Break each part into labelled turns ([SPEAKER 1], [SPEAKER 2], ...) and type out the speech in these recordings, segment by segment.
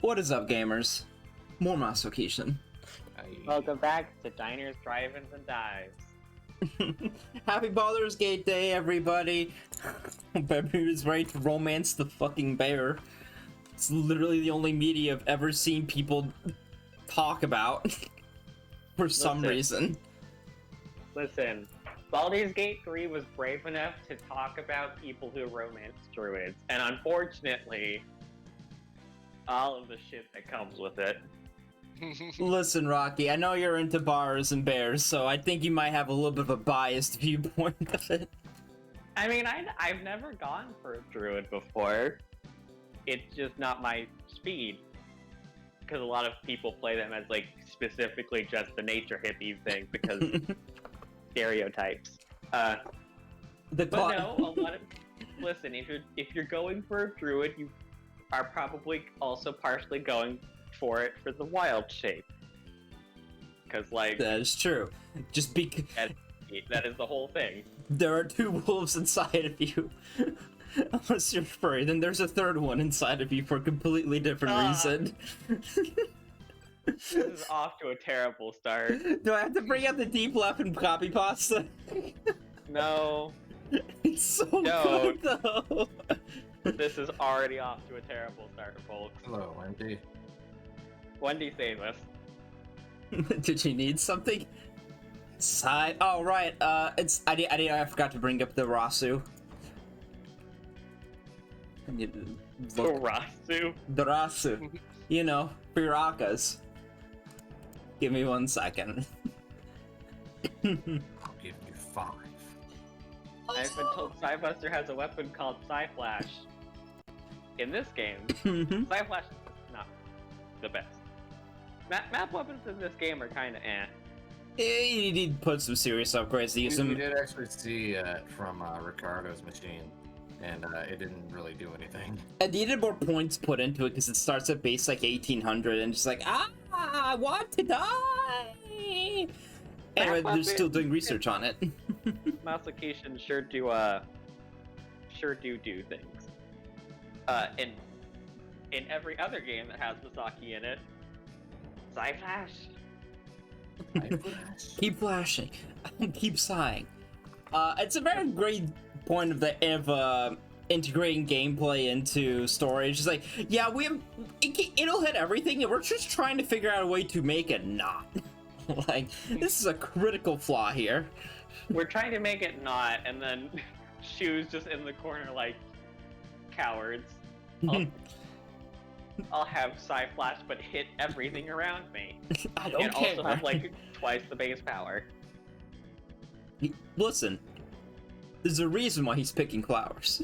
[SPEAKER 1] What is up, gamers? More Masou Kishin.
[SPEAKER 2] Welcome back to Diners, Drive-Ins, and Dives.
[SPEAKER 1] Happy Baldur's Gate Day, everybody! Everybody's ready to romance the fucking bear. It's literally the only media I've ever seen people talk about for some reason.
[SPEAKER 2] Listen, Baldur's Gate 3 was brave enough to talk about people who romance druids, and unfortunately, all of the shit that comes with it.
[SPEAKER 1] Listen, Rocky, I know you're into bars and bears, so I think you might have a little bit of a biased viewpoint of it.
[SPEAKER 2] I mean, I've never gone for a druid before. It's just not my speed. Because a lot of people play them as, like, specifically just the nature hippie thing, because stereotypes. But no, a lot of... Listen, if you're going for a druid, you are probably also partially going for it for the wild shape. Because, like...
[SPEAKER 1] That is true. Just because...
[SPEAKER 2] That is the whole thing.
[SPEAKER 1] There are two wolves inside of you. Unless you're furry, then there's a third one inside of you for a completely different reason.
[SPEAKER 2] This is off to a terrible start.
[SPEAKER 1] Do I have to bring out the deep left and copy pasta?
[SPEAKER 2] No.
[SPEAKER 1] It's so good, though.
[SPEAKER 2] This is already off to a terrible start, folks.
[SPEAKER 3] Hello, Wendy.
[SPEAKER 2] Wendy, save us.
[SPEAKER 1] Did you need something? Side. Oh right. I forgot to bring up the Rasu.
[SPEAKER 2] The Rasu.
[SPEAKER 1] The Rasu. You know, Pirakas. Give me 1 second.
[SPEAKER 3] I'll give you 5.
[SPEAKER 2] I've been told Psybuster has a weapon called Psyflash. In this game, Psyflash is not the best. Map weapons in this game are kind of eh.
[SPEAKER 1] You need to put some serious upgrades to use them.
[SPEAKER 3] We did actually see it from Ricardo's machine, and it didn't really do anything.
[SPEAKER 1] I needed more points put into it because it starts at base like 1800 and just like, I want to die! Anyway, they're still doing research on it.
[SPEAKER 2] Masou sure do things. In every other game that has Masaki in it, Psyflash.
[SPEAKER 1] Keep flashing. Keep sighing. It's a very great point of integrating gameplay into story. It's just like, yeah, it'll hit everything, and we're just trying to figure out a way to make it not. Like, this is a critical flaw here.
[SPEAKER 2] We're trying to make it not, and then Shu's just in the corner like, cowards. I'll have Psyflash, but hit everything around me.
[SPEAKER 1] I don't care.
[SPEAKER 2] And also have, like, twice the base power.
[SPEAKER 1] Listen, there's a reason why he's picking flowers.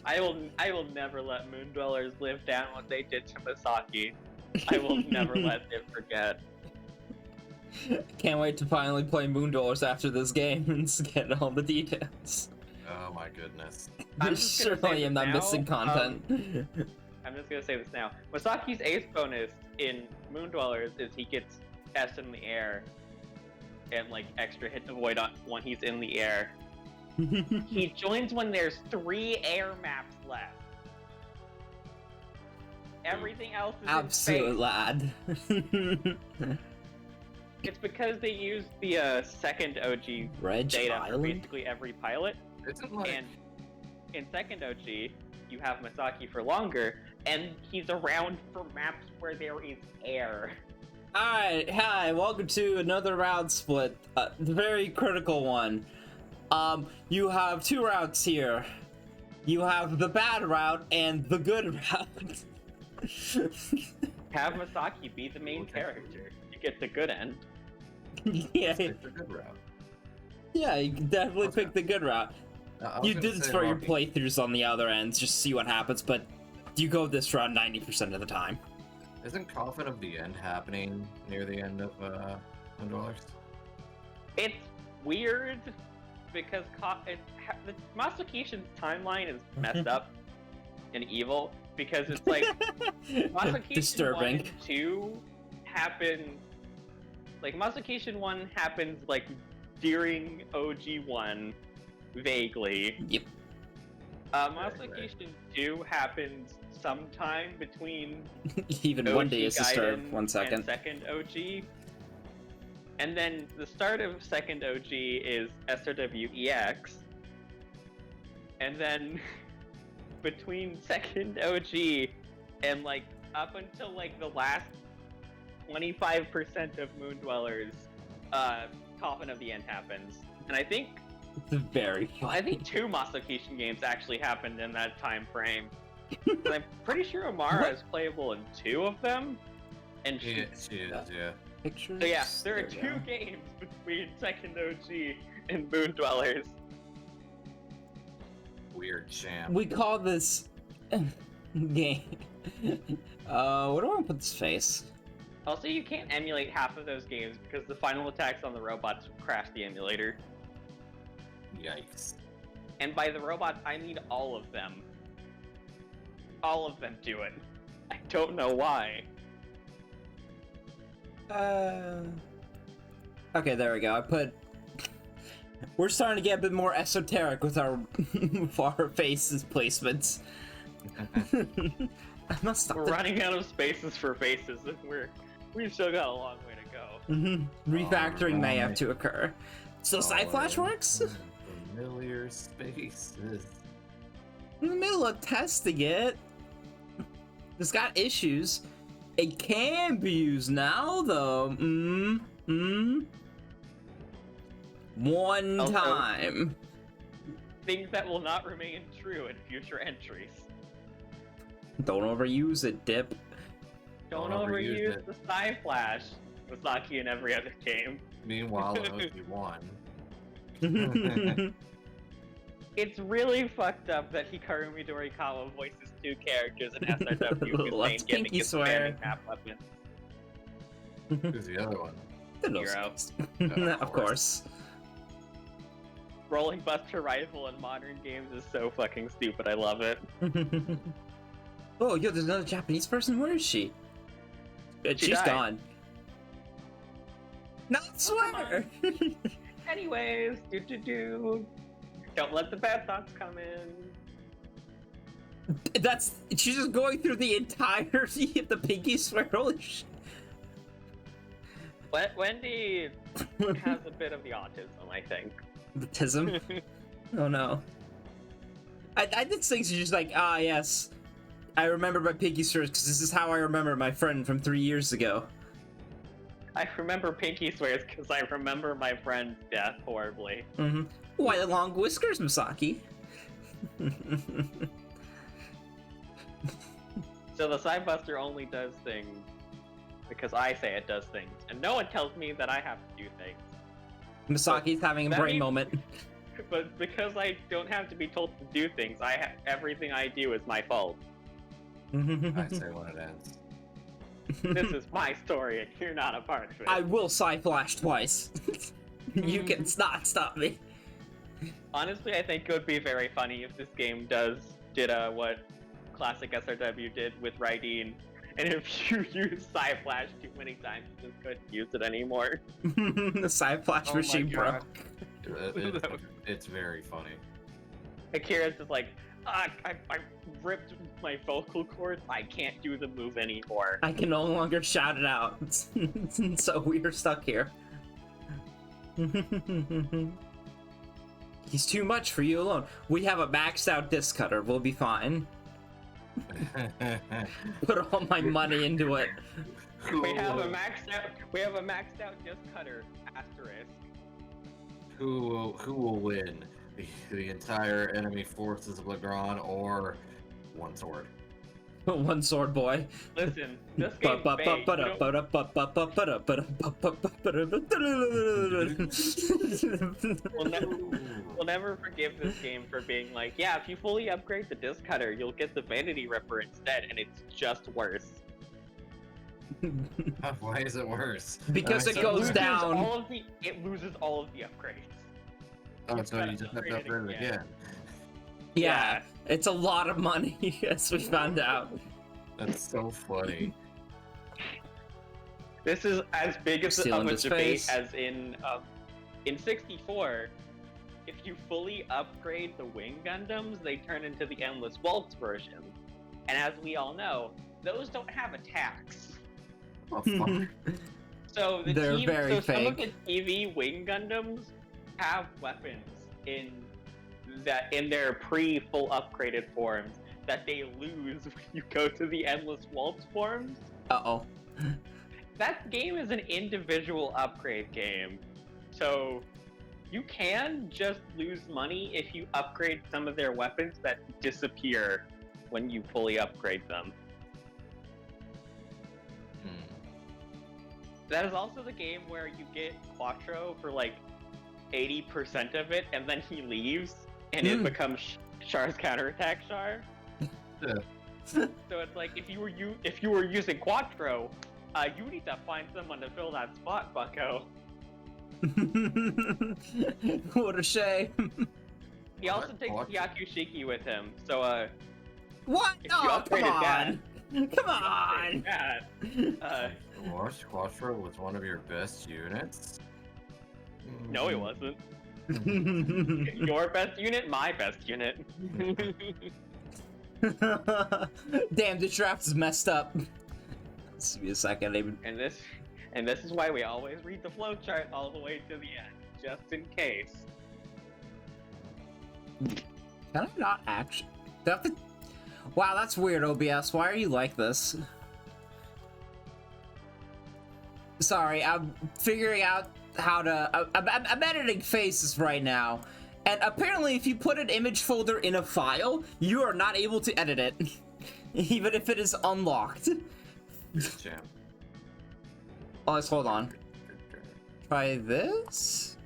[SPEAKER 2] I will never let Moon Dwellers live down what they did to Masaki. I will never let them forget.
[SPEAKER 1] Can't wait to finally play Moon Dwellers after this game and get all the details.
[SPEAKER 3] Oh my goodness.
[SPEAKER 1] Surely I'm not missing content.
[SPEAKER 2] I'm just gonna say this now. Masaki's ace bonus in Moon Dwellers is he gets S in the air and like extra hit to void on when he's in the air. He joins when there's 3 air maps left. Everything else is
[SPEAKER 1] absolute
[SPEAKER 2] in space.
[SPEAKER 1] lad.
[SPEAKER 2] It's because they used the second OG
[SPEAKER 1] Reg
[SPEAKER 2] data
[SPEAKER 1] Island?
[SPEAKER 2] for basically every pilot.
[SPEAKER 3] Isn't like...
[SPEAKER 2] And in second OG, you have Masaki for longer, and he's around for maps where there is air.
[SPEAKER 1] Alright, hi, welcome to another route split. The very critical one. You have 2 routes here. You have the bad route and the good route.
[SPEAKER 2] Have Masaki be the main character. You get the good end.
[SPEAKER 1] Yeah.
[SPEAKER 3] It's the good route.
[SPEAKER 1] Yeah, you can definitely pick the good route. You did this for your
[SPEAKER 3] Rocky.
[SPEAKER 1] playthroughs on the other ends, just see what happens, but you go this route 90% of the time.
[SPEAKER 3] Isn't Coffin of the End happening near the end of Moon Dwellers?
[SPEAKER 2] It's weird because the Masakishin's timeline is messed up and evil because it's like Masakishin
[SPEAKER 1] Disturbing.
[SPEAKER 2] 1 and 2 happen. Like Masakishin 1 happens like during OG 1 vaguely.
[SPEAKER 1] Yep.
[SPEAKER 2] Masou Kishin 2 happens sometime between
[SPEAKER 1] Even one day
[SPEAKER 2] OG
[SPEAKER 1] is disturbed.
[SPEAKER 2] Gaiden
[SPEAKER 1] 1 second.
[SPEAKER 2] and second OG. And then the start of second OG is SRWEX. And then between second OG and like up until like the last 25% of Moon Dwellers, Coffin of the End happens. And I think
[SPEAKER 1] It's very funny.
[SPEAKER 2] I think 2 Masou Kishin games actually happened in that time frame. But I'm pretty sure Amara
[SPEAKER 1] What?
[SPEAKER 2] is playable in 2 of them. And
[SPEAKER 3] Yeah, she is, yeah.
[SPEAKER 1] Pictures.
[SPEAKER 2] so yeah, there are
[SPEAKER 1] we
[SPEAKER 2] 2
[SPEAKER 1] go.
[SPEAKER 2] games between second OG and Moon Dwellers.
[SPEAKER 3] Weird champ.
[SPEAKER 1] We call this game. Where do I want to put this face?
[SPEAKER 2] Also, you can't emulate half of those games because the final attacks on the robots crash the emulator.
[SPEAKER 3] Yikes.
[SPEAKER 2] And by the robots, I mean all of them. All of them do it. I don't know why.
[SPEAKER 1] Okay, there we go. I put. We're starting to get a bit more esoteric with our faces placements. I must stop.
[SPEAKER 2] We're running out of spaces for faces, and we've still got a long way to go.
[SPEAKER 1] Refactoring may have
[SPEAKER 3] Alright.
[SPEAKER 1] to occur. So Side Flash works?
[SPEAKER 3] Familiar spaces.
[SPEAKER 1] In the middle of testing it. It's got issues. It can be used now, though. One
[SPEAKER 2] Also-
[SPEAKER 1] time.
[SPEAKER 2] Things that will not remain true in future entries.
[SPEAKER 1] Don't overuse it, Dip.
[SPEAKER 2] Don't
[SPEAKER 3] Don't overuse
[SPEAKER 2] overuse
[SPEAKER 3] it.
[SPEAKER 2] the Sky Flash. Misaki in every other game.
[SPEAKER 3] Meanwhile, OG won.
[SPEAKER 2] It's really fucked up that Hikaru Midorikawa voices 2 characters in SRW whose main
[SPEAKER 1] Let's
[SPEAKER 2] gimmick
[SPEAKER 1] pinky
[SPEAKER 2] is
[SPEAKER 1] swear.
[SPEAKER 2] spamming map weapons.
[SPEAKER 3] Who's the other one?
[SPEAKER 2] Hero.
[SPEAKER 1] Of course.
[SPEAKER 2] Rolling Buster Rifle in modern games is so fucking stupid, I love it.
[SPEAKER 1] Oh, yo, there's another Japanese person? Where is she?
[SPEAKER 2] She
[SPEAKER 1] She's
[SPEAKER 2] died.
[SPEAKER 1] gone. Not swear!
[SPEAKER 2] Anyways, don't let the bad thoughts come in.
[SPEAKER 1] That's. She's just going through the entirety of the pinky swear. Holy shit.
[SPEAKER 2] Wendy has a bit of the autism, I think.
[SPEAKER 1] Autism? Oh no. I did things you're just like, ah, yes. I remember my pinky swears because this is how I remember my friend from 3 years ago.
[SPEAKER 2] I remember pinky swears because I remember my friend's death horribly.
[SPEAKER 1] Why the long whiskers, Misaki?
[SPEAKER 2] So the Sidebuster only does things because I say it does things, and no one tells me that I have to do things.
[SPEAKER 1] Misaki's having a
[SPEAKER 2] that
[SPEAKER 1] brain
[SPEAKER 2] means-
[SPEAKER 1] moment.
[SPEAKER 2] But because I don't have to be told to do things, everything I do is my fault.
[SPEAKER 3] I say when it ends.
[SPEAKER 2] This is my story, and you're not a part of it.
[SPEAKER 1] I will Side Flash twice. You can not stop me.
[SPEAKER 2] Honestly, I think it would be very funny if this game did what classic SRW did with Raideen, and if you use Side Flash too many times, you just couldn't use it anymore.
[SPEAKER 1] The Side Flash
[SPEAKER 2] Oh my
[SPEAKER 1] machine
[SPEAKER 2] God.
[SPEAKER 1] broke.
[SPEAKER 3] It's very funny.
[SPEAKER 2] Akira's just like, I ripped my vocal cords, I can't do the move anymore.
[SPEAKER 1] I can no longer shout it out. So we are stuck here. He's too much for you alone. We have a maxed out disc cutter. We'll be fine. Put all my money into it.
[SPEAKER 2] We have a maxed out disc cutter, asterisk.
[SPEAKER 3] Who will win? The entire enemy forces of Legrand or one sword?
[SPEAKER 1] One sword boy.
[SPEAKER 2] Listen, this game's vague. We'll never forgive this game for being like, yeah, if you fully upgrade the disc cutter, you'll get the Vanity Ripper instead, and it's just worse.
[SPEAKER 3] Why is it worse?
[SPEAKER 1] Because it
[SPEAKER 3] So-
[SPEAKER 1] goes down.
[SPEAKER 2] It loses all of the upgrades.
[SPEAKER 3] Oh, so you just have to upgrade it again.
[SPEAKER 1] Yeah, it's a lot of money, as we found out.
[SPEAKER 3] That's so funny.
[SPEAKER 2] This is as big as
[SPEAKER 1] Stealing
[SPEAKER 2] of a
[SPEAKER 1] his
[SPEAKER 2] debate
[SPEAKER 1] face.
[SPEAKER 2] as in 64. if you fully upgrade the Wing Gundams, they turn into the Endless Waltz version. And as we all know, those don't have attacks.
[SPEAKER 3] Oh, fuck.
[SPEAKER 2] So
[SPEAKER 1] They're very
[SPEAKER 2] some of
[SPEAKER 1] fake.
[SPEAKER 2] the TV Wing Gundams have weapons in their pre-full upgraded forms that they lose when you go to the Endless Waltz forms.
[SPEAKER 1] Uh-oh.
[SPEAKER 2] That game is an individual upgrade game. So you can just lose money if you upgrade some of their weapons that disappear when you fully upgrade them. That is also the game where you get Quattro for like 80% of it, and then he leaves, and it becomes Char's counterattack Char.
[SPEAKER 3] Yeah.
[SPEAKER 2] So it's like if you were using Quattro, you need to find someone to fill that spot, Bucko.
[SPEAKER 1] What a shame.
[SPEAKER 2] He also takes Yakushiki with him, so
[SPEAKER 1] What?
[SPEAKER 2] if you
[SPEAKER 1] Oh, come
[SPEAKER 2] upgraded
[SPEAKER 1] on. Come on.
[SPEAKER 2] that,
[SPEAKER 3] Quattro was one of your best units?
[SPEAKER 2] no, he wasn't. Your best unit, my best unit.
[SPEAKER 1] Damn, this draft is messed up. Let's give me a second.
[SPEAKER 2] And this is why we always read the flowchart all the way to the end, just in case.
[SPEAKER 1] Can I not actually? Wow, that's weird, OBS. Why are you like this? Sorry, I'm figuring out how to... I'm editing faces right now. And apparently if you put an image folder in a file, you are not able to edit it. Even if it is unlocked.
[SPEAKER 3] Champ.
[SPEAKER 1] Oh, let's hold on. Try this?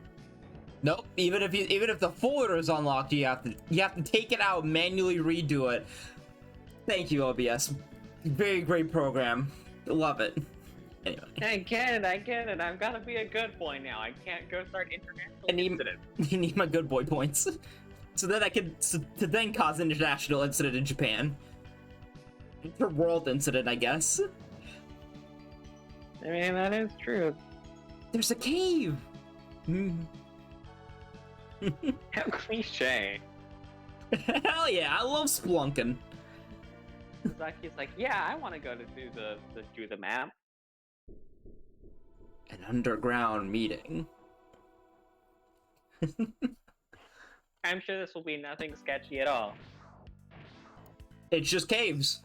[SPEAKER 1] Nope. Even if the folder is unlocked, you have to take it out, manually redo it. Thank you, OBS. Very great program. Love it. Anyway.
[SPEAKER 2] I get it. I've got to be a good boy now. I can't go start international incidents.
[SPEAKER 1] You need my good boy points. So that I could to then cause an international incident in Japan. Inter-world incident, I guess.
[SPEAKER 2] I mean, that is true.
[SPEAKER 1] There's a cave!
[SPEAKER 2] How cliche.
[SPEAKER 1] Hell yeah, I love splunking.
[SPEAKER 2] Zaki's like, yeah, I want to go to do the map.
[SPEAKER 1] An underground meeting.
[SPEAKER 2] I'm sure this will be nothing sketchy at all.
[SPEAKER 1] It's just caves.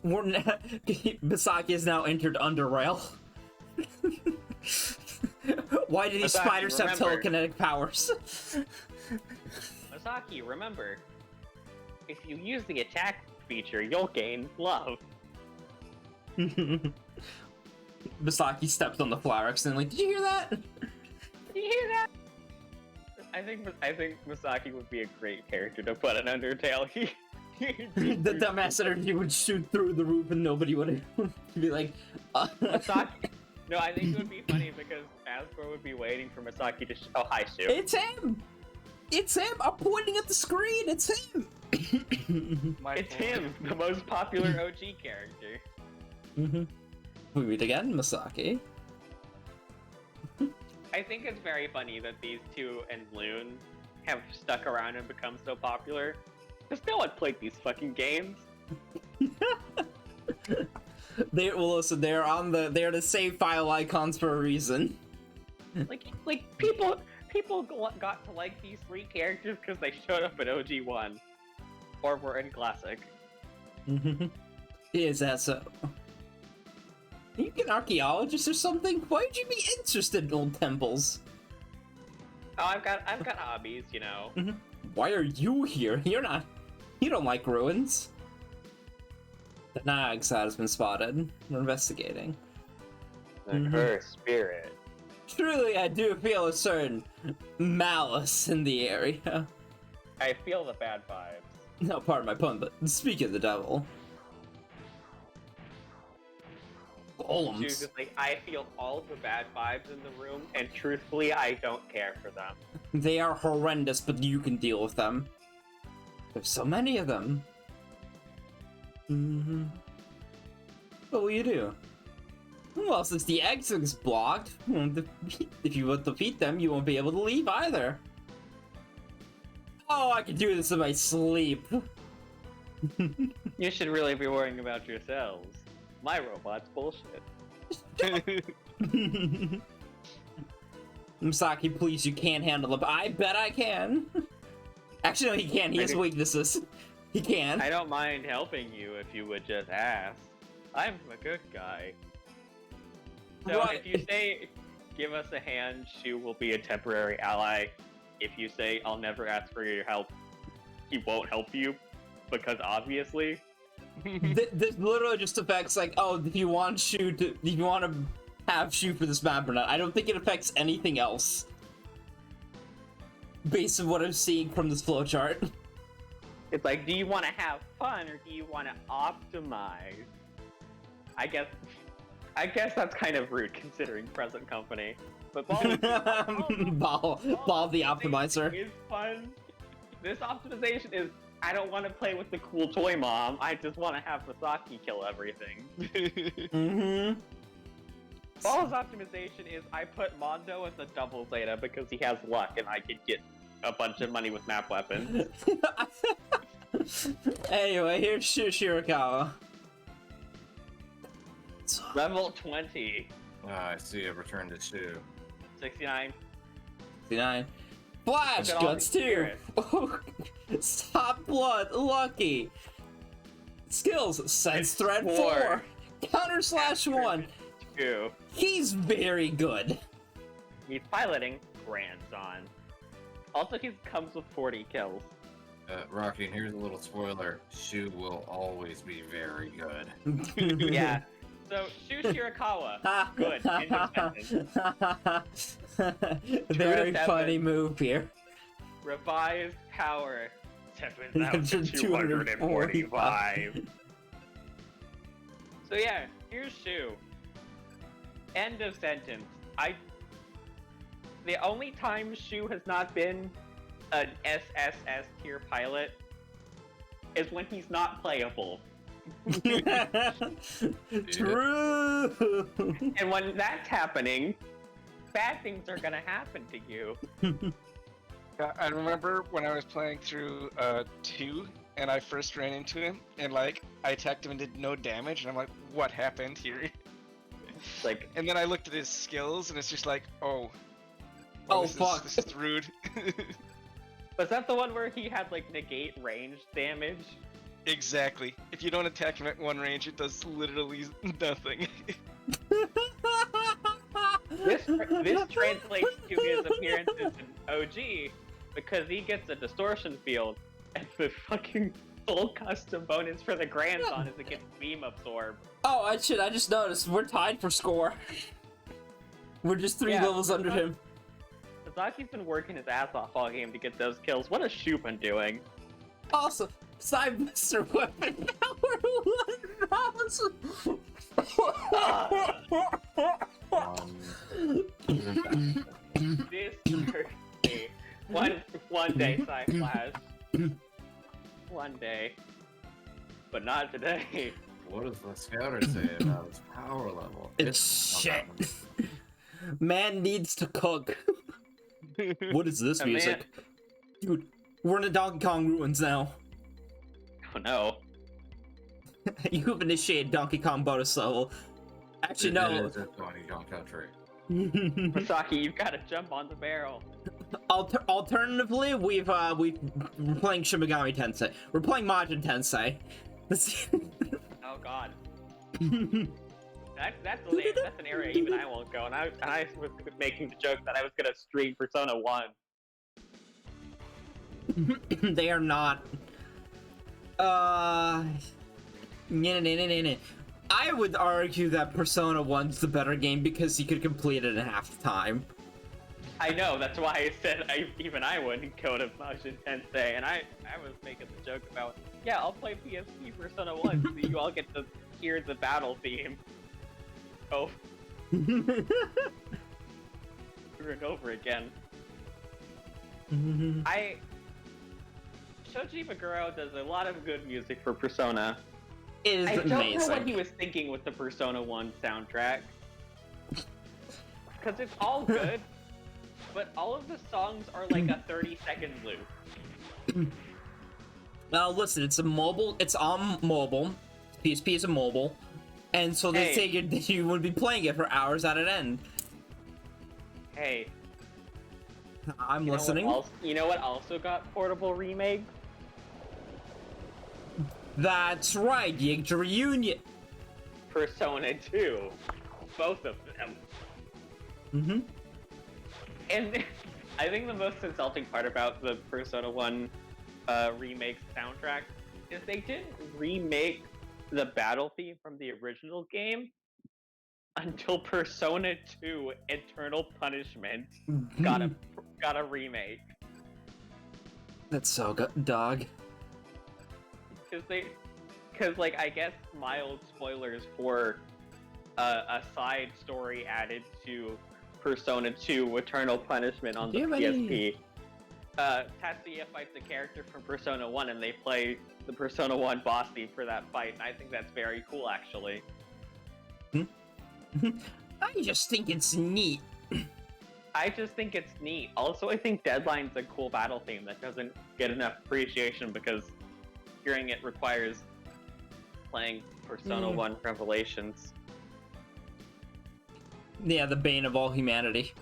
[SPEAKER 1] Misaki has now entered Underrail. Why do these
[SPEAKER 2] Misaki,
[SPEAKER 1] spiders have
[SPEAKER 2] remember.
[SPEAKER 1] telekinetic powers?
[SPEAKER 2] Masaki, remember, if you use the attack feature, you'll gain love.
[SPEAKER 1] Misaki stepped on the flower accidentally. Did you hear that?
[SPEAKER 2] Did you hear that? I think Masaki would be a great character to put in Undertale.
[SPEAKER 1] The dumbass energy would shoot through the roof and nobody would be like,
[SPEAKER 2] Masaki. No, I think it would be funny because Asgore would be waiting for Masaki to. Oh, hi, Shu.
[SPEAKER 1] It's him! It's him! I'm pointing at the screen! It's him!
[SPEAKER 2] It's him, the most popular OG character.
[SPEAKER 1] We read again, Masaki.
[SPEAKER 2] I think it's very funny that these two and Loon have stuck around and become so popular. Because no one played these fucking games.
[SPEAKER 1] They're the save file icons for a reason.
[SPEAKER 2] Like people got to like these three characters because they showed up in OG1. Or were in Classic.
[SPEAKER 1] Is that so? Are you an archaeologist or something? Why would you be interested in old temples?
[SPEAKER 2] Oh, I've got hobbies, you know.
[SPEAKER 1] Why are you here? You don't like ruins. The Nags has been spotted. We're investigating.
[SPEAKER 2] Her spirit.
[SPEAKER 1] Truly, I do feel a certain malice in the area.
[SPEAKER 2] I feel the bad vibes.
[SPEAKER 1] No, pardon my pun, but speak of the devil.
[SPEAKER 2] She was
[SPEAKER 1] Golems.
[SPEAKER 2] just like, I feel all the bad vibes in the room, and truthfully, I don't care for them.
[SPEAKER 1] They are horrendous, but you can deal with them. There's so many of them. What will you do? Well, since the exit is blocked, if you would defeat them, you won't be able to leave either. Oh, I can do this in my sleep.
[SPEAKER 2] You should really be worrying about yourselves. My robot's bullshit.
[SPEAKER 1] Misaki, please, you can't handle it. I bet I can. Actually, no, he can't. He has weaknesses. He can.
[SPEAKER 2] I don't mind helping you if you would just ask. I'm a good guy. So
[SPEAKER 1] Right.
[SPEAKER 2] if you say, give us a hand, Shu will be a temporary ally. If you say, I'll never ask for your help, he won't help you. Because obviously...
[SPEAKER 1] This literally just affects, like, oh, if you want to have Shu for this map or not. I don't think it affects anything else. Based on what I'm seeing from this flowchart.
[SPEAKER 2] It's like, do you want to have fun or do you want to optimize? I guess that's kind of rude considering present company. But Ball
[SPEAKER 1] the optimizer
[SPEAKER 2] is fun. This optimization is, I don't want to play with the cool toy mom. I just want to have Misaki kill everything.
[SPEAKER 1] Mm-hmm.
[SPEAKER 2] Ball's optimization is I put Mondo as a double Zeta because he has luck and I could get a bunch of money with map weapons.
[SPEAKER 1] Anyway, here's Shirakawa.
[SPEAKER 2] Level 20.
[SPEAKER 3] I see a return to Shu.
[SPEAKER 2] 69.
[SPEAKER 1] 69. Flash
[SPEAKER 2] Look at all
[SPEAKER 1] Guts
[SPEAKER 2] the
[SPEAKER 1] 2.
[SPEAKER 2] spirits.
[SPEAKER 1] Oh, Stop Blood Lucky. Skills Sense Thread 4. Counter slash 1.
[SPEAKER 2] 2.
[SPEAKER 1] He's very good.
[SPEAKER 2] He's piloting Grandson. Also, he comes with 40 kills.
[SPEAKER 3] Rocky, and here's a little spoiler. Shu will always be very good.
[SPEAKER 2] Yeah. So, Shu Shirakawa. Good. Independent.
[SPEAKER 1] Very
[SPEAKER 2] 2 to 7.
[SPEAKER 1] funny move here.
[SPEAKER 2] Revised power. 7,245. So yeah, here's Shu. End of sentence. The only time Shu has not been an SSS tier pilot is when he's not playable.
[SPEAKER 1] True.
[SPEAKER 2] And when that's happening, bad things are gonna happen to you.
[SPEAKER 4] Yeah, I remember when I was playing through 2 and I first ran into him and like I attacked him and did no damage and I'm like, what happened here?
[SPEAKER 2] Like,
[SPEAKER 4] And then I looked at his skills and it's just like, oh,
[SPEAKER 1] Fuck.
[SPEAKER 4] This is rude.
[SPEAKER 2] was that the one where he had like negate range damage?
[SPEAKER 4] Exactly. If you don't attack him at one range, it does literally nothing.
[SPEAKER 2] This translates to his appearances in OG because he gets a distortion field and the fucking full custom bonus for the Grandson is it gets beam absorb.
[SPEAKER 1] Oh, I just noticed we're tied for score. We're just 3 levels under him.
[SPEAKER 2] Sasaki's been working his ass off all game to get those kills. What has Shu been doing?
[SPEAKER 1] Also, Sidebuster weapon power 1000.
[SPEAKER 2] This birthday. One day, Flash. One day. But not today.
[SPEAKER 3] What does the scouter say about his power level?
[SPEAKER 1] It's shit. Man needs to cook. What is this music? Dude, we're in the Donkey Kong ruins now.
[SPEAKER 2] Oh no.
[SPEAKER 1] You have initiated Donkey Kong bonus level. Actually, no.
[SPEAKER 3] It is a Donkey Kong country.
[SPEAKER 2] Masaki, you've got to jump on the barrel.
[SPEAKER 1] Alternatively, we're playing Shimigami Tensei. We're playing Majin Tensei.
[SPEAKER 2] Oh god. That's an area even I won't go. And I was making the joke that I was gonna stream Persona 1.
[SPEAKER 1] They are not. I would argue that Persona 1's the better game because you could complete it in half the time.
[SPEAKER 2] I know, that's why I said even I wouldn't go to Majin Tensei, and I was making the joke about, yeah, I'll play PSP Persona 1 so you all get to hear the battle theme. Oh. Over and over again. Shoji Meguro does a lot of good music for Persona.
[SPEAKER 1] It is
[SPEAKER 2] I don't
[SPEAKER 1] amazing.
[SPEAKER 2] know what he was thinking with the Persona 1 soundtrack. Because it's all good, but all of the songs are like a 30-second loop.
[SPEAKER 1] Now listen, it's on mobile. PSP is a mobile. And so they
[SPEAKER 2] Hey.
[SPEAKER 1] figured that you would be playing it for hours at an end.
[SPEAKER 2] Hey,
[SPEAKER 1] I'm
[SPEAKER 2] you know
[SPEAKER 1] listening.
[SPEAKER 2] you know what also got portable remakes?
[SPEAKER 1] That's right, Yggdra Reunion.
[SPEAKER 2] Persona 2. Both of them.
[SPEAKER 1] Mm-hmm.
[SPEAKER 2] And I think the most insulting part about the Persona 1 remake soundtrack is they didn't remake the battle theme from the original game until Persona 2 Eternal Punishment got a remake.
[SPEAKER 1] That's so good, dog.
[SPEAKER 2] Because like I guess mild spoilers for a side story added to Persona 2 Eternal Punishment on the
[SPEAKER 1] Do you have any-
[SPEAKER 2] PSP. Tatsuya fights a character from Persona 1 and they play the Persona 1 boss theme for that fight, and I think that's very cool actually.
[SPEAKER 1] I just think it's neat.
[SPEAKER 2] I just think it's neat. Also, I think Deadline's a cool battle theme that doesn't get enough appreciation because hearing it requires playing Persona 1 Revelations.
[SPEAKER 1] Yeah, the bane of all humanity.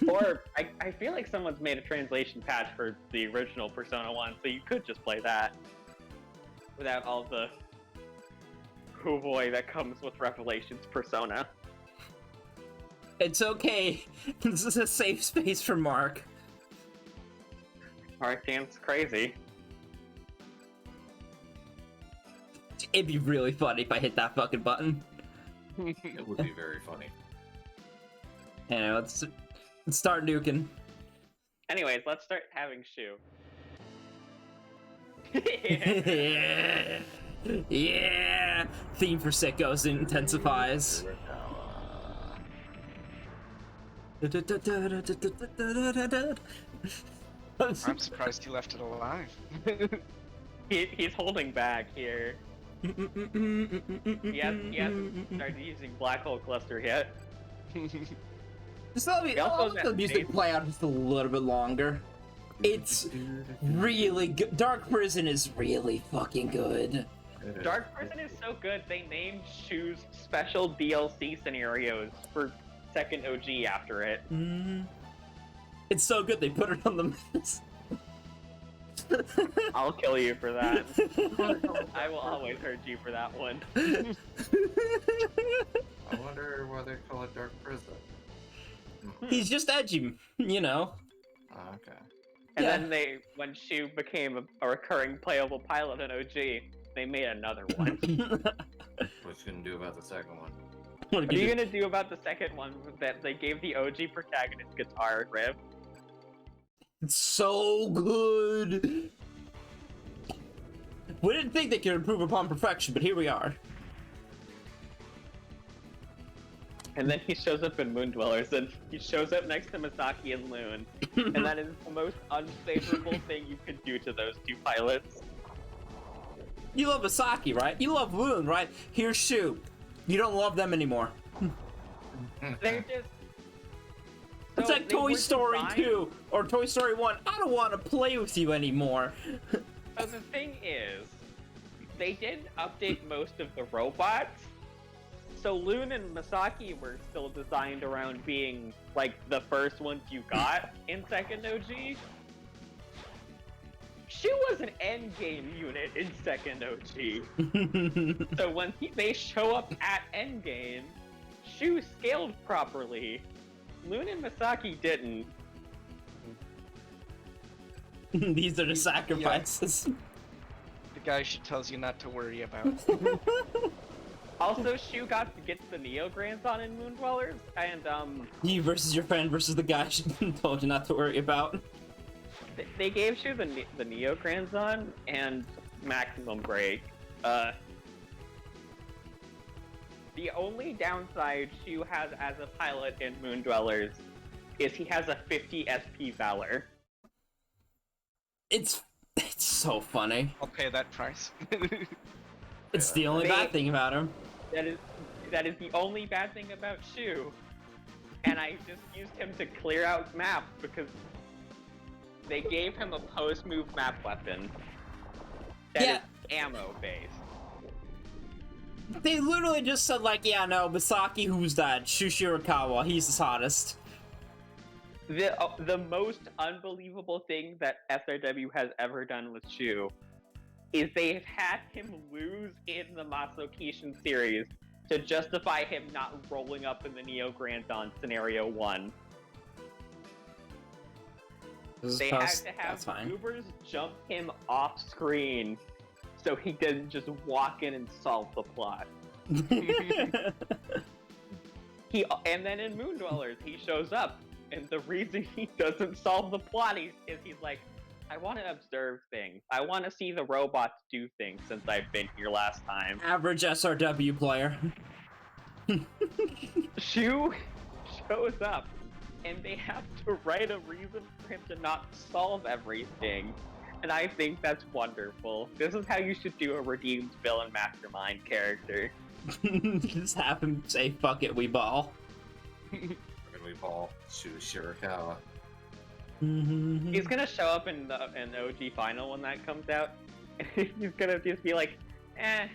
[SPEAKER 2] Or, I feel like someone's made a translation patch for the original Persona 1, so you could just play that. Without all the oh boy that comes with Revelations Persona.
[SPEAKER 1] It's okay. This is a safe space for Mark.
[SPEAKER 2] Mark Dan's crazy.
[SPEAKER 1] It'd be really funny if I hit that fucking button.
[SPEAKER 3] It would be very funny.
[SPEAKER 1] Anyway, let's start nuking.
[SPEAKER 2] Anyways, let's start having Shu.
[SPEAKER 1] Yeah. Yeah. Theme for sickos intensifies.
[SPEAKER 4] I'm surprised he left it alive.
[SPEAKER 2] He's holding back here. He hasn't started using Black Hole Cluster yet.
[SPEAKER 1] Just let me
[SPEAKER 2] He also
[SPEAKER 1] I'll let the
[SPEAKER 2] has
[SPEAKER 1] music
[SPEAKER 2] bass.
[SPEAKER 1] play out just a little bit longer. It's really good. Dark Prison is really fucking good.
[SPEAKER 2] Dark Prison is so good, they named Shu's special DLC scenarios for second OG after it.
[SPEAKER 1] It's so good they put it on the list.
[SPEAKER 2] I'll kill you for that. I will always hurt you for that one.
[SPEAKER 3] I wonder why they call it Dark Prison.
[SPEAKER 1] He's just edgy, you know.
[SPEAKER 3] Oh, okay.
[SPEAKER 2] And
[SPEAKER 1] Yeah.
[SPEAKER 2] then when Shu became a recurring playable pilot in OG, they made another one.
[SPEAKER 3] What you gonna do about the second one?
[SPEAKER 2] What are you gonna do about the second one that they gave the OG protagonist guitar riff?
[SPEAKER 1] It's so good. We didn't think they could improve upon perfection, but here we are.
[SPEAKER 2] And then he shows up in Moon Dwellers, and he shows up next to Misaki and Loon, and that is the most unfavorable thing you could do to those two pilots.
[SPEAKER 1] You love Asaki, right? You love Loon, right? Here's Shu. You don't love them anymore.
[SPEAKER 2] They're just...
[SPEAKER 1] It's
[SPEAKER 2] So
[SPEAKER 1] like
[SPEAKER 2] they
[SPEAKER 1] Toy
[SPEAKER 2] were
[SPEAKER 1] Story
[SPEAKER 2] designed-
[SPEAKER 1] 2 or Toy Story 1. I don't want to play with you anymore.
[SPEAKER 2] So the thing is, they didn't update most of the robots, so Loon and Misaki were still designed around being, like, the first ones you got in second OG. Shu was an endgame unit in second OG. So when they show up at endgame, Shu scaled properly. Loon and Misaki didn't.
[SPEAKER 1] These are the sacrifices.
[SPEAKER 4] The guy she tells you not to worry about.
[SPEAKER 2] Also, Shu got to get the Neo Grandson in Moon Dwellers, and
[SPEAKER 1] You versus your friend versus the guy she told you not to worry about.
[SPEAKER 2] they gave Shu the Neo Grandson and Maximum Break. The only downside Shu has as a pilot in Moon Dwellers is he has a 50 SP Valor.
[SPEAKER 1] It's so funny.
[SPEAKER 4] I'll pay that price.
[SPEAKER 1] It's the only bad thing about him.
[SPEAKER 2] That is the only bad thing about Shu. And I just used him to clear out maps because they gave him a post-move map weapon that is ammo-based.
[SPEAKER 1] They literally just said, like, yeah, no, Misaki, who's that? Shushirakawa, he's the hottest.
[SPEAKER 2] The most unbelievable thing that SRW has ever done with Shu is they've had him lose in the Masou Kishin series to justify him not rolling up in the Neo Grandon Scenario 1. They had to have goobers jump him off screen so he doesn't just walk in and solve the plot. And then in Moon Dwellers, he shows up, and the reason he doesn't solve the plot is he's like, I want to observe things. I want to see the robots do things since I've been here last time.
[SPEAKER 1] Average SRW player.
[SPEAKER 2] Shu shows up, and they have to write a reason for him to not solve everything. And I think that's wonderful. This is how you should do a redeemed villain mastermind character.
[SPEAKER 1] Just have him say, fuck it, we ball.
[SPEAKER 3] We ball. Shu Shirakawa.
[SPEAKER 2] He's gonna show up in the OG final when that comes out. He's gonna just be like, I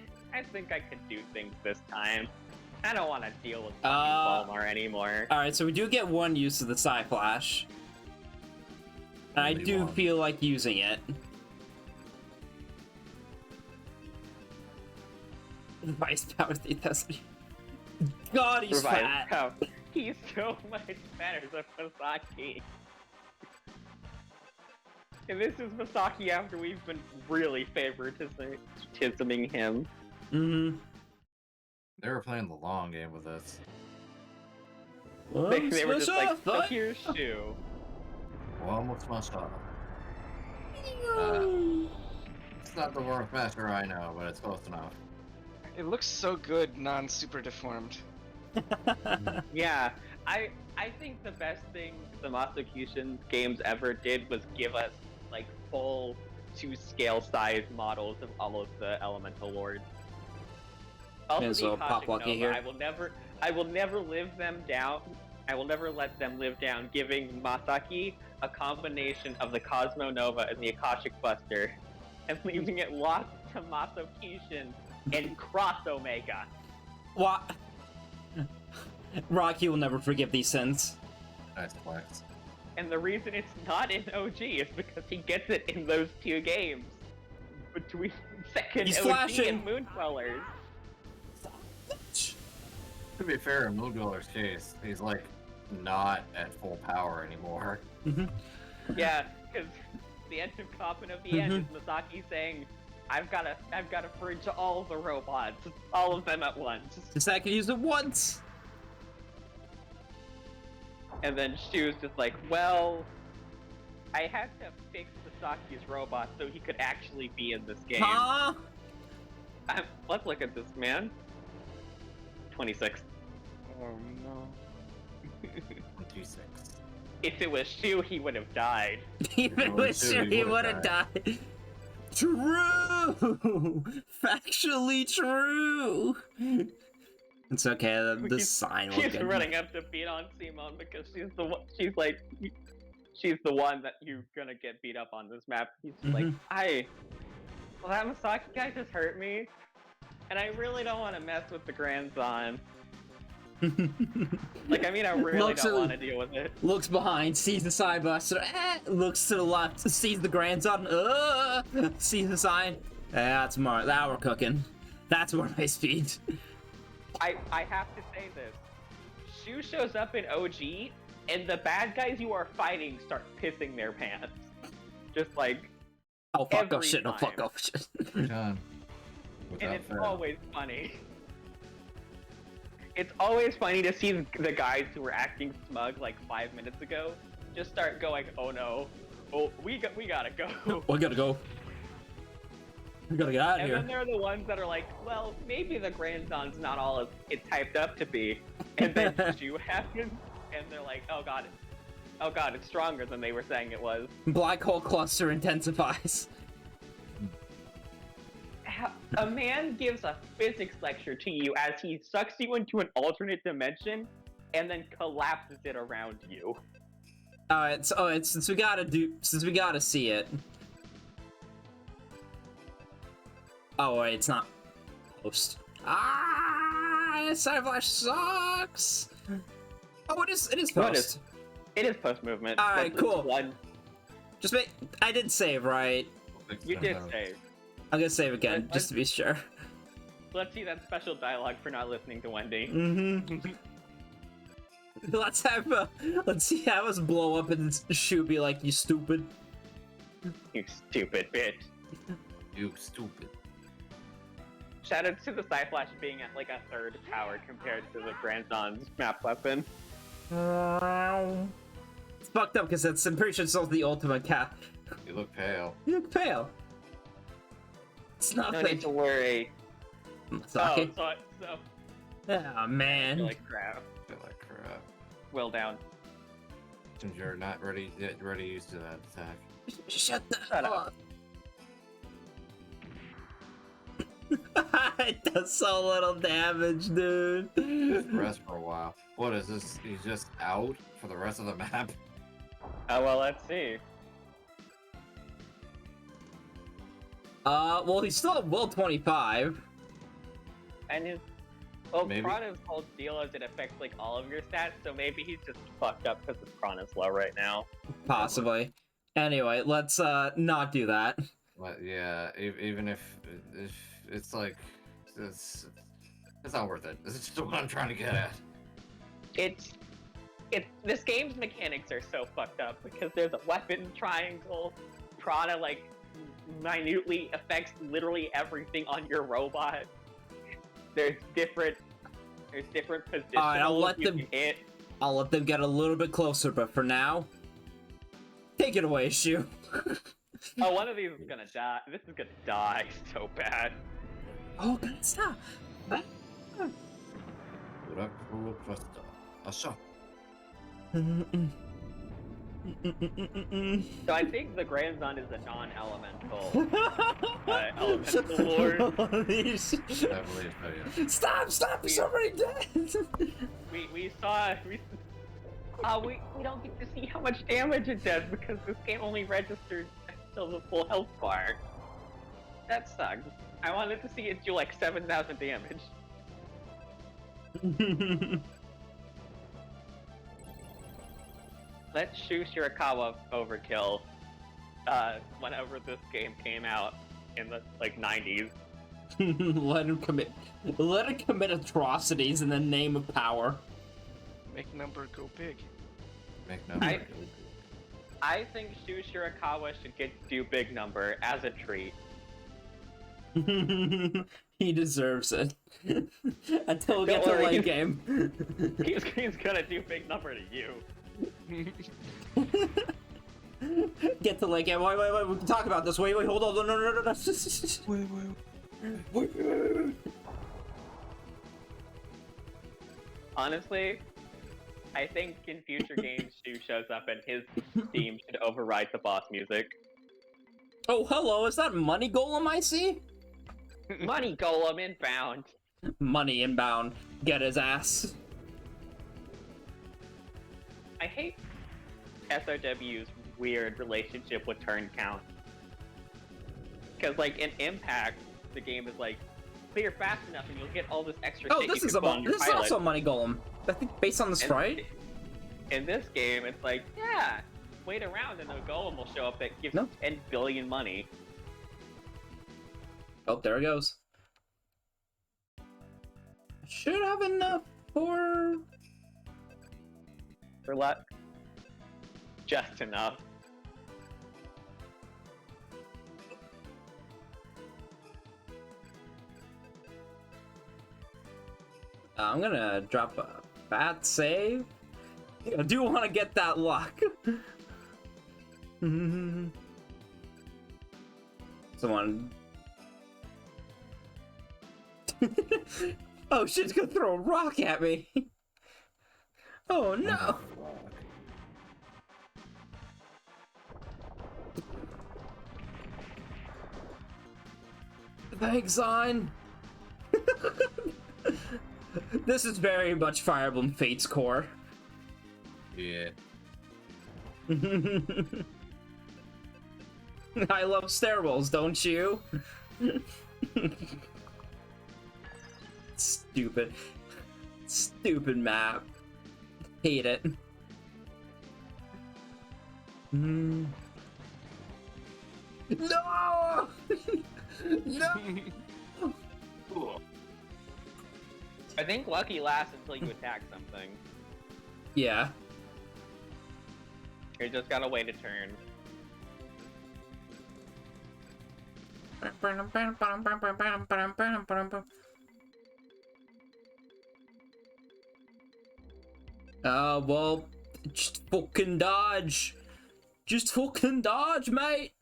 [SPEAKER 2] think I could do things this time. I don't want to deal with Balmar anymore.
[SPEAKER 1] Alright, so we do get one use of the Psy Flash. And I do feel like using it. Vice Power 3000. God, he's fat.
[SPEAKER 2] Power. He's so much better than Masaki. And this is Masaki after we've been really favoritisming him.
[SPEAKER 1] Mm-hmm.
[SPEAKER 3] They were playing the long game with this.
[SPEAKER 2] They were just like, so here's Shu.
[SPEAKER 3] One with Masou. It's not the worst master I know, but it's close enough.
[SPEAKER 4] It looks so good, non-super deformed.
[SPEAKER 2] Yeah, I think the best thing the Masou Kishin games ever did was give us like full 2-scale size models of all of the elemental lords. Also, the Akashic Nova, here. I will never live them down. I will never let them live down giving Masaki a combination of the Cosmo Nova and the Akashic Buster, and leaving it locked to Masou Kishin and Cross Omega.
[SPEAKER 1] What? Rocky will never forgive these sins.
[SPEAKER 3] Nice flex.
[SPEAKER 2] And the reason it's not in OG is because he gets it in those 2 games. Between second
[SPEAKER 1] He's
[SPEAKER 2] OG
[SPEAKER 1] flashing.
[SPEAKER 2] and Moon Dwellers.
[SPEAKER 3] To be fair, in Moon Dweller's case, he's like not at full power anymore.
[SPEAKER 1] Mm-hmm.
[SPEAKER 2] Yeah, because the end of Coffin of the End is Masaki saying, I've got to bridge all the robots, all of them at once.
[SPEAKER 1] Just I can use it once.
[SPEAKER 2] And then Shu's just like, well, I had to fix Masaki's robot so he could actually be in this game.
[SPEAKER 1] Huh?
[SPEAKER 2] Let's look at this, man. 26.
[SPEAKER 4] Oh no.
[SPEAKER 3] 26.
[SPEAKER 2] If it was Shu, he would have died.
[SPEAKER 1] Even with Shu, he would have died. True! Factually true! It's okay, the sign will
[SPEAKER 2] He's
[SPEAKER 1] get
[SPEAKER 2] running up to beat on Simone because she's the one, she's the one that you're gonna get beat up on this map. He's like, well, that Masaki guy just hurt me, and I really don't want to mess with the Grandson. Like, I mean, I really don't want to deal with it.
[SPEAKER 1] Looks behind, sees the side buster, looks to the left, sees the grandson, sees the sign. That's smart. Now we're cooking. That's more my speed.
[SPEAKER 2] I have to say this. Shu shows up in OG, and the bad guys you are fighting start pissing their pants. Just like,
[SPEAKER 1] oh fuck off shit, no fuck off shit.
[SPEAKER 2] And it's always funny. It's always funny to see the guys who were acting smug like 5 minutes ago just start going, oh no, oh we gotta go.
[SPEAKER 1] We gotta go. We gotta get out of here.
[SPEAKER 2] And then they're the ones that are like, well, maybe the Grandson's not all it's hyped up to be. And then Shu happens, and they're like, oh god, it's stronger than they were saying it was.
[SPEAKER 1] Black hole cluster intensifies.
[SPEAKER 2] A man gives a physics lecture to you as he sucks you into an alternate dimension and then collapses it around you.
[SPEAKER 1] Alright, so since we gotta see it. Oh wait, it's not post. Side Flash sucks! Oh, it is post.
[SPEAKER 2] It is post movement.
[SPEAKER 1] Alright, cool.
[SPEAKER 2] One.
[SPEAKER 1] Just I did save, right?
[SPEAKER 2] You did save.
[SPEAKER 1] I'm gonna save again, just to be sure.
[SPEAKER 2] Let's see that special dialogue for not listening to Wendy.
[SPEAKER 1] Mm-hmm. Let's see us blow up and Shu be like, you stupid.
[SPEAKER 2] You stupid bitch.
[SPEAKER 3] You stupid.
[SPEAKER 2] Shout out to the Side Flash being at like a third power compared to the Grandon's map weapon.
[SPEAKER 1] It's fucked up because I'm pretty sure it's also the ultimate cat.
[SPEAKER 3] You look pale.
[SPEAKER 1] You look pale. It's nothing.
[SPEAKER 2] No need to worry.
[SPEAKER 1] Masaki.
[SPEAKER 2] Oh,
[SPEAKER 1] Oh man.
[SPEAKER 2] I feel like crap.
[SPEAKER 3] Feel like crap.
[SPEAKER 2] Well down.
[SPEAKER 3] Since you're not ready used to that attack.
[SPEAKER 1] Shut the
[SPEAKER 2] Shut
[SPEAKER 1] hell up. It does so little damage, dude.
[SPEAKER 3] Just rest for a while. What is this? He's just out for the rest of the map?
[SPEAKER 2] Oh well, let's see.
[SPEAKER 1] Well, he's still at Will 25.
[SPEAKER 2] And his
[SPEAKER 3] Maybe.
[SPEAKER 2] Prana's whole deal is it affects like all of your stats, so maybe he's just fucked up because his Prana's low right now.
[SPEAKER 1] Possibly. Anyway, let's not do that.
[SPEAKER 3] But yeah, even if it's like it's not worth it. This is just what I'm trying to get at.
[SPEAKER 2] It's this game's mechanics are so fucked up because there's a weapon triangle. Prana like minutely affects literally everything on your robot. There's different positions.
[SPEAKER 1] Alright, I'll let
[SPEAKER 2] you
[SPEAKER 1] them
[SPEAKER 2] can hit.
[SPEAKER 1] I'll let them get a little bit closer, but for now, take it away, Shu.
[SPEAKER 2] Oh, one of these is gonna die. This is gonna die so bad.
[SPEAKER 1] Oh, God, stop.
[SPEAKER 2] So I think the Grandson is a non-elemental elemental lord.
[SPEAKER 3] Definitely a yeah.
[SPEAKER 1] Stop! He's already dead!
[SPEAKER 2] We don't get to see how much damage it does because this game only registered until the full health bar. That sucks. I wanted to see it do like 7,000 damage. Let's Shu Shirakawa overkill. Whenever this game came out in the like 90s.
[SPEAKER 1] Let him commit atrocities in the name of power.
[SPEAKER 4] Make number go big.
[SPEAKER 3] Make number.
[SPEAKER 2] I think Shu Shirakawa should do big number as a treat.
[SPEAKER 1] He deserves it. Until we get
[SPEAKER 2] Don't
[SPEAKER 1] to
[SPEAKER 2] worry,
[SPEAKER 1] late game.
[SPEAKER 2] He's gonna do big number to you.
[SPEAKER 1] Get to late game. Wait, we can talk about this. Wait, hold on. No. Wait.
[SPEAKER 2] Honestly, I think in future games Shu shows up and his theme should override the boss music.
[SPEAKER 1] Oh, hello, is that Money Golem I see?
[SPEAKER 2] Money Golem inbound.
[SPEAKER 1] Money inbound. Get his ass.
[SPEAKER 2] I hate SRW's weird relationship with turn count. Because, like, in Impact, the game is like, clear fast enough and you'll get all this extra
[SPEAKER 1] Oh,
[SPEAKER 2] shit
[SPEAKER 1] this
[SPEAKER 2] you
[SPEAKER 1] is
[SPEAKER 2] can put on your
[SPEAKER 1] this is
[SPEAKER 2] pilot.
[SPEAKER 1] also Money Golem. I think based on the sprite.
[SPEAKER 2] In this game, it's like, yeah, wait around and the golem will show up that gives
[SPEAKER 1] No.
[SPEAKER 2] 10 billion money.
[SPEAKER 1] Oh, there it goes. Should have enough for
[SPEAKER 2] luck. Just enough.
[SPEAKER 1] I'm gonna drop a fat save. I do want to get that luck. Someone. Oh, shit's gonna throw a rock at me. Oh no. Thanks, Zon. This is very much Fire Emblem Fates core.
[SPEAKER 3] Yeah.
[SPEAKER 1] I love stairwells, don't you? Stupid. Stupid map. Hate it. No! No!
[SPEAKER 2] I think lucky lasts until you attack something.
[SPEAKER 1] Yeah.
[SPEAKER 2] You just gotta wait a turn.
[SPEAKER 1] Well, just fucking dodge. Just fucking dodge, mate.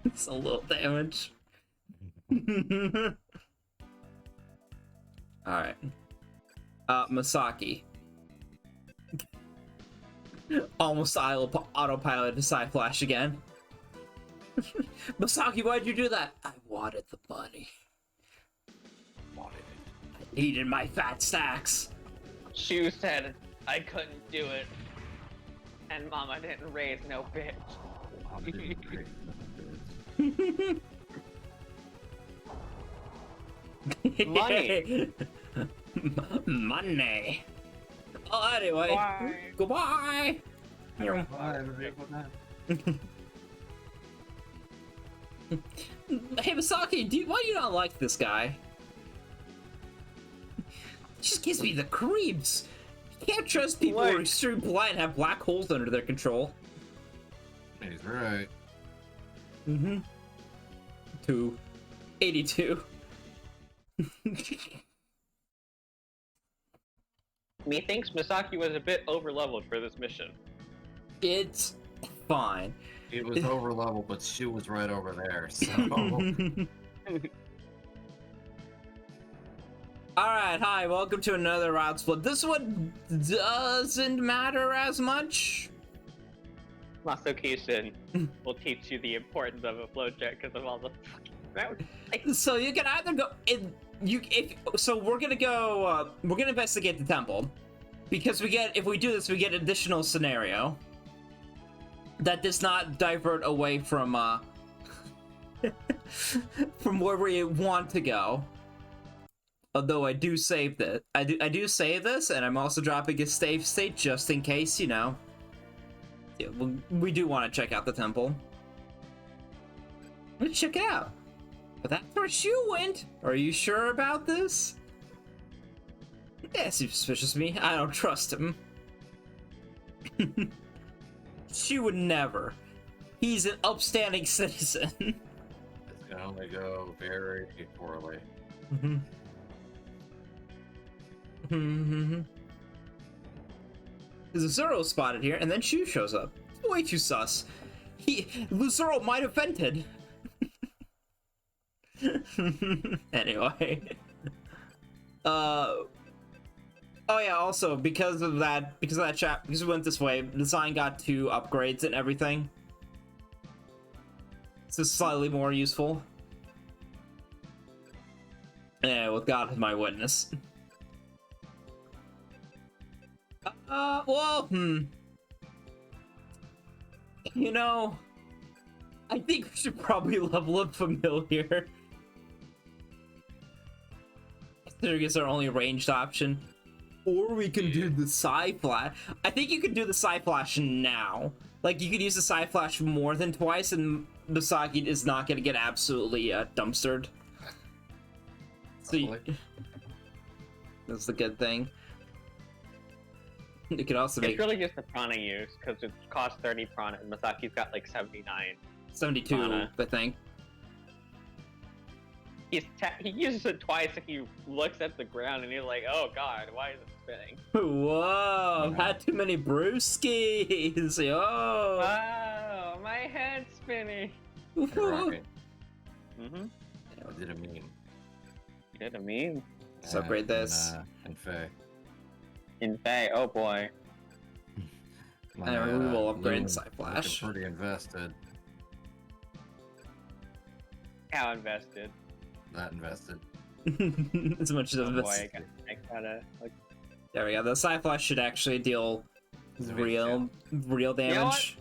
[SPEAKER 1] It's a little damage. Alright. Masaki. Almost autopilot to Psy-Flash again. Masaki, why'd you do that? I wanted the money.
[SPEAKER 3] Wanted it.
[SPEAKER 1] I needed my fat stacks.
[SPEAKER 2] Shu said I couldn't do it. And Mama didn't raise no bitch.
[SPEAKER 3] I'm doing great.
[SPEAKER 2] Money.
[SPEAKER 1] Money. Oh, anyway.
[SPEAKER 2] Bye.
[SPEAKER 1] Goodbye. Hey, Masaki, why do you not like this guy? He just gives me the creeps. You can't trust people who are extremely polite and have black holes under their control.
[SPEAKER 3] He's right.
[SPEAKER 1] 82.
[SPEAKER 2] Methinks Misaki was a bit over-leveled for this mission.
[SPEAKER 1] It's fine.
[SPEAKER 3] It was over level, but she was right over there, so...
[SPEAKER 1] Alright, hi, welcome to another route split. This one doesn't matter as much.
[SPEAKER 2] Masou kishin will teach you the importance of a flowchart because of all the
[SPEAKER 1] So you can either go so we're gonna investigate the temple. Because if we do this, we get additional scenario. That does not divert away from from where we want to go. Although I do save that. I do save this, and I'm also dropping a save state just in case, you know. Yeah, we do want to check out the temple. Let's check it out. But that's where Shu went. Are you sure about this? Yeah, seems suspicious to me. I don't trust him. She would never. He's an upstanding citizen.
[SPEAKER 3] It's gonna only go very poorly.
[SPEAKER 1] There's a Zoro spotted here, and then Shu shows up. Way too sus. Zoro might have fainted. Anyway. Oh yeah, also, because of that chat, because we went this way, the design got 2 upgrades and everything. So it's slightly more useful. Yeah, with God as my witness. Well, you know, I think we should probably level up familiar. Considering it's our only ranged option. Or we can do the Psy-Flash. I think you can do the Psy-Flash now. Like, you could use the Psy-Flash more than twice, and Misaki is not going to get absolutely dumpstered. So that's the good thing. You could also make...
[SPEAKER 2] It's really just the prana use, because it costs 30 prana, and Masaki's got like 79.
[SPEAKER 1] 72,
[SPEAKER 2] prana.
[SPEAKER 1] I think.
[SPEAKER 2] He uses it twice and he looks at the ground and he's like, oh god, why is it spinning?
[SPEAKER 1] Whoa, had too many brewskis. Oh.
[SPEAKER 2] Wow, my head's spinning.
[SPEAKER 3] Rocket.
[SPEAKER 2] What
[SPEAKER 3] did it mean?
[SPEAKER 2] Did it mean?
[SPEAKER 1] Let's upgrade this.
[SPEAKER 3] And Faye.
[SPEAKER 2] In Faye, oh boy.
[SPEAKER 1] Anyway, we will upgrade Psy-Flash.
[SPEAKER 3] Pretty invested.
[SPEAKER 2] How invested?
[SPEAKER 3] Not invested.
[SPEAKER 1] As much
[SPEAKER 2] Oh
[SPEAKER 1] of
[SPEAKER 2] boy,
[SPEAKER 1] this.
[SPEAKER 2] I gotta. Like,
[SPEAKER 1] There we go. The Psyflash should actually deal real damage.
[SPEAKER 2] know what?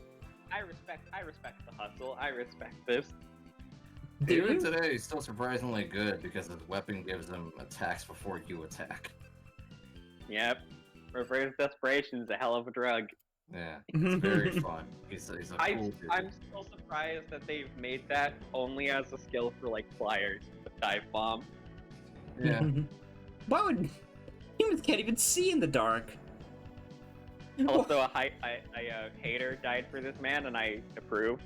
[SPEAKER 2] I respect the hustle. I respect this.
[SPEAKER 3] Even
[SPEAKER 1] Dude,
[SPEAKER 3] today, he's still surprisingly good because his weapon gives him attacks before you attack.
[SPEAKER 2] Yep. Reverse Desperation's a hell of a drug.
[SPEAKER 3] Yeah, it's very fun. He's a cool dude.
[SPEAKER 2] I'm still surprised that they've made that only as a skill for like flyers, the dive bomb.
[SPEAKER 3] Yeah.
[SPEAKER 1] Why would humans can't even see in the dark?
[SPEAKER 2] Also, a hater died for this man, and I approve.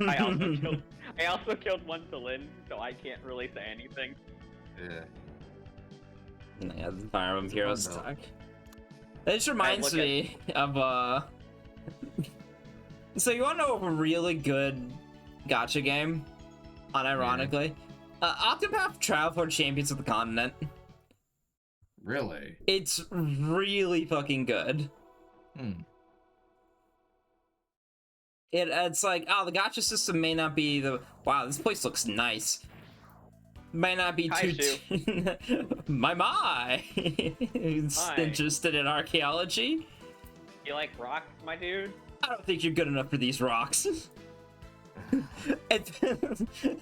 [SPEAKER 2] I also killed one to Lynn, so I can't really say anything.
[SPEAKER 3] Yeah.
[SPEAKER 1] Yeah, the Fire Emblem Heroes
[SPEAKER 3] fun, though.
[SPEAKER 1] talk. That just reminds me of So you wanna know of a really good gacha game? Unironically? Octopath Traveler Champions of the Continent.
[SPEAKER 3] Really?
[SPEAKER 1] It's really fucking good. It's like, oh, the gacha system may not be the... Wow, this place looks nice. May not be too... my! Interested in archaeology?
[SPEAKER 2] You like rocks, my dude?
[SPEAKER 1] I don't think you're good enough for these rocks.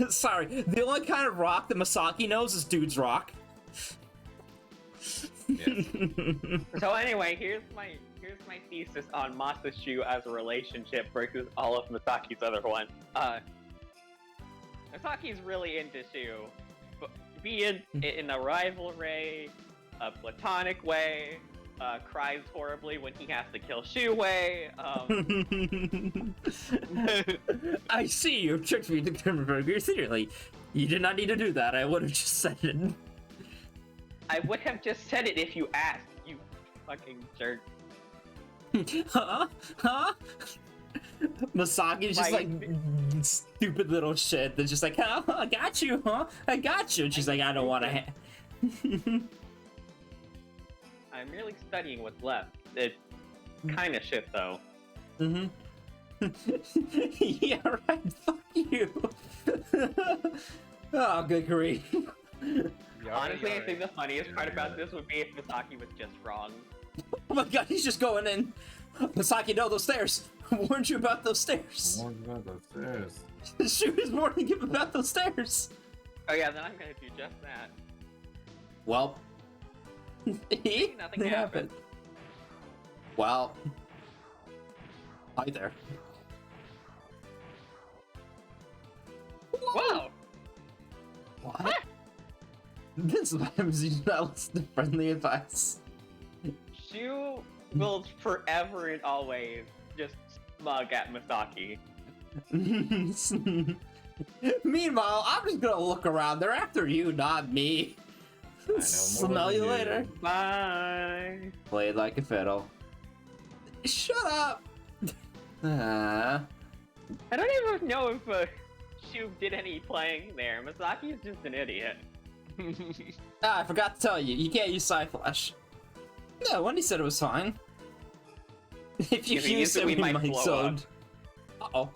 [SPEAKER 1] Sorry, the only kind of rock that Masaki knows is Dude's Rock.
[SPEAKER 3] Yeah.
[SPEAKER 2] So anyway, here's my thesis on Masou as a relationship versus all of Masaki's other ones. Masaki's really into Shu, but be it in a rivalry, a platonic way, cries horribly when he has to kill Shu way.
[SPEAKER 1] I see, you've tricked me to confirm very seriously. You did not need to do that, I would have just said it.
[SPEAKER 2] I would have just said it if you asked, you fucking jerk.
[SPEAKER 1] Huh? Masaki's just like stupid little shit that's just like, huh? I got you, huh? I got you. And she's like, I don't want to.
[SPEAKER 2] I'm really studying what's left. It's kind of shit though.
[SPEAKER 1] Mm-hmm. Yeah, right. Fuck you. Oh, good grief.
[SPEAKER 2] Honestly, I think the funniest part about this would be if Masaki was just wrong.
[SPEAKER 1] Oh my god, he's just going in. Masaki, no, those stairs. I warned you about those stairs.
[SPEAKER 3] Warned about those stairs.
[SPEAKER 1] She was warning him about those stairs.
[SPEAKER 2] Oh yeah, then I'm gonna do just that.
[SPEAKER 1] Well,
[SPEAKER 2] Nothing happened.
[SPEAKER 1] Well, hi there.
[SPEAKER 2] Wow!
[SPEAKER 1] What? This times you do not listen to friendly advice.
[SPEAKER 2] Shu will forever and always just smug at Masaki.
[SPEAKER 1] Meanwhile, I'm just gonna look around. They're after you, not me.
[SPEAKER 3] I know more
[SPEAKER 1] Smell
[SPEAKER 3] than
[SPEAKER 1] you
[SPEAKER 3] you.
[SPEAKER 1] later.
[SPEAKER 2] Bye!
[SPEAKER 1] Played like a fiddle. Shut up! Ah.
[SPEAKER 2] I don't even know if Shu did any playing there. Masaki is just an idiot.
[SPEAKER 1] I forgot to tell you, you can't use Psyflash. No, Wendy said it was fine. If you
[SPEAKER 2] If we
[SPEAKER 1] use
[SPEAKER 2] use it,
[SPEAKER 1] it,
[SPEAKER 2] we
[SPEAKER 1] we
[SPEAKER 2] might
[SPEAKER 1] might
[SPEAKER 2] blow
[SPEAKER 1] zone. Uh-oh.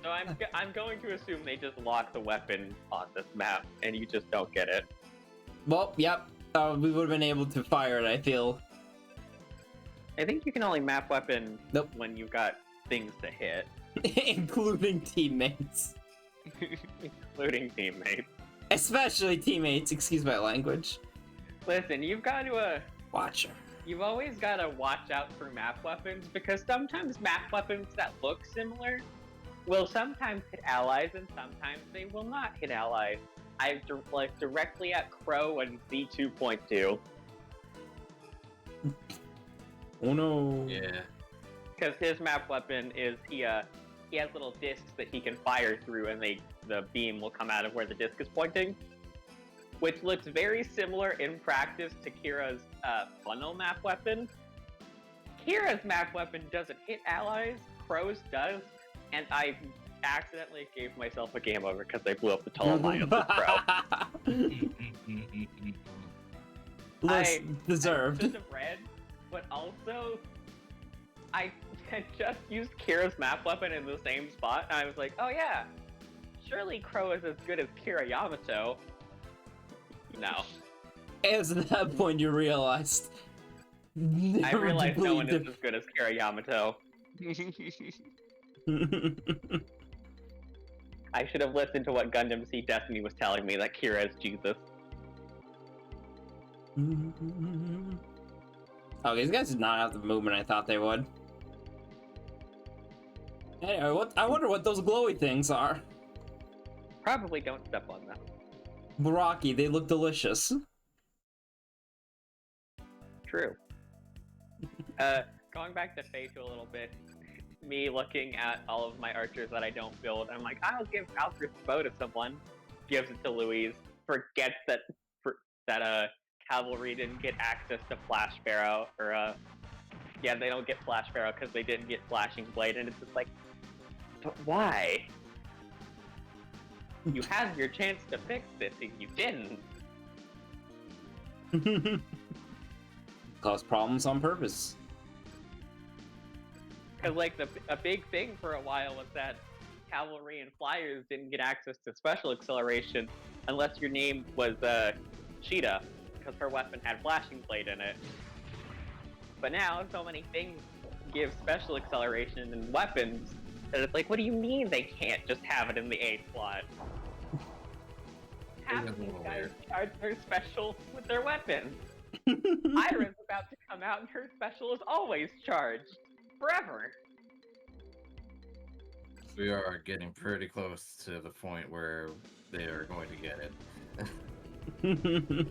[SPEAKER 2] So I'm going to assume they just lock the weapon on this map, and you just don't get it.
[SPEAKER 1] Well, yep. We would have been able to fire it, I feel.
[SPEAKER 2] I think you can only map weapon
[SPEAKER 1] Nope.
[SPEAKER 2] when you've got things to hit,
[SPEAKER 1] Including teammates.
[SPEAKER 2] including teammates.
[SPEAKER 1] Especially teammates, excuse my language.
[SPEAKER 2] Listen, you've got to
[SPEAKER 1] Watcher.
[SPEAKER 2] you've always got to watch out for map weapons because sometimes map weapons that look similar will sometimes hit allies and sometimes they will not hit allies. I've directly at Crow and Z2.2
[SPEAKER 1] Oh no.
[SPEAKER 3] Yeah.
[SPEAKER 2] because his map weapon is he has little discs that he can fire through and the beam will come out of where the disc is pointing, which looks very similar in practice to Kira's funnel map weapon. Kira's map weapon doesn't hit allies, Crow's does, and I accidentally gave myself a game over because I blew up the tall alliance with Crow.
[SPEAKER 1] Deserved.
[SPEAKER 2] I should have read, but also I had just used Kira's map weapon in the same spot, and I was like, oh yeah, surely Crow is as good as Kira Yamato. No.
[SPEAKER 1] It was at that point you realized.
[SPEAKER 2] I realized no one is as good as Kira Yamato. I should have listened to what Gundam Seed Destiny was telling me, that Kira is Jesus.
[SPEAKER 1] Oh, these guys did not have the movement I thought they would. Anyway, I wonder what those glowy things are.
[SPEAKER 2] Probably don't step on them.
[SPEAKER 1] Baraki, they look delicious.
[SPEAKER 2] True. Going back to Fate a little bit, me looking at all of my archers that I don't build, I'm like, I'll give Alfred's bow to someone. Gives it to Louise. Forgets that cavalry didn't get access to Flash Sparrow, or yeah, they don't get Flash Sparrow because they didn't get Flashing Blade, and it's just like, but why? You had your chance to fix this and you didn't.
[SPEAKER 1] Cause problems on purpose.
[SPEAKER 2] Because like a big thing for a while was that cavalry and flyers didn't get access to special acceleration unless your name was Sheeta, because her weapon had Flashing Blade in it. But now so many things give special acceleration in weapons that it's like, what do you mean they can't just have it in the A slot? Half of these guys charge their special with their weapons. Ira's about to come out and her special is always charged. Forever.
[SPEAKER 3] We are getting pretty close to the point where they are going to get it.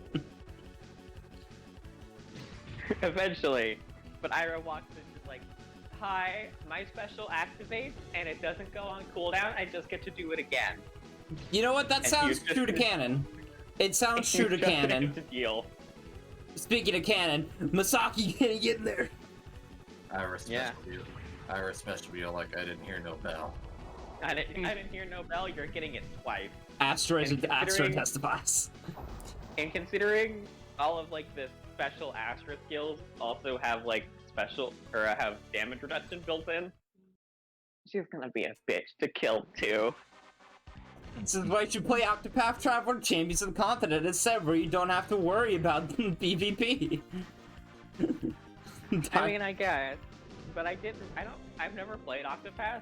[SPEAKER 2] Eventually. But Ira walks in just like, hi, my special activates and it doesn't go on cooldown, I just get to do it again.
[SPEAKER 1] You know what? That sounds true to canon. It sounds true to canon.
[SPEAKER 2] To deal.
[SPEAKER 1] Speaking of canon, Masaki can't get in there.
[SPEAKER 3] Ira special deal like I didn't hear no bell.
[SPEAKER 2] I didn't hear no bell, you're getting it twice.
[SPEAKER 1] Astra testifies.
[SPEAKER 2] And considering all of like the special Astra skills also have like special or have damage reduction built in, she's gonna be a bitch to kill too.
[SPEAKER 1] This is why you should play Octopath Traveler Champions of the Continent instead, where you don't have to worry about PvP.
[SPEAKER 2] I mean, I guess, but I've never played Octopath,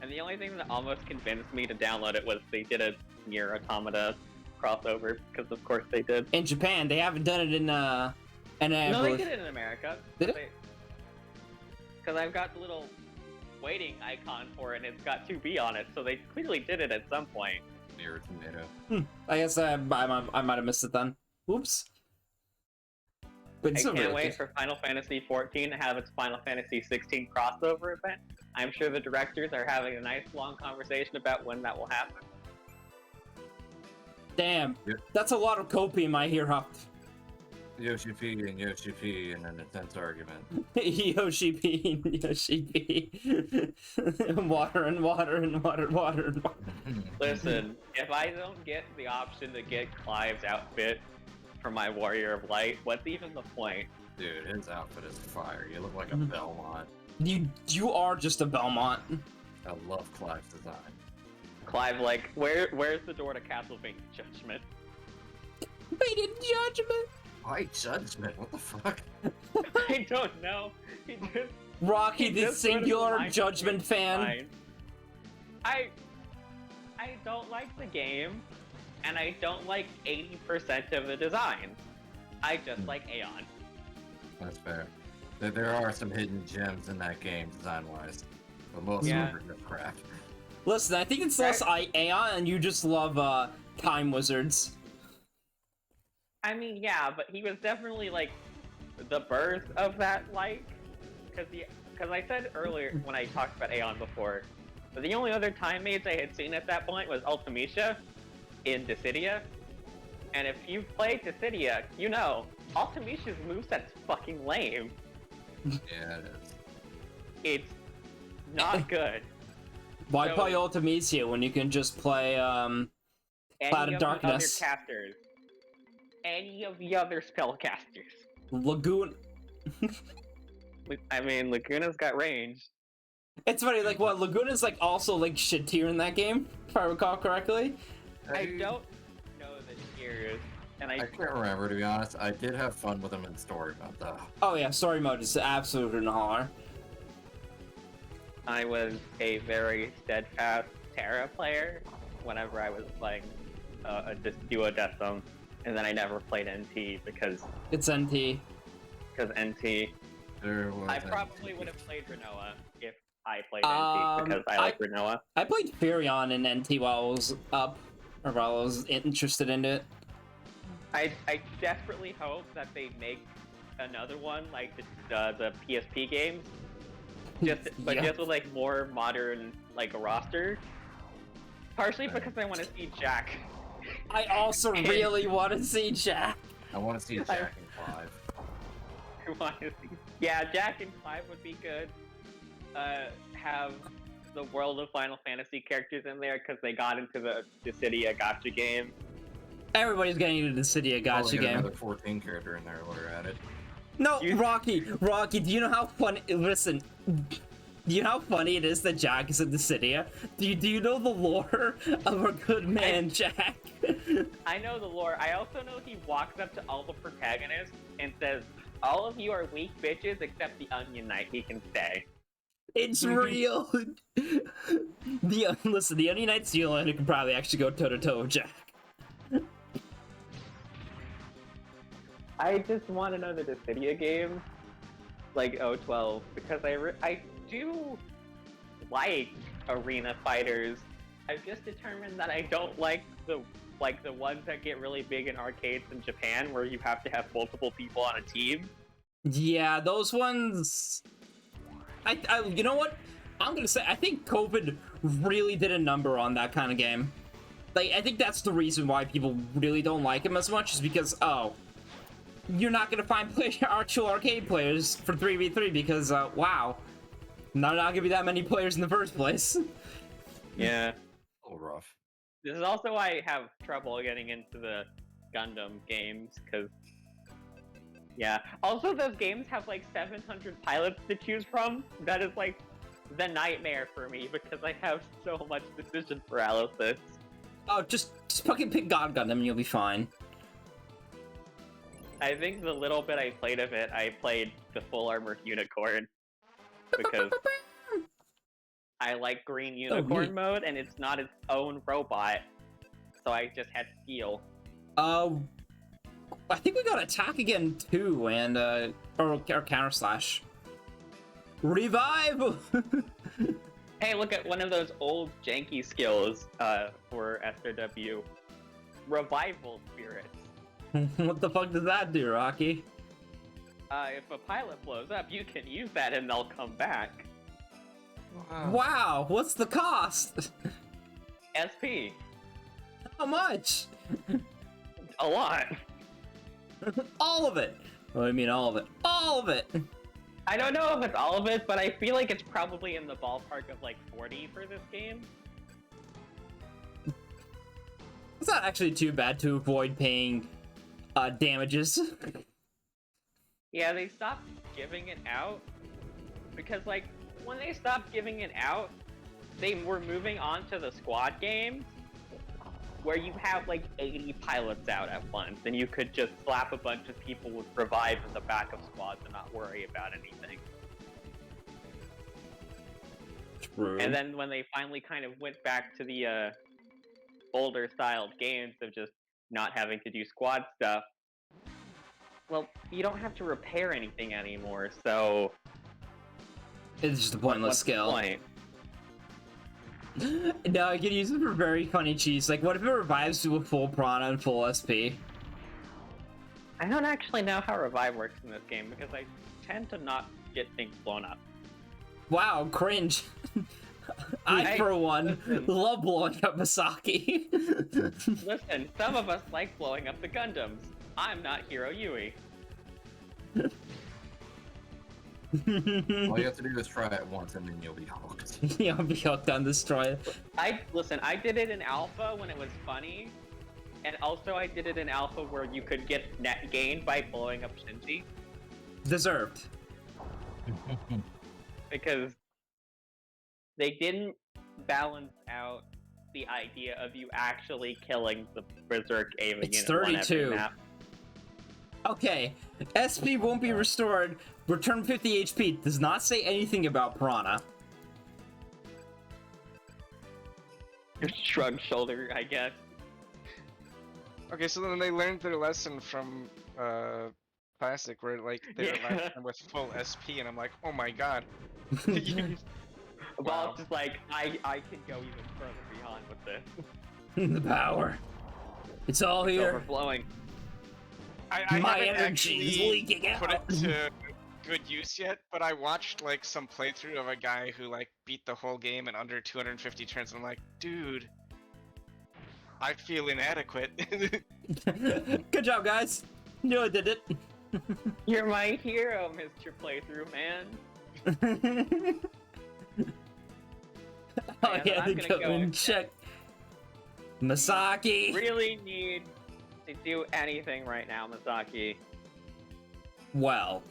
[SPEAKER 2] and the only thing that almost convinced me to download it was they did a Nier Automata crossover, because of course they did.
[SPEAKER 1] In Japan, they haven't done it in
[SPEAKER 2] No, they did it in America.
[SPEAKER 1] Did it?
[SPEAKER 2] Because I've got the little waiting icon for it, and it's got 2B on it, so they clearly did it at some point.
[SPEAKER 3] Near tomato.
[SPEAKER 1] I guess I might have missed it then. Oops. But
[SPEAKER 2] I can't wait for Final Fantasy XIV to have its Final Fantasy XVI crossover event. I'm sure the directors are having a nice long conversation about when that will happen.
[SPEAKER 1] Damn,
[SPEAKER 3] Yep.
[SPEAKER 1] That's a lot of copium I hear, Huck.
[SPEAKER 3] Yoshi P and Yoshi P in an intense argument.
[SPEAKER 1] Yoshi P, Yoshi P. Water and water and water, water and water.
[SPEAKER 2] Listen, if I don't get the option to get Clive's outfit for my Warrior of Light, what's even the point?
[SPEAKER 3] Dude, his outfit is fire. You look like a Belmont.
[SPEAKER 1] You are just a Belmont.
[SPEAKER 3] I love Clive's design.
[SPEAKER 2] Clive, like, where's the door to Castlevania Judgment?
[SPEAKER 1] Waited judgment.
[SPEAKER 3] Why Judgment? What the fuck?
[SPEAKER 2] I don't know. He just,
[SPEAKER 1] Rocky,
[SPEAKER 2] he
[SPEAKER 1] the
[SPEAKER 2] just put his
[SPEAKER 1] singular
[SPEAKER 2] mind
[SPEAKER 1] Judgment
[SPEAKER 2] in
[SPEAKER 1] fan.
[SPEAKER 2] mind. I don't like the game, and I don't like 80% of the design. I just like Aeon.
[SPEAKER 3] That's fair. There are some hidden gems in that game, design-wise. But most of them are just crap.
[SPEAKER 1] Listen, I think it's less Aeon, and you just love time wizards.
[SPEAKER 2] I mean, yeah, but he was definitely like the birth of that, like, because I said earlier when I talked about Aeon before, that the only other time maids I had seen at that point was Ultimecia in Dissidia, and if you've played Dissidia, you know Ultimecia's moveset's fucking lame.
[SPEAKER 3] Yeah, it is.
[SPEAKER 2] It's not good.
[SPEAKER 1] Why
[SPEAKER 2] So-
[SPEAKER 1] play Ultimecia when you can just play Cloud
[SPEAKER 2] Any
[SPEAKER 1] of
[SPEAKER 2] of
[SPEAKER 1] Darkness?
[SPEAKER 2] the other casters, any of the other spellcasters.
[SPEAKER 1] Lagoon?
[SPEAKER 2] I mean, Laguna's got range.
[SPEAKER 1] It's funny, like, what, Laguna's, like, also, like, shit tier in that game, if I recall correctly?
[SPEAKER 2] I don't know the tiers, and
[SPEAKER 3] I can't remember, to be honest. I did have fun with them in story mode, though.
[SPEAKER 1] Oh, yeah, story mode is absolutely a holler.
[SPEAKER 2] I was a very steadfast Terra player whenever I was playing a duodecim, and then I never played NT because
[SPEAKER 1] It's NT.
[SPEAKER 2] NT.
[SPEAKER 3] There was
[SPEAKER 2] I probably would have played Renoa if I played NT because I like Renoa.
[SPEAKER 1] I played Furion in NT while I was up, or while I was interested in it.
[SPEAKER 2] I desperately hope that they make another one like the PSP games, just with like more modern like a roster. Partially because I want to see Jack.
[SPEAKER 1] I also really want to see Jack.
[SPEAKER 3] I want to see Jack and Clive.
[SPEAKER 2] I want to see. Yeah, Jack and Clive would be good. Have the world of Final Fantasy characters in there because they got into the Dissidia Gacha game.
[SPEAKER 1] Everybody's getting into the City of
[SPEAKER 3] Probably
[SPEAKER 1] Gacha
[SPEAKER 3] get
[SPEAKER 1] game.
[SPEAKER 3] another 14 character in there while we're at it.
[SPEAKER 1] No, Rocky, do you know how funny? Listen, do you know how funny it is that Jack is in the city? Do you know the lore of our good man Jack?
[SPEAKER 2] I know the lore. I also know he walks up to all the protagonists and says, "All of you are weak bitches except the Onion Knight. He can stay."
[SPEAKER 1] It's real. Listen, the Onion Knight's the only one who can probably actually go toe to toe with Jack.
[SPEAKER 2] I just want another Dissidia game, like 012, because I do like arena fighters. I've just determined that I don't like the ones that get really big in arcades in Japan, where you have to have multiple people on a team.
[SPEAKER 1] Yeah, those ones. I you know what? I'm gonna say I think COVID really did a number on that kind of game. Like, I think that's the reason why people really don't like him as much, is because you're not gonna find actual arcade players for 3v3 because wow, not gonna be that many players in the first place.
[SPEAKER 2] Yeah.
[SPEAKER 3] A little rough.
[SPEAKER 2] This is also why I have trouble getting into the Gundam games, because yeah. Also, those games have like 700 pilots to choose from. That is like the nightmare for me because I have so much decision paralysis.
[SPEAKER 1] Oh, just fucking pick God Gundam and you'll be fine.
[SPEAKER 2] I think the little bit I played of it, I played the full armor unicorn because I like green unicorn mode, and it's not its own robot, so I just had steel.
[SPEAKER 1] I think we got attack again too, and or counter slash. Revive.
[SPEAKER 2] Hey, look at one of those old janky skills for SRW. Revival spirits.
[SPEAKER 1] What the fuck does that do, Rocky?
[SPEAKER 2] If a pilot blows up, you can use that and they'll come back.
[SPEAKER 1] Wow, what's the cost?
[SPEAKER 2] SP.
[SPEAKER 1] How much?
[SPEAKER 2] A lot.
[SPEAKER 1] All of it. Well, I mean all of it. All of it.
[SPEAKER 2] I don't know if it's all of it, but I feel like it's probably in the ballpark of like 40 for this game.
[SPEAKER 1] It's not actually too bad to avoid paying damages.
[SPEAKER 2] Yeah, they stopped giving it out because, like, when they stopped giving it out, they were moving on to the squad games where you have like 80 pilots out at once and you could just slap a bunch of people with revive in the back of squads and not worry about anything.
[SPEAKER 1] True.
[SPEAKER 2] And then when they finally kind of went back to the older styled games of just not having to do squad stuff, well, you don't have to repair anything anymore, so
[SPEAKER 1] It's just a pointless
[SPEAKER 2] what's the
[SPEAKER 1] skill.
[SPEAKER 2] point?
[SPEAKER 1] No, I can use it for very funny cheese. Like, what if it revives to a full prana and full SP?
[SPEAKER 2] I don't actually know how revive works in this game because I tend to not get things blown up.
[SPEAKER 1] Wow, cringe. I, for one, love blowing up Misaki.
[SPEAKER 2] Listen, some of us like blowing up the Gundams. I'm not Hiro Yui.
[SPEAKER 3] All you have to do is try it once and then you'll be hooked.
[SPEAKER 1] You'll be hooked on Destroyer.
[SPEAKER 2] I did it in alpha when it was funny, and also I did it in alpha where you could get net gain by blowing up Shinji.
[SPEAKER 1] Deserved.
[SPEAKER 2] Because they didn't balance out the idea of you actually killing the berserk aiming
[SPEAKER 1] It's
[SPEAKER 2] in on every
[SPEAKER 1] 32.
[SPEAKER 2] map.
[SPEAKER 1] Okay, SP won't be restored. Return 50 HP does not say anything about Piranha.
[SPEAKER 2] Shrug shoulder, I guess.
[SPEAKER 4] Okay, so then they learned their lesson from Classic, where like they were
[SPEAKER 2] Yeah.
[SPEAKER 4] left with full SP, and I'm like, oh my god.
[SPEAKER 2] Well,
[SPEAKER 4] Wow.
[SPEAKER 2] it's just like, I can go even further beyond with this.
[SPEAKER 1] The power. It's all
[SPEAKER 2] It's
[SPEAKER 1] here.
[SPEAKER 2] overflowing.
[SPEAKER 4] I
[SPEAKER 1] My
[SPEAKER 4] haven't
[SPEAKER 1] energy is
[SPEAKER 4] actually
[SPEAKER 1] leaking
[SPEAKER 4] put
[SPEAKER 1] out.
[SPEAKER 4] it to good use yet, but I watched like some playthrough of a guy who like beat the whole game in under 250 turns, and I'm like, dude, I feel inadequate.
[SPEAKER 1] Good job, guys. You did it.
[SPEAKER 2] You're my hero, Mr. Playthrough Man.
[SPEAKER 1] Oh
[SPEAKER 2] Man,
[SPEAKER 1] yeah,
[SPEAKER 2] I'm
[SPEAKER 1] to
[SPEAKER 2] gonna
[SPEAKER 1] go
[SPEAKER 2] go
[SPEAKER 1] and check. Masaki.
[SPEAKER 2] Really need to do anything right now, Masaki.
[SPEAKER 1] Well,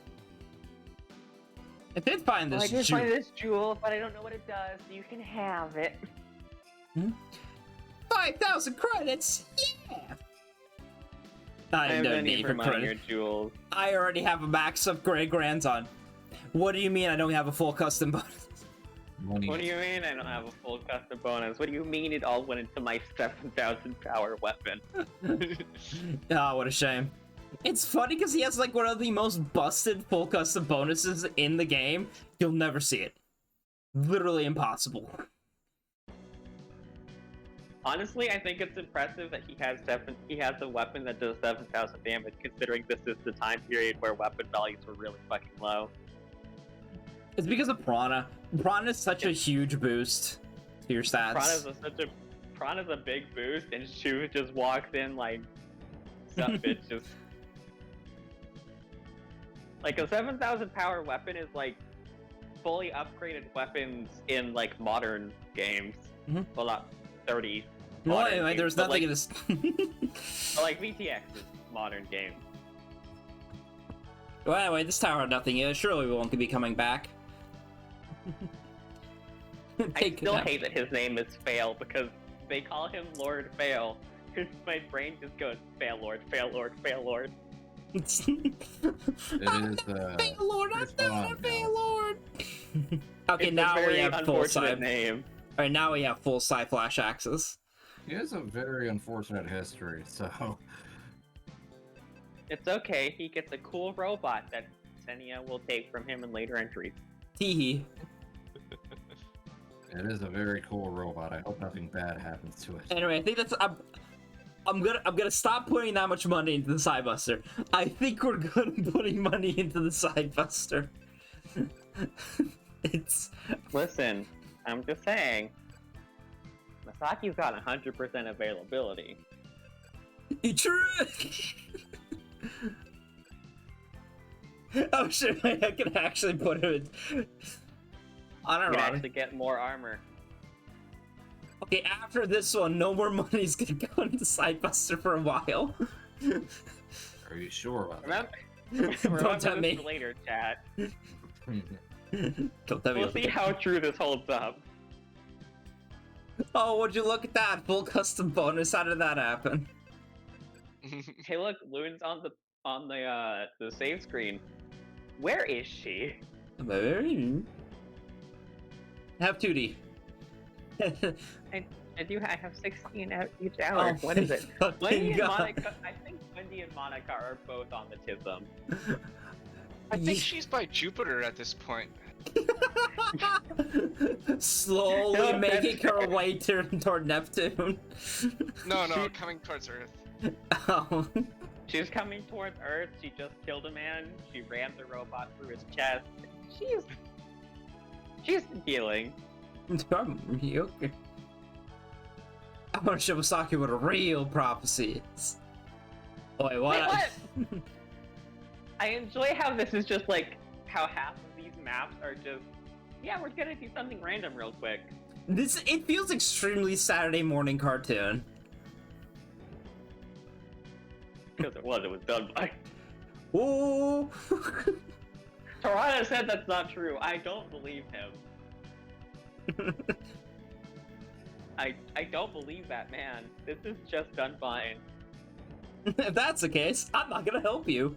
[SPEAKER 1] I did find this.
[SPEAKER 2] I did
[SPEAKER 1] jewel.
[SPEAKER 2] find this jewel, but I don't know what it does, so you can have it.
[SPEAKER 1] 5,000 credits. Yeah. I
[SPEAKER 2] have
[SPEAKER 1] don't
[SPEAKER 2] no
[SPEAKER 1] need
[SPEAKER 2] for
[SPEAKER 1] for
[SPEAKER 2] money or
[SPEAKER 1] credit.
[SPEAKER 2] jewels.
[SPEAKER 1] I already have a max upgrade grants on. What do you mean I don't have a full custom bonus?
[SPEAKER 3] Money.
[SPEAKER 2] What do you mean I don't have a full custom bonus? What do you mean it all went into my 7,000 power weapon?
[SPEAKER 1] Oh, what a shame. It's funny because he has like one of the most busted full custom bonuses in the game. You'll never see it. Literally impossible.
[SPEAKER 2] Honestly, I think it's impressive that he has a weapon that does 7,000 damage, considering this is the time period where weapon values were really fucking low.
[SPEAKER 1] It's because of Piranha. Piranha is such a huge boost to your stats.
[SPEAKER 2] Piranha's a big boost, and Shu just walks in like, sup, bitch, just like a 7,000 power weapon is like fully upgraded weapons in like modern games.
[SPEAKER 1] Mhm.
[SPEAKER 2] Well, not 30.
[SPEAKER 1] Well,
[SPEAKER 2] modern
[SPEAKER 1] anyway,
[SPEAKER 2] games,
[SPEAKER 1] there's
[SPEAKER 2] but,
[SPEAKER 1] nothing
[SPEAKER 2] like,
[SPEAKER 1] in this.
[SPEAKER 2] but, like VTX is modern game.
[SPEAKER 1] Well, anyway, this tower had nothing in it. Surely we won't be coming back.
[SPEAKER 2] I still hate that his name is Fail because they call him Lord Fail. My brain just goes Fail Lord, Fail Lord, Fail Lord.
[SPEAKER 3] It is
[SPEAKER 1] Fail Lord, I'm
[SPEAKER 3] it's
[SPEAKER 1] not
[SPEAKER 3] fun,
[SPEAKER 1] a Fail
[SPEAKER 3] yeah.
[SPEAKER 1] Lord. Okay,
[SPEAKER 2] It's
[SPEAKER 1] now
[SPEAKER 2] a very
[SPEAKER 1] we have full
[SPEAKER 2] unfortunate
[SPEAKER 1] side.
[SPEAKER 2] name.
[SPEAKER 1] Alright, now we have full side flash axes.
[SPEAKER 3] He has a very unfortunate history, so
[SPEAKER 2] It's okay. He gets a cool robot that Senia will take from him in later entries.
[SPEAKER 1] Teehee.
[SPEAKER 3] it is a very cool robot. I hope nothing bad happens to it.
[SPEAKER 1] Anyway, I think that's. I'm gonna stop putting that much money into the Sidebuster. I think we're gonna be putting money into the Sidebuster. It's.
[SPEAKER 2] Listen, I'm just saying. Masaki's got 100% availability.
[SPEAKER 1] True. Oh shit! I can actually put him in. I don't
[SPEAKER 2] You
[SPEAKER 1] know.
[SPEAKER 2] can actually get more armor.
[SPEAKER 1] Okay, after this one, no more money's gonna go into Sidebuster for a while.
[SPEAKER 3] Are you sure about that?
[SPEAKER 2] Remember
[SPEAKER 1] Don't tempt
[SPEAKER 2] this
[SPEAKER 1] me.
[SPEAKER 2] for later, chat.
[SPEAKER 1] Don't tell me.
[SPEAKER 2] We'll see how true this holds up.
[SPEAKER 1] Oh, would you look at that full custom bonus? How did that happen?
[SPEAKER 2] Hey, look, Loon's on the save screen. Where is she?
[SPEAKER 1] Have 2D.
[SPEAKER 2] I have 16 each hour.
[SPEAKER 1] Oh,
[SPEAKER 2] What is it?
[SPEAKER 1] fucking
[SPEAKER 2] Wendy and
[SPEAKER 1] God.
[SPEAKER 2] Monica. I think Wendy and Monica are both on the Tism.
[SPEAKER 4] I think she's by Jupiter at this point.
[SPEAKER 1] Slowly
[SPEAKER 2] No,
[SPEAKER 1] making
[SPEAKER 2] that's
[SPEAKER 1] her way toward Neptune.
[SPEAKER 4] No, coming towards Earth.
[SPEAKER 1] Oh.
[SPEAKER 2] She's coming towards Earth. She just killed a man. She ran the robot through his chest. She's healing.
[SPEAKER 1] Okay. I want to show Masaki what a real prophecy is. Wait, what?
[SPEAKER 2] Wait, what? I enjoy how this is just like how half of these maps are just. Yeah, we're gonna do something random real quick.
[SPEAKER 1] It feels extremely Saturday morning cartoon.
[SPEAKER 2] Because it was done by.
[SPEAKER 1] Ooh.
[SPEAKER 2] Tarana said that's not true. I don't believe him. I don't believe that, man. This is just done fine.
[SPEAKER 1] If that's the case, I'm not gonna help you.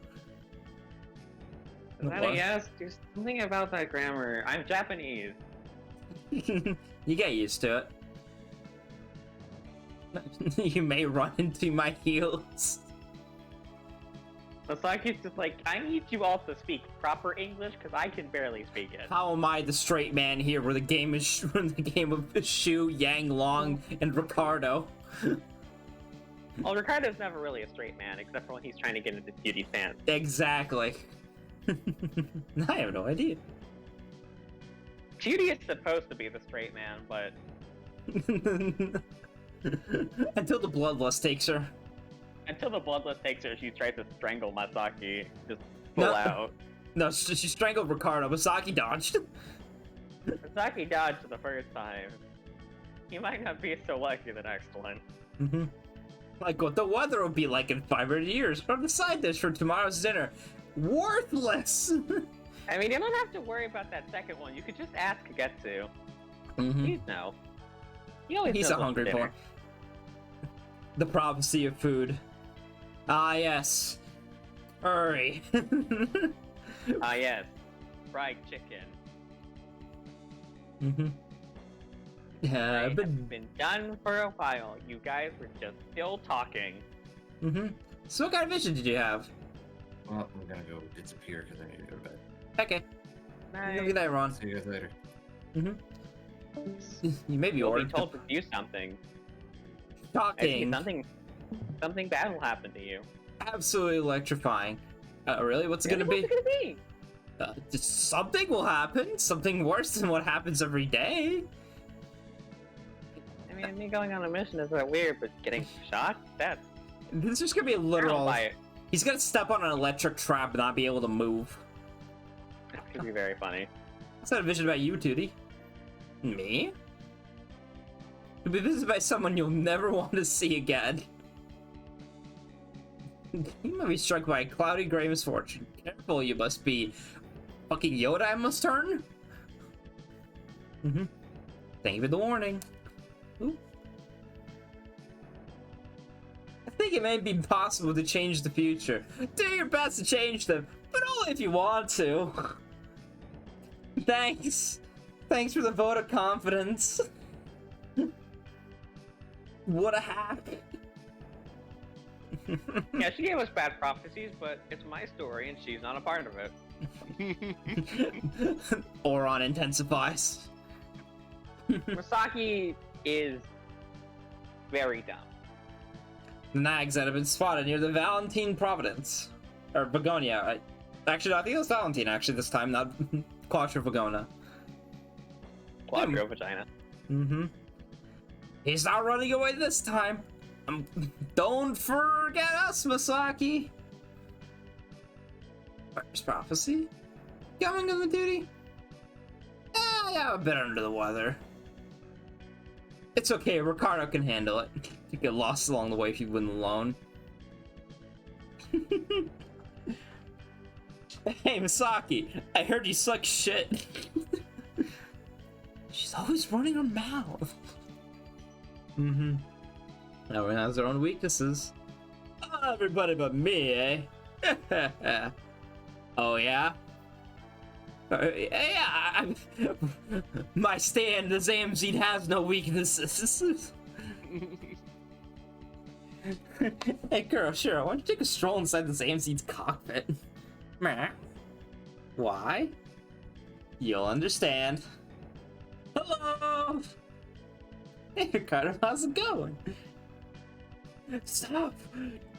[SPEAKER 1] What?
[SPEAKER 2] Yes, there's something about that grammar. I'm Japanese.
[SPEAKER 1] You get used to it. You may run into my heels.
[SPEAKER 2] Masaki's just like, I need you all to speak proper English because I can barely speak it.
[SPEAKER 1] How am I the straight man here where the game is the game of Shu, Yang Long, and Ricardo?
[SPEAKER 2] Well, Ricardo's never really a straight man, except for when he's trying to get into Beauty's pants.
[SPEAKER 1] Exactly. I have no idea.
[SPEAKER 2] Beauty is supposed to be the straight man, but
[SPEAKER 1] Until the bloodlust takes her.
[SPEAKER 2] until the bloodless takes her, she tries to strangle Masaki. Just pull
[SPEAKER 1] No.
[SPEAKER 2] out.
[SPEAKER 1] No, she strangled Ricardo. Masaki dodged.
[SPEAKER 2] Masaki dodged the first time. He might not be so lucky the next one.
[SPEAKER 1] Mm-hmm. Like what the weather will be like in 500 years. From the side dish for tomorrow's dinner. Worthless.
[SPEAKER 2] I mean, you don't have to worry about that second one. You could just ask Getsu.
[SPEAKER 1] Mm-hmm.
[SPEAKER 2] He'd know. He always
[SPEAKER 1] He's
[SPEAKER 2] knows
[SPEAKER 1] a
[SPEAKER 2] what's
[SPEAKER 1] hungry
[SPEAKER 2] for
[SPEAKER 1] boy.
[SPEAKER 2] dinner.
[SPEAKER 1] The prophecy of food. Ah, yes. Hurry.
[SPEAKER 2] Ah, yes. Fried chicken.
[SPEAKER 1] Mm-hmm. Yeah,
[SPEAKER 2] Right,
[SPEAKER 1] I've
[SPEAKER 2] it's
[SPEAKER 1] been...
[SPEAKER 2] been done for a while. You guys were just still talking.
[SPEAKER 1] Mm-hmm. So what kind of vision did you have?
[SPEAKER 3] Well, I'm gonna go disappear because I need to go to bed.
[SPEAKER 1] Okay. Look at that, Ron.
[SPEAKER 3] See you guys later.
[SPEAKER 1] Mm-hmm. You may be
[SPEAKER 2] You'll be
[SPEAKER 1] ordered
[SPEAKER 2] told to do something.
[SPEAKER 1] shocking.
[SPEAKER 2] Something bad will happen to you.
[SPEAKER 1] Absolutely electrifying. Really? What's it gonna be?
[SPEAKER 2] What's it gonna be?
[SPEAKER 1] Just something will happen. Something worse than what happens every day.
[SPEAKER 2] I mean, me going on a mission is that weird, but getting shot? That's...
[SPEAKER 1] This is just gonna be a
[SPEAKER 2] I don't
[SPEAKER 1] literal...
[SPEAKER 2] buy it.
[SPEAKER 1] He's gonna step on an electric trap and not be able to move.
[SPEAKER 2] That could be very funny.
[SPEAKER 1] What's that vision about you, Tootie? Me? To be visited by someone you'll never want to see again. You might be struck by a cloudy gray misfortune. Careful you must be. Fucking Yoda I must turn? Mm-hmm. Thank you for the warning. Ooh. I think it may be possible to change the future. Do your best to change them, but only if you want to. Thanks. Thanks for the vote of confidence. What a hack.
[SPEAKER 2] Yeah, she gave us bad prophecies, but it's my story and she's not a part of it.
[SPEAKER 1] Oron intensifies.
[SPEAKER 2] Masaki is very dumb.
[SPEAKER 1] The nags that have been spotted near the Valentine Providence. Or Begonia. Actually, no, I think it was Valentine actually this time, not Quattro Vagona.
[SPEAKER 2] Quadro vagina.
[SPEAKER 1] Mm-hmm. He's not running away this time. Don't forget us, Masaki. First prophecy? Going on the duty? Yeah, I'm a bit under the weather. It's okay, Ricardo can handle it. You get lost along the way if you win the loan. Hey, Masaki, I heard you suck shit. She's always running her mouth. Mm-hmm. Everyone has their own weaknesses. Oh, everybody but me, eh? Oh, yeah? Yeah, my stand, the Zamzine has no weaknesses. Hey, girl, sure, why don't you take a stroll inside the Zamzine's cockpit? Meh. Why? You'll understand. Hello! Hey, Ricardo, how's it going? Stop!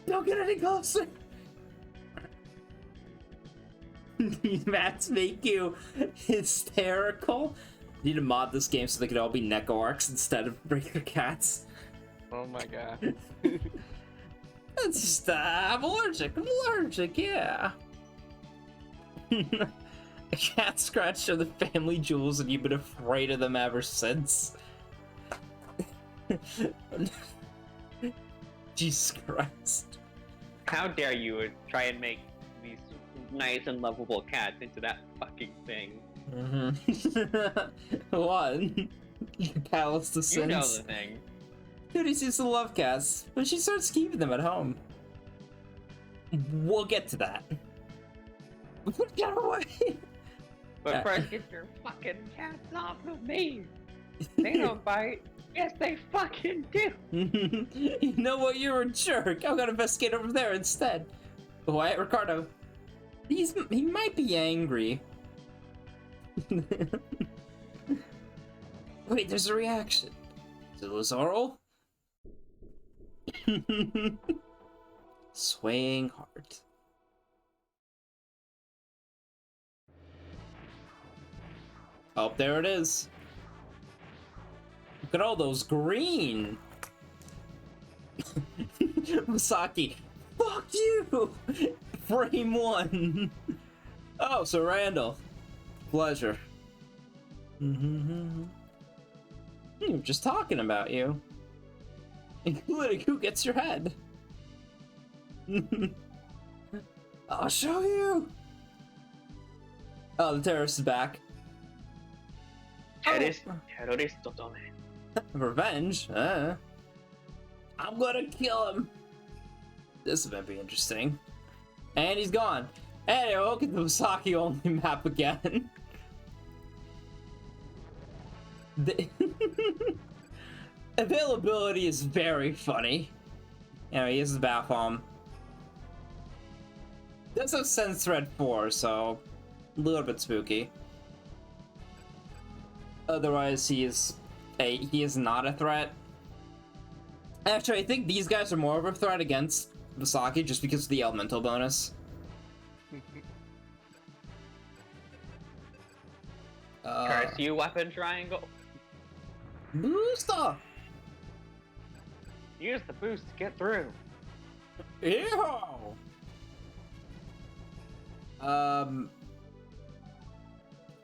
[SPEAKER 1] Don't get any closer! These mats make you hysterical. You need to mod this game so they could all be Neko arcs instead of regular cats.
[SPEAKER 4] Oh my god.
[SPEAKER 1] It's just, I'm allergic, yeah. A cat scratched on the family jewels and you've been afraid of them ever since. Jesus Christ.
[SPEAKER 2] How dare you try and make these nice and lovable cats into that fucking thing?
[SPEAKER 1] Mm-hmm. What? Palace the
[SPEAKER 2] You know
[SPEAKER 1] Sins.
[SPEAKER 2] the thing.
[SPEAKER 1] Cutie sees the love cats, but she starts keeping them at home. We'll get to that. Get away!
[SPEAKER 2] But first, get your fucking cats off of me. They don't bite. Yes, they fucking do.
[SPEAKER 1] You know what? You're a jerk. I'm gonna investigate over there instead. Why, Ricardo? He might be angry. Wait, there's a reaction. Is it Lazaro? Swaying heart. Oh, there it is. Look at all those green. Masaki, fuck you! Frame 1. Oh, so Randall. Pleasure. Just talking about you. Including who gets your head. I'll show you! Oh, the terrorist is back. Revenge? I'm gonna kill him! This is gonna be interesting. And he's gone. Anyway, look at the Masaki only map again. The availability is very funny. Anyway, he has his bath bomb. Does have Sense Thread 4, so a little bit spooky. Otherwise, he is not a threat. Actually, I think these guys are more of a threat against Masaki just because of the elemental bonus.
[SPEAKER 2] Curse you, weapon triangle.
[SPEAKER 1] Booster!
[SPEAKER 2] Use the boost to get through.
[SPEAKER 1] Ew!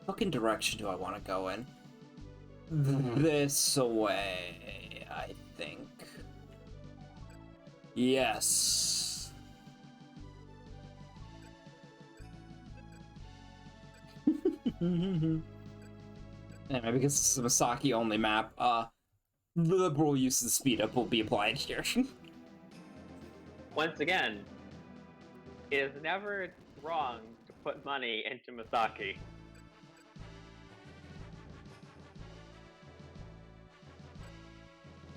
[SPEAKER 1] Fucking direction do I want to go in? This way, I think. Yes. Anyway, because this is a Masaki only map, liberal use of the speed up will be applied here.
[SPEAKER 2] Once again, it is never wrong to put money into Masaki.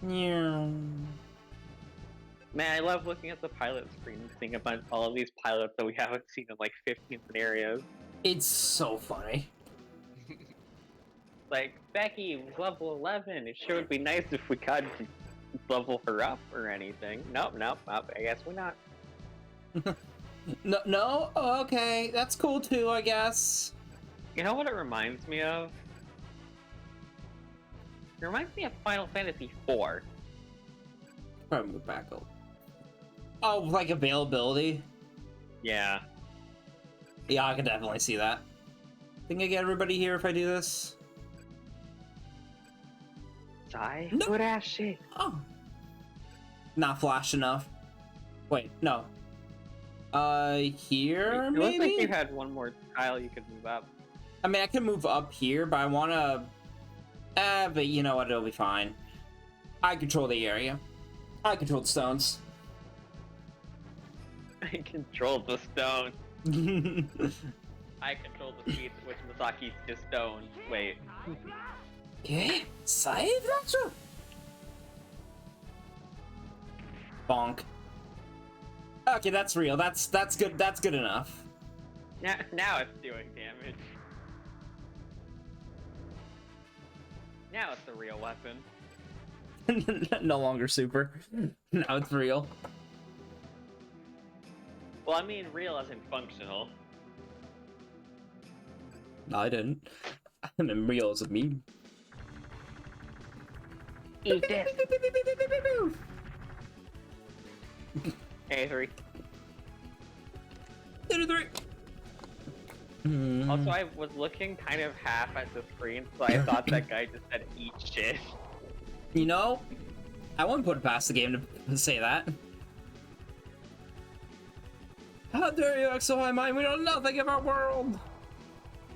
[SPEAKER 1] Yeah.
[SPEAKER 2] Man, I love looking at the pilot screen and seeing about all of these pilots that we haven't seen in like 15 scenarios.
[SPEAKER 1] It's so funny.
[SPEAKER 2] Like, Becky was level 11. It sure would be nice if we could level her up or anything. Nope, I guess we're not.
[SPEAKER 1] No? Oh, okay, that's cool too, I guess.
[SPEAKER 2] You know what it reminds me of? It reminds me of Final Fantasy IV.
[SPEAKER 1] Probably move back up. Oh, like availability?
[SPEAKER 2] Yeah.
[SPEAKER 1] Yeah, I can definitely see that. Think I get everybody here if I do this?
[SPEAKER 2] Die?
[SPEAKER 1] No.
[SPEAKER 2] Good ass shit.
[SPEAKER 1] Oh. Not flash enough. Wait, no. Here,
[SPEAKER 2] It
[SPEAKER 1] maybe?
[SPEAKER 2] looks like you had one more tile you could move up.
[SPEAKER 1] I mean, I can move up here, but I wanna... but you know what, it'll be fine. I control the area. I control the stones.
[SPEAKER 2] I control the stone. I control the speed at which Masaki is stone. Wait.
[SPEAKER 1] Okay, save that. Bonk. Okay, that's real. That's good. That's good enough.
[SPEAKER 2] Now it's doing damage. Now it's a real weapon.
[SPEAKER 1] No longer super. Now it's real.
[SPEAKER 2] Well, I mean real as in functional.
[SPEAKER 1] No, I didn't. I mean real as a meme.
[SPEAKER 2] Eat this. Hey, 3.
[SPEAKER 1] 3.
[SPEAKER 2] Also, I was looking kind of half at the screen, so I thought that guy just said eat shit.
[SPEAKER 1] You know, I wouldn't put it past the game to say that. How dare you act so high mind? We know nothing of our world.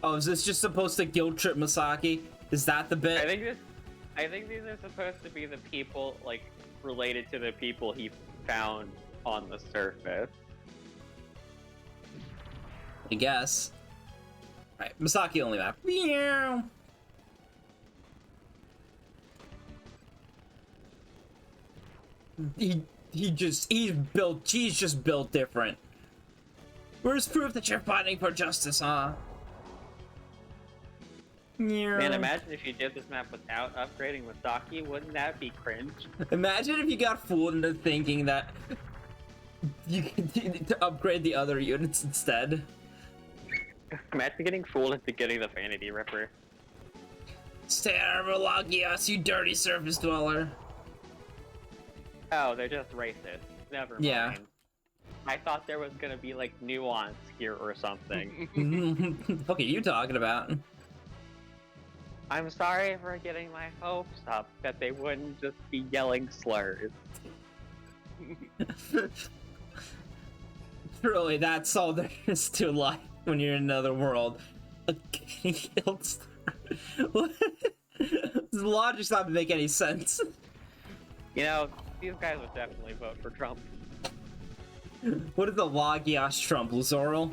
[SPEAKER 1] Oh, is this just supposed to guilt trip Masaki? Is that the bit?
[SPEAKER 2] I think this. I think these are supposed to be the people, like, related to the people he found on the surface.
[SPEAKER 1] I guess. Alright, Misaki only map. Meow. He's just built different. Where's proof that you're fighting for justice, huh?
[SPEAKER 2] Man, imagine if you did this map without upgrading Masaki, wouldn't that be cringe?
[SPEAKER 1] Imagine if you got fooled into thinking that you could to upgrade the other units instead.
[SPEAKER 2] Imagine getting fooled into getting the Vanity Ripper.
[SPEAKER 1] Stay out of Malagias, you dirty surface dweller.
[SPEAKER 2] Oh, they're just racist. Never mind.
[SPEAKER 1] Yeah.
[SPEAKER 2] I thought there was gonna be, like, nuance here or something.
[SPEAKER 1] What are you talking about?
[SPEAKER 2] I'm sorry for getting my hopes up that they wouldn't just be yelling slurs.
[SPEAKER 1] Truly, that's all there is to life when you're in another world. A killed star. This logic's not make any sense.
[SPEAKER 2] You know, these guys would definitely vote for Trump.
[SPEAKER 1] What is the Lagias Trump, Luzorel?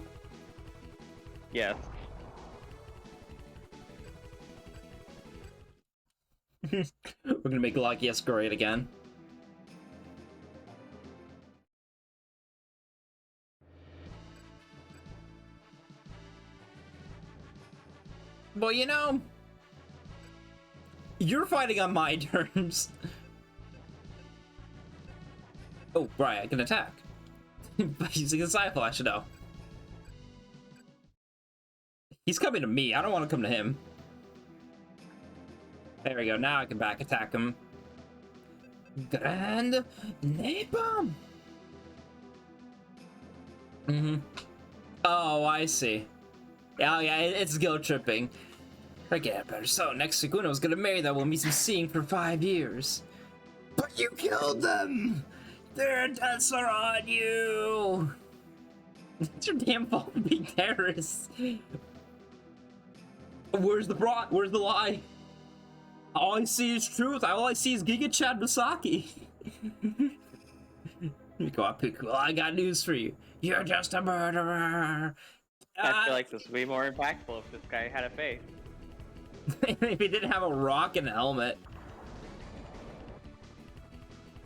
[SPEAKER 2] Yes.
[SPEAKER 1] We're gonna make Lagias great again. Well, you know, you're fighting on my terms. Oh, right, I can attack. By using a Sci Flash, no. He's coming to me, I don't want to come to him. There we go, now I can back attack him. Grand Napalm! Oh, I see. Oh yeah, it's guilt tripping. I get better. So next Suguno's gonna marry that woman he's been seeing for 5 years. But you killed them! Their deaths are on you! It's your damn fault to be terrorists. Where's the bra? Where's the lie? All I see is truth. All I see is Giga Chad Misaki. Go on, Piku. I got news for you. You're just a murderer.
[SPEAKER 2] I feel like this would be more impactful if this guy had a face.
[SPEAKER 1] If he didn't have a rock and a helmet.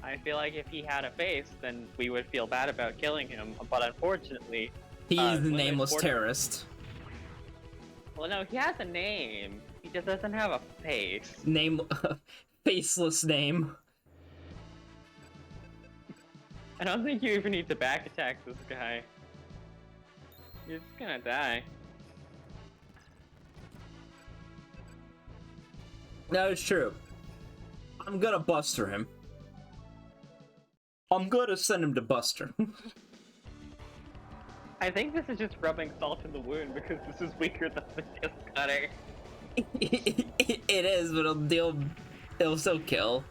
[SPEAKER 2] I feel like if he had a face, then we would feel bad about killing him, but unfortunately...
[SPEAKER 1] He's the nameless terrorist.
[SPEAKER 2] Well, no, he has a name. He just doesn't have a face.
[SPEAKER 1] Name... faceless name.
[SPEAKER 2] I don't think you even need to back attack this guy. You're just gonna die.
[SPEAKER 1] No, it's true. I'm gonna buster him. I'm gonna send him to Buster.
[SPEAKER 2] I think this is just rubbing salt in the wound because this is weaker than the disc cutter.
[SPEAKER 1] It is, but it'll still kill.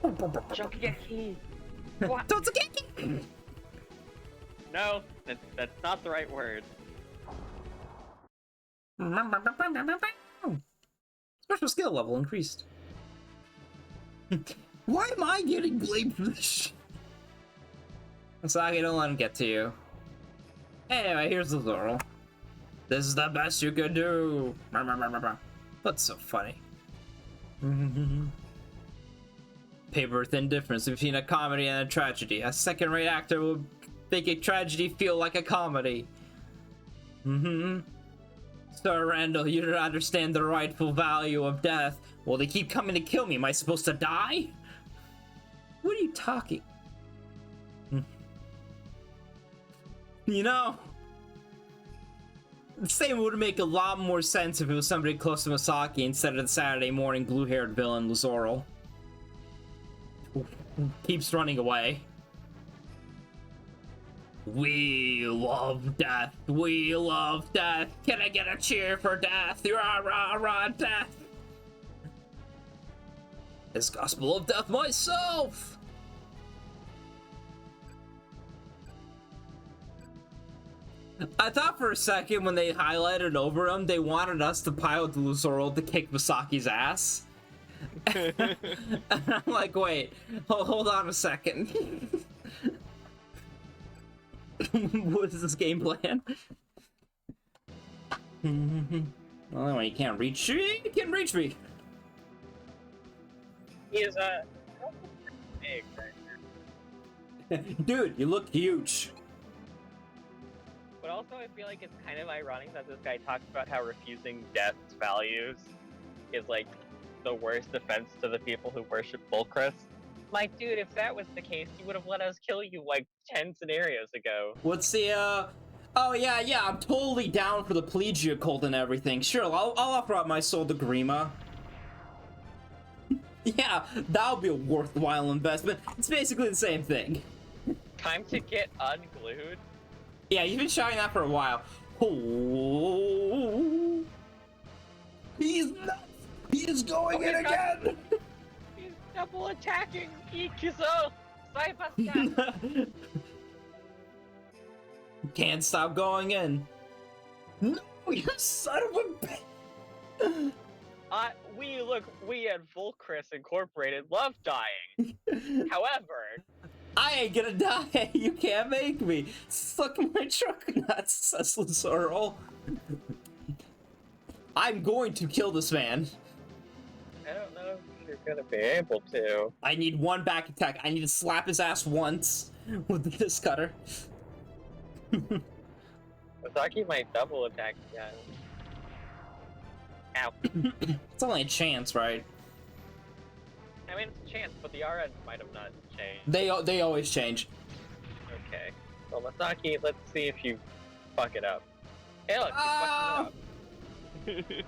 [SPEAKER 2] Chokugeki! What?
[SPEAKER 1] Totsugeki!
[SPEAKER 2] No, that's not the right word.
[SPEAKER 1] Special skill level increased. Why am I getting blamed for this shit? Misaki, don't let him get to you. Anyway, here's the Zoro. This is the best you could do. What's so funny? Paper-thin difference between a comedy and a tragedy. A second-rate actor will make a tragedy feel like a comedy. Sir Randall, you don't understand the rightful value of death. Well, they keep coming to kill me. Am I supposed to die? What are you talking? You know, the statement would make a lot more sense if it was somebody close to Misaki instead of the Saturday morning blue-haired villain Luzorel. Who keeps running away. We love death. We love death. Can I get a cheer for death? Rah, rah, rah, death. This gospel of death myself. I thought for a second when they highlighted over him, they wanted us to pilot the Luzorol to kick Masaki's ass. And I'm like, wait, hold on a second. What is this game plan? Well, anyway, you can't reach me. You can reach me.
[SPEAKER 2] He is big right now.
[SPEAKER 1] Dude, you look huge.
[SPEAKER 2] But also, I feel like it's kind of ironic that this guy talks about how refusing death's values is like the worst offense to the people who worship Volcrus. Like, dude, if that was the case, you would have let us kill you like 10 scenarios ago.
[SPEAKER 1] What's the, Oh, yeah, I'm totally down for the Plegia cult and everything. Sure, I'll offer up my soul to Grima. Yeah, that'll be a worthwhile investment. It's basically the same thing.
[SPEAKER 2] Time to get unglued?
[SPEAKER 1] Yeah, you've been shouting that for a while. Oh, he's nuts! He's going in again!
[SPEAKER 2] He's double attacking Ikizo! Saibasta!
[SPEAKER 1] Can't stop going in. No, you son of a bitch!
[SPEAKER 2] We at Volcrus Incorporated love dying. However,
[SPEAKER 1] I ain't gonna die. You can't make me. Suck my truck nuts, says Luzorol. I'm going to kill this man.
[SPEAKER 2] I don't know if you're gonna be able to.
[SPEAKER 1] I need one back attack. I need to slap his ass once with this cutter.
[SPEAKER 2] Masaki might double attack again. Ow.
[SPEAKER 1] It's only a chance, right?
[SPEAKER 2] I mean, it's a chance, but the RN might have not changed.
[SPEAKER 1] They always change.
[SPEAKER 2] Okay. Well, Masaki, let's see if you fuck it up. Hey, look, you fucked it up.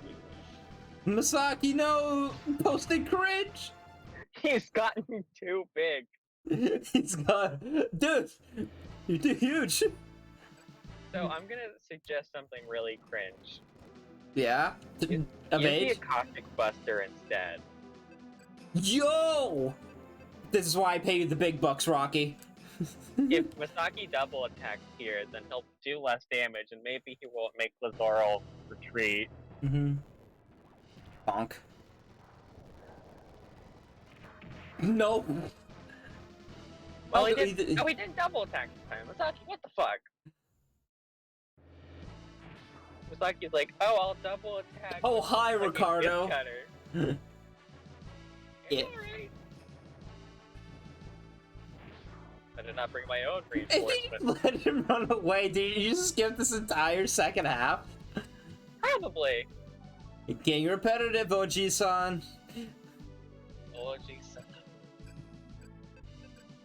[SPEAKER 1] Masaki, no! Posted cringe!
[SPEAKER 2] He's gotten too big.
[SPEAKER 1] He's got... Dude! You're too huge!
[SPEAKER 2] So I'm gonna suggest something really cringe.
[SPEAKER 1] Yeah?
[SPEAKER 2] Use the
[SPEAKER 1] Evade?
[SPEAKER 2] Acoustic Buster instead.
[SPEAKER 1] Yo! This is why I pay you the big bucks, Rocky.
[SPEAKER 2] If Masaki double attacks here, then he'll do less damage, and maybe he won't make Lazoral retreat.
[SPEAKER 1] Mm-hmm. Bonk. No!
[SPEAKER 2] Well, he didn't double attack this time. Masaki, what the fuck? Masaki's like, oh, I'll double attack.
[SPEAKER 1] Oh, hi,
[SPEAKER 2] like
[SPEAKER 1] Ricardo. Yeah.
[SPEAKER 2] Alright. I did not bring my own
[SPEAKER 1] If
[SPEAKER 2] reinforcement.
[SPEAKER 1] you let him run away, dude, you just skip this entire second half?
[SPEAKER 2] Probably.
[SPEAKER 1] You're getting repetitive, OG-san.
[SPEAKER 2] Oh, jeez.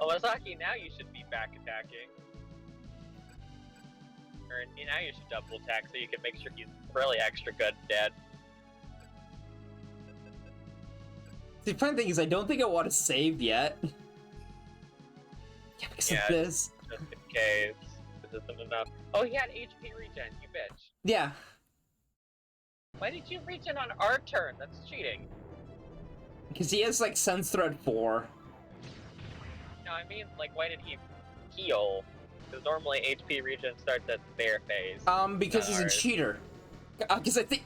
[SPEAKER 2] Oh, Masaki, now you should be back attacking. Or now you should double attack so you can make sure he's really extra good dead.
[SPEAKER 1] The funny thing is, I don't think I want to save yet. Yeah, because of this.
[SPEAKER 2] Just in case. This isn't enough. Oh, he had HP regen, you bitch.
[SPEAKER 1] Yeah.
[SPEAKER 2] Why did you regen on our turn? That's cheating.
[SPEAKER 1] Because he has, like, Sense Thread 4.
[SPEAKER 2] No, I mean, like, why did he heal? Because normally HP regen starts at their phase.
[SPEAKER 1] Because he's a
[SPEAKER 2] ours.
[SPEAKER 1] cheater. Because I think...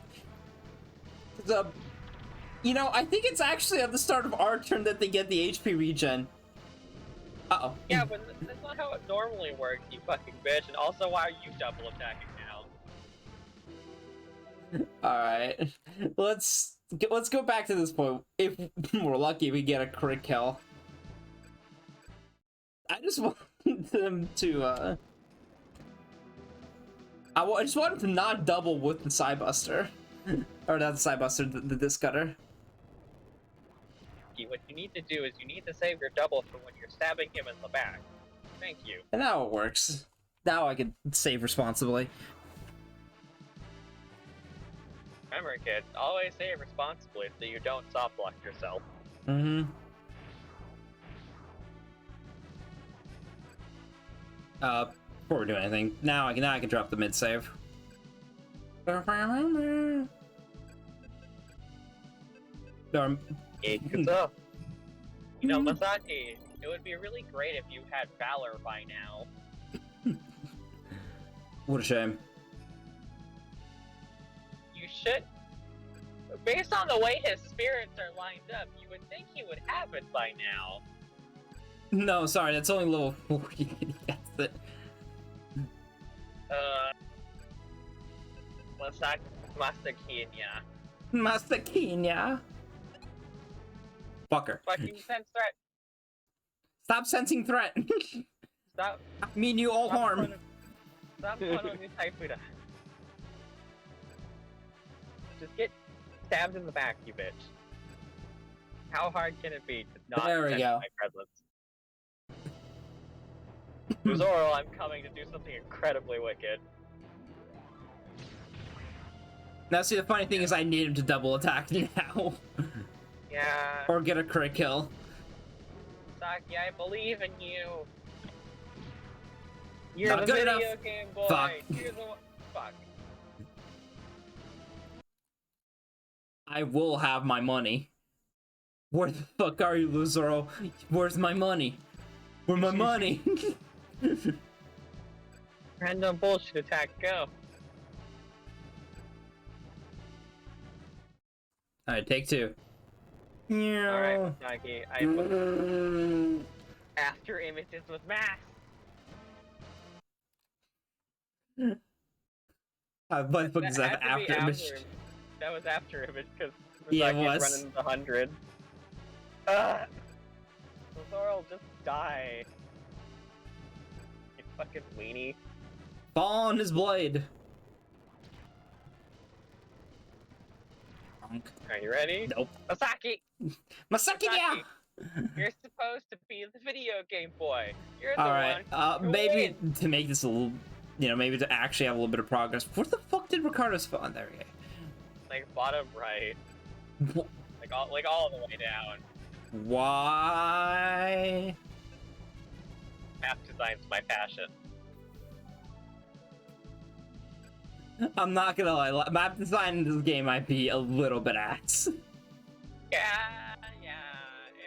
[SPEAKER 1] You know, I think it's actually at the start of our turn that they get the HP regen. Uh-oh.
[SPEAKER 2] Yeah, but that's not how it normally works, you fucking bitch. And also, why are you double attacking now?
[SPEAKER 1] Alright. Let's go back to this point. If we're lucky, we get a crit kill. I just want them to, I just want them to not double with the Psybuster. Or not the Psybuster, the Disc Cutter.
[SPEAKER 2] What you need to do is you need to save your double for when you're stabbing him in the back. Thank you.
[SPEAKER 1] And now it works. Now I can save responsibly.
[SPEAKER 2] Remember, kids, always save responsibly so you don't soft block yourself.
[SPEAKER 1] Mm-hmm. Before we do anything, now I can drop the mid save.
[SPEAKER 2] It's up. You know, Masaki, it would be really great if you had Valor by now.
[SPEAKER 1] What a shame.
[SPEAKER 2] You should. Based on the way his spirits are lined up, you would think he would have it by now.
[SPEAKER 1] No, sorry, that's only level 40. He gets it.
[SPEAKER 2] Mastakinya.
[SPEAKER 1] Master Kenya. Fucker.
[SPEAKER 2] Fucking sense threat.
[SPEAKER 1] Stop sensing threat.
[SPEAKER 2] Stop.
[SPEAKER 1] I mean you all harm.
[SPEAKER 2] Stop calling me Typhoida. Just get stabbed in the back, you bitch. How hard can it be to not
[SPEAKER 1] There we
[SPEAKER 2] sense
[SPEAKER 1] go.
[SPEAKER 2] my presence? Zoro, I'm coming to do something incredibly wicked.
[SPEAKER 1] Now see, the funny thing is I need him to double attack now.
[SPEAKER 2] Yeah.
[SPEAKER 1] Or get a crit kill.
[SPEAKER 2] Saki, I believe in you. You're
[SPEAKER 1] Not
[SPEAKER 2] the
[SPEAKER 1] good
[SPEAKER 2] video
[SPEAKER 1] enough.
[SPEAKER 2] game boy.
[SPEAKER 1] Fuck.
[SPEAKER 2] You're the one. Fuck.
[SPEAKER 1] I will have my money. Where the fuck are you, Luzoro? Where's my money? Where's my money?
[SPEAKER 2] Random bullshit attack, go.
[SPEAKER 1] Alright, take two.
[SPEAKER 2] Alright, Saki, I will. After images with mass.
[SPEAKER 1] What the fuck is that
[SPEAKER 2] had to be
[SPEAKER 1] after image?
[SPEAKER 2] That was after image because
[SPEAKER 1] Yeah, it was.
[SPEAKER 2] running the 100. Zoro, just die. You fucking weenie.
[SPEAKER 1] Fall on his blade.
[SPEAKER 2] Are you ready?
[SPEAKER 1] Nope.
[SPEAKER 2] Masaki!
[SPEAKER 1] Masakinya!
[SPEAKER 2] You're supposed to be the video game boy. You're the
[SPEAKER 1] Alright,
[SPEAKER 2] one.
[SPEAKER 1] maybe to make this a little, you know, maybe to actually have a little bit of progress. Where the fuck did Ricardo's phone? There we go.
[SPEAKER 2] Like bottom right.
[SPEAKER 1] Wh-
[SPEAKER 2] Like all the way down.
[SPEAKER 1] Why?
[SPEAKER 2] Map design's my passion.
[SPEAKER 1] I'm not gonna lie, map design in this game might be a little bit ass.
[SPEAKER 2] Yeah,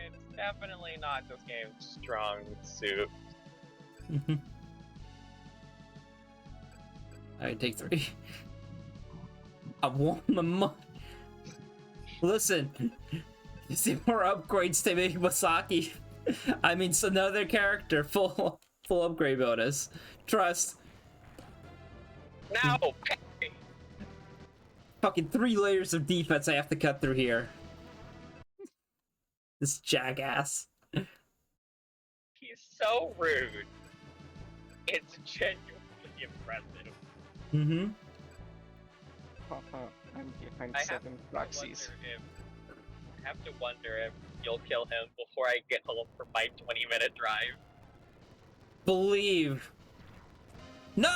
[SPEAKER 2] it's definitely not this game's strong suit.
[SPEAKER 1] Alright, take three. I want my money. Listen, you see more upgrades to make Masaki. I mean, it's another character full upgrade bonus. Trust.
[SPEAKER 2] Now,
[SPEAKER 1] Fucking 3 layers of defense I have to cut through here. This jackass.
[SPEAKER 2] he's so rude. It's genuinely impressive.
[SPEAKER 1] Mm-hmm.
[SPEAKER 4] I'm behind
[SPEAKER 2] I have
[SPEAKER 4] 7
[SPEAKER 2] to
[SPEAKER 4] proxies.
[SPEAKER 2] wonder if you'll kill him before I get home from my 20-minute drive.
[SPEAKER 1] Believe. No!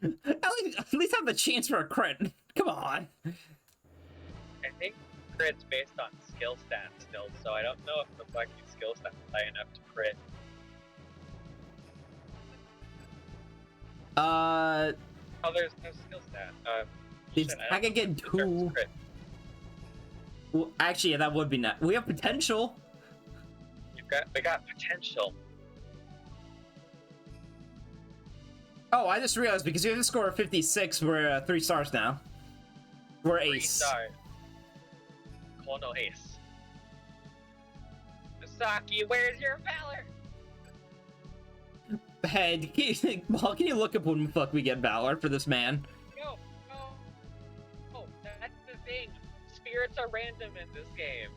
[SPEAKER 1] at least have the chance for a crit. Come on.
[SPEAKER 2] I think crit's based on skill stats still, so I don't know if the fucking skill stats are high enough to crit. Oh, there's no skill stat.
[SPEAKER 1] I can get 2. Well, actually, yeah, that would be nice. We have potential.
[SPEAKER 2] We got potential.
[SPEAKER 1] Oh, I just realized because you have a score of 56, we're 3 stars now. We're
[SPEAKER 2] 3
[SPEAKER 1] ace.
[SPEAKER 2] stars. Kono ace. Misaki, where's your valor?
[SPEAKER 1] Head, can you look up when the fuck we get Valor for this man?
[SPEAKER 2] No. Oh, that's the thing. Spirits are random in this game.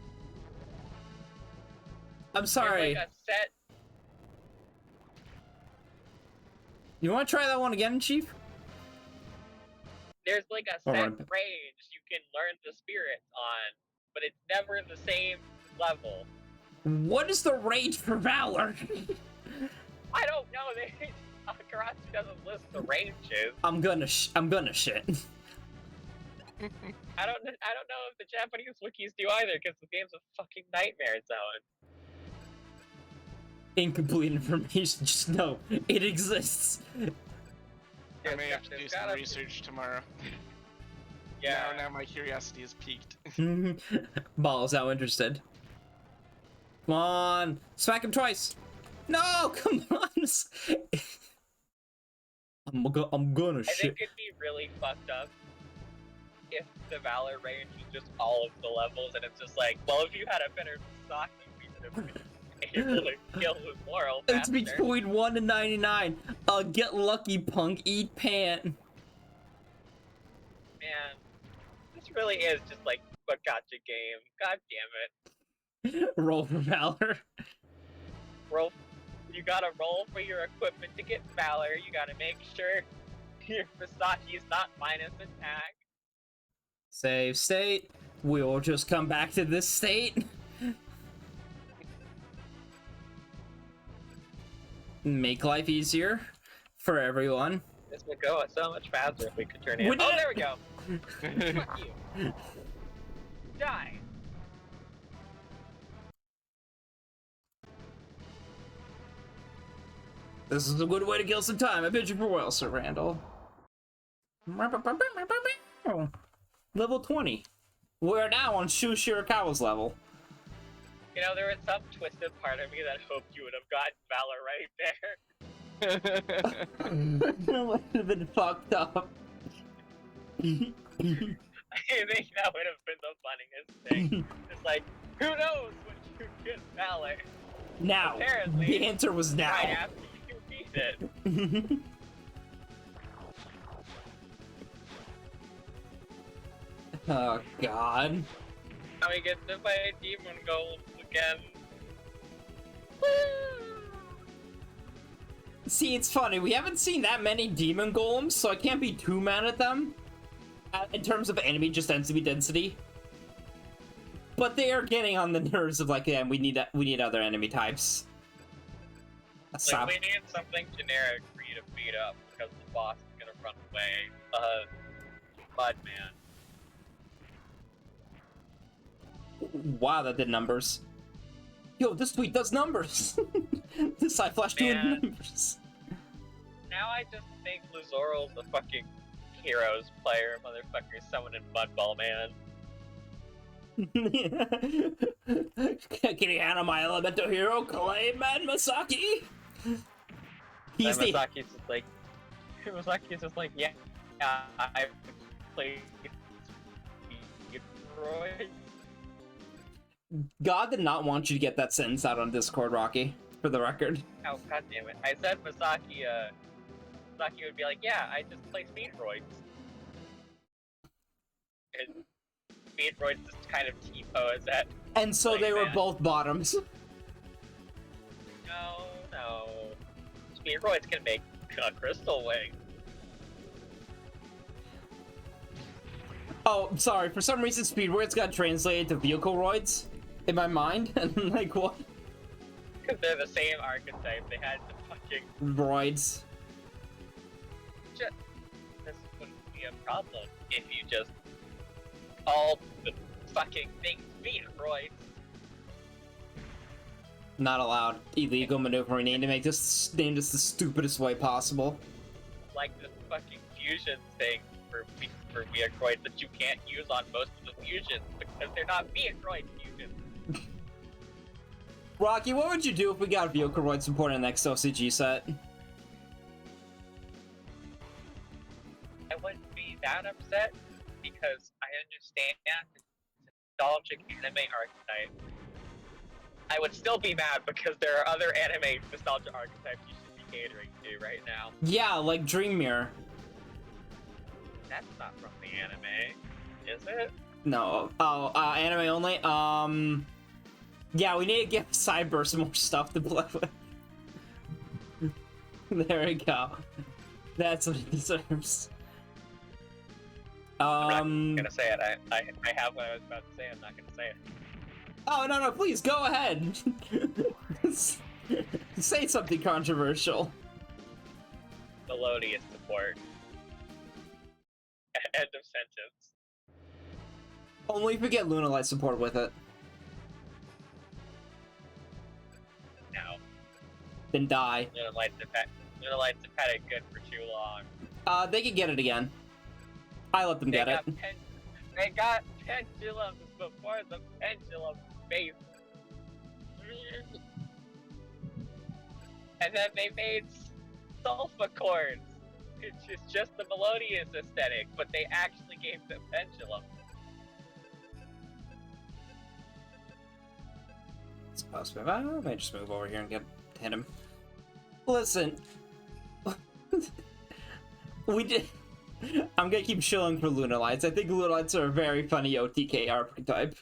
[SPEAKER 1] I'm sorry.
[SPEAKER 2] There's like a set.
[SPEAKER 1] You want to try that one again, Chief?
[SPEAKER 2] There's like a set
[SPEAKER 1] Alright.
[SPEAKER 2] range you can learn the spirits on, but it's never the same level.
[SPEAKER 1] What is the range for Valor?
[SPEAKER 2] I don't know. Karate doesn't list the ranges.
[SPEAKER 1] I'm gonna shit.
[SPEAKER 2] I don't know if the Japanese wikis do either, because the game's a fucking nightmare zone.
[SPEAKER 1] Incomplete information. Just know it exists.
[SPEAKER 4] I may have to do
[SPEAKER 2] There's
[SPEAKER 4] some
[SPEAKER 2] gotta be-
[SPEAKER 4] research tomorrow.
[SPEAKER 2] Yeah.
[SPEAKER 4] Now my curiosity is piqued.
[SPEAKER 1] Ball's now interested. Come on, smack him twice. No, come on. I'm gonna
[SPEAKER 2] I
[SPEAKER 1] shit.
[SPEAKER 2] think it'd be really fucked up if the Valor range is just all of the levels, and it's just like, well, if you had a better Saki, we would have been able to kill with Laurel
[SPEAKER 1] It's
[SPEAKER 2] faster.
[SPEAKER 1] between 1 and 99. Get lucky, punk. Eat pant.
[SPEAKER 2] Man, this really is just like a gotcha game. God damn it.
[SPEAKER 1] Roll for Valor.
[SPEAKER 2] Roll. You gotta roll for your equipment to get Valor. You gotta make sure your Visaki's not minus attack.
[SPEAKER 1] Save state. We will just come back to this state. Make life easier for everyone.
[SPEAKER 2] This would go so much faster if we could turn
[SPEAKER 1] We
[SPEAKER 2] in.
[SPEAKER 1] did
[SPEAKER 2] Oh,
[SPEAKER 1] it!
[SPEAKER 2] there we go. Fuck you. Die.
[SPEAKER 1] This is a good way to kill some time. I bid you farewell, Sir Randall. Level 20. We're now on Shu Shirakawa's level.
[SPEAKER 2] You know, there was some twisted part of me that hoped you would have gotten Valor right there.
[SPEAKER 1] That would have been fucked up.
[SPEAKER 2] I think that would have been the funniest thing. It's like, who knows when you get Valor?
[SPEAKER 1] Now.
[SPEAKER 2] Apparently,
[SPEAKER 1] The answer was now.
[SPEAKER 2] right after you beat it.
[SPEAKER 1] Oh, God.
[SPEAKER 2] Now we get to fight Demon Golems again.
[SPEAKER 1] See, it's funny. We haven't seen that many demon golems, so I can't be too mad at them. In terms of enemy just density. But they are getting on the nerves of like, yeah, we need other enemy types.
[SPEAKER 2] Like, we need something generic for you to beat up because the boss is gonna run away. Mudman.
[SPEAKER 1] Wow, that did numbers. Yo, this tweet does numbers. This side flash doing
[SPEAKER 2] Man.
[SPEAKER 1] numbers.
[SPEAKER 2] Now I just think Luzoral's a fucking Heroes player, motherfucker, summoning Mudball Man.
[SPEAKER 1] Can you handle my elemental hero, Clay Man Masaki? He's the
[SPEAKER 2] Masaki's just like, yeah, I've played Roy.
[SPEAKER 1] God did not want you to get that sentence out on Discord, Rocky, for the record.
[SPEAKER 2] Oh, god damn it. I said Masaki would be like, yeah, I just play Speedroids. And Speedroids just kind of T-pose at...
[SPEAKER 1] And so
[SPEAKER 2] Like
[SPEAKER 1] they were
[SPEAKER 2] that.
[SPEAKER 1] both bottoms.
[SPEAKER 2] No. Speedroids can make a crystal wing.
[SPEAKER 1] Oh, sorry, for some reason Speedroids got translated to Vehicle Roids in my mind, and I'm like, what?
[SPEAKER 2] Because they're the same archetype, they had to fucking...
[SPEAKER 1] Roids.
[SPEAKER 2] This wouldn't be a problem if you just called the fucking thing Speedroids.
[SPEAKER 1] Not allowed. Illegal maneuvering. Need to make this name this the stupidest way possible.
[SPEAKER 2] Like this fucking fusion thing for Vehicle that you can't use on most of the fusions because they're not Vehicle fusions.
[SPEAKER 1] Rocky, what would you do if we got Vehicle Roid support in the next OCG set?
[SPEAKER 2] I wouldn't be that upset because I understand it's a nostalgic anime archetype. I would still be mad because there are other anime nostalgia archetypes you should be catering to right now.
[SPEAKER 1] Yeah, like Dream Mirror.
[SPEAKER 2] That's not from the anime, is it?
[SPEAKER 1] No. Oh, anime only? Yeah, we need to give Cyber some more stuff to play with. There we go. That's what it deserves.
[SPEAKER 2] I'm not gonna say it. I have what I was about to say. I'm not gonna say it.
[SPEAKER 1] Oh, no, please, go ahead. Say something controversial.
[SPEAKER 2] Melodious support. End of sentence.
[SPEAKER 1] Only if we get Lunalight support with it.
[SPEAKER 2] No.
[SPEAKER 1] Then die.
[SPEAKER 2] Lunalight's have had it good for too long.
[SPEAKER 1] They can get it again. I let them get it.
[SPEAKER 2] They got pendulums before the pendulum face. And then they made sulfur chords. It's just the Melodious aesthetic, but they actually gave them pendulum.
[SPEAKER 1] Supposed to move. I may just move over here and hit him. Listen, we did. I'm gonna keep shilling for Luna Lights. I think Luna Lights are a very funny OTK archetype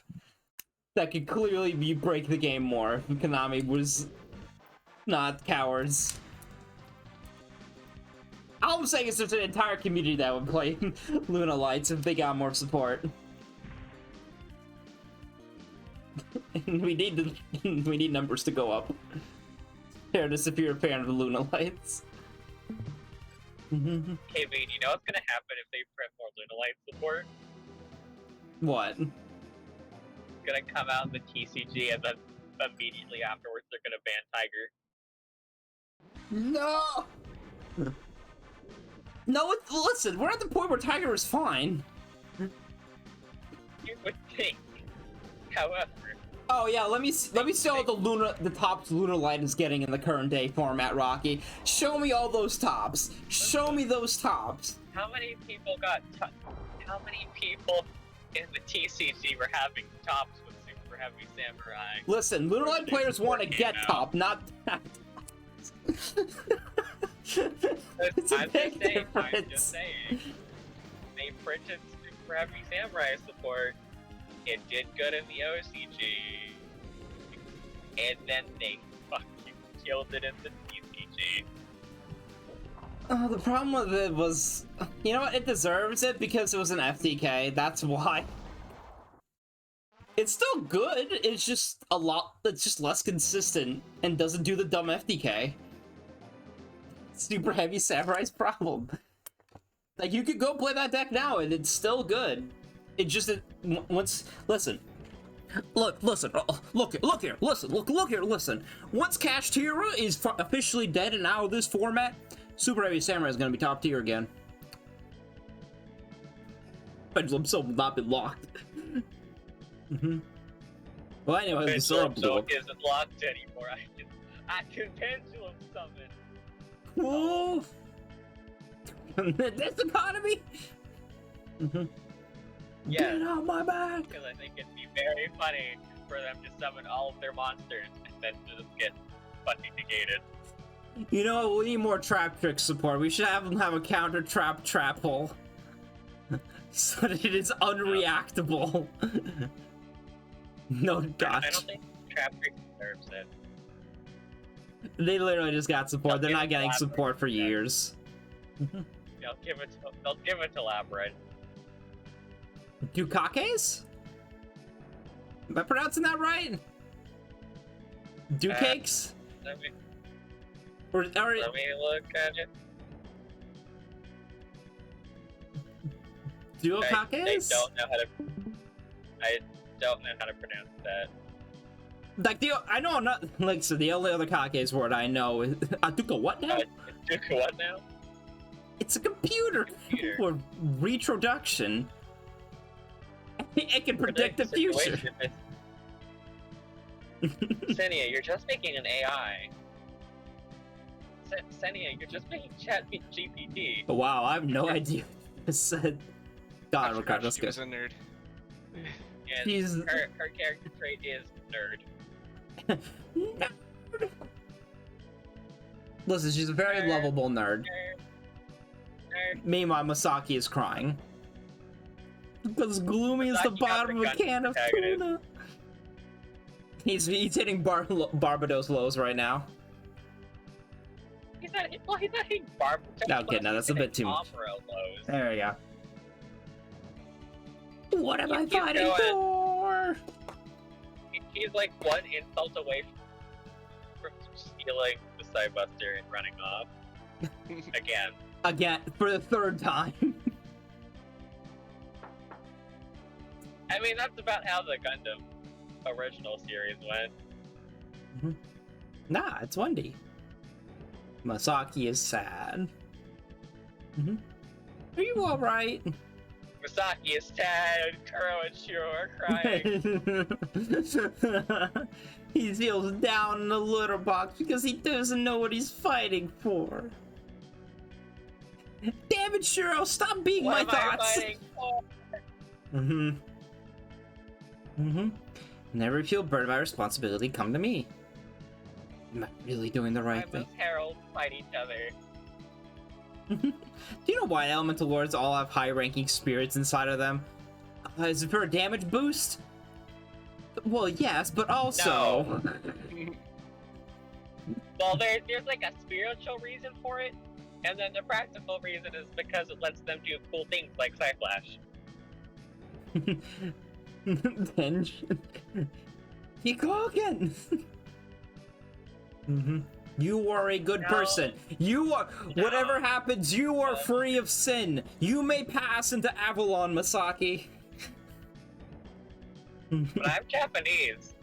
[SPEAKER 1] that could clearly break the game more if Konami was not cowards. All I'm saying is there's an entire community that would play Luna Lights if they got more support. we need numbers to go up. Fairness if you're a fan of the Luna Lights.
[SPEAKER 2] Hey, Vane, you know what's gonna happen if they print more Luna Light support?
[SPEAKER 1] What?
[SPEAKER 2] It's gonna come out in the TCG, and then immediately afterwards they're gonna ban Tiger.
[SPEAKER 1] No! No, listen, we're at the point where Tiger is fine.
[SPEAKER 2] You would think. However,
[SPEAKER 1] Oh yeah, let me see all the tops Luna Light is getting in the current day format, Rocky. Show me all those tops. Show me those tops.
[SPEAKER 2] how many people how many people in the TCG were having tops with Super Heavy Samurai?
[SPEAKER 1] Listen, Luna Light players want to get top, not that. It's a big difference.
[SPEAKER 2] I'm just saying. They printed Super Heavy Samurai support. It did good in the OCG. And then they fucking killed it in the TCG.
[SPEAKER 1] The problem with it was, you know what, it deserves it because it was an FTK, that's why. It's still good, it's just less consistent and doesn't do the dumb FTK. Super Heavy Samurai's problem. Like, you could go play that deck now and it's still good. It just, listen. Look here, listen. Once Cash Tira is officially dead and out of this format, Super Heavy Samurai is gonna be top tier again. Pendulum Soul will not be locked. Well, anyway, the Soul
[SPEAKER 2] isn't locked anymore. I can pendulum summon.
[SPEAKER 1] Whoa! This economy?
[SPEAKER 2] Yeah.
[SPEAKER 1] Get on my back!
[SPEAKER 2] Because I think it'd be very funny for them to summon all of their monsters and then just get fucking negated.
[SPEAKER 1] You know what, we need more trap trick support. We should have them have a counter trap hole. So that it is unreactable. No dodge.
[SPEAKER 2] I don't think Trap Trick deserves it.
[SPEAKER 1] They literally just got support. They're not getting support for years.
[SPEAKER 2] They'll give it to Labyrinth.
[SPEAKER 1] Dukakes? Am I pronouncing that right? Dukakes?
[SPEAKER 2] Let me
[SPEAKER 1] Or
[SPEAKER 2] look at it.
[SPEAKER 1] Duokakes?
[SPEAKER 2] I don't know how to pronounce that.
[SPEAKER 1] Like I know I'm not like so the only other Kake's word I know is Duka what now?
[SPEAKER 2] Duka what now?
[SPEAKER 1] It's a computer for retroduction. It can predict the future.
[SPEAKER 2] Senia, you're just making an AI. Senia, you're just making ChatGPT.
[SPEAKER 1] Wow, I have no idea what this said. God, Ricardo, let's
[SPEAKER 4] She
[SPEAKER 1] go.
[SPEAKER 4] was a nerd.
[SPEAKER 2] And her character trait is nerd.
[SPEAKER 1] Nerd. Listen, she's a very lovable nerd.
[SPEAKER 2] Nerd.
[SPEAKER 1] Meanwhile, Masaki is crying. Because Gloomy is the
[SPEAKER 2] Masaki
[SPEAKER 1] bottom of a
[SPEAKER 2] got the
[SPEAKER 1] can of
[SPEAKER 2] protagonist.
[SPEAKER 1] tuna. He's hitting Barbados lows right now.
[SPEAKER 2] He's not hitting Barbados.
[SPEAKER 1] Okay, no, that's a bit too much.
[SPEAKER 2] Lows.
[SPEAKER 1] There we go. What am I
[SPEAKER 2] Keep
[SPEAKER 1] fighting
[SPEAKER 2] going.
[SPEAKER 1] for?
[SPEAKER 2] He's like one insult away from stealing the Sidebuster and running off. Again.
[SPEAKER 1] Again, for the third time.
[SPEAKER 2] I mean, that's about how the Gundam original series went.
[SPEAKER 1] Nah, it's Wendy. Masaki is sad. Are you alright?
[SPEAKER 2] Masaki is sad, Kuro and Shiro are crying.
[SPEAKER 1] He feels down in the litter box because he doesn't know what he's fighting for. Damn it, Shiro! Stop being
[SPEAKER 2] What
[SPEAKER 1] my
[SPEAKER 2] am
[SPEAKER 1] thoughts!
[SPEAKER 2] I fighting for?
[SPEAKER 1] Never feel burdened by responsibility. Come to me. Am I really doing the right
[SPEAKER 2] Why
[SPEAKER 1] thing?
[SPEAKER 2] must heralds fight each other?
[SPEAKER 1] Do you know why elemental lords all have high-ranking spirits inside of them? Is it for a damage boost? Well, yes, but also...
[SPEAKER 2] Well, there's like a spiritual reason for it, and then the practical reason is because it lets them do cool things like Psyflash.
[SPEAKER 1] Then... Keep talking! You are a good person. You are... Whatever happens, you are free of sin. You may pass into Avalon, Masaki.
[SPEAKER 2] But I'm Japanese.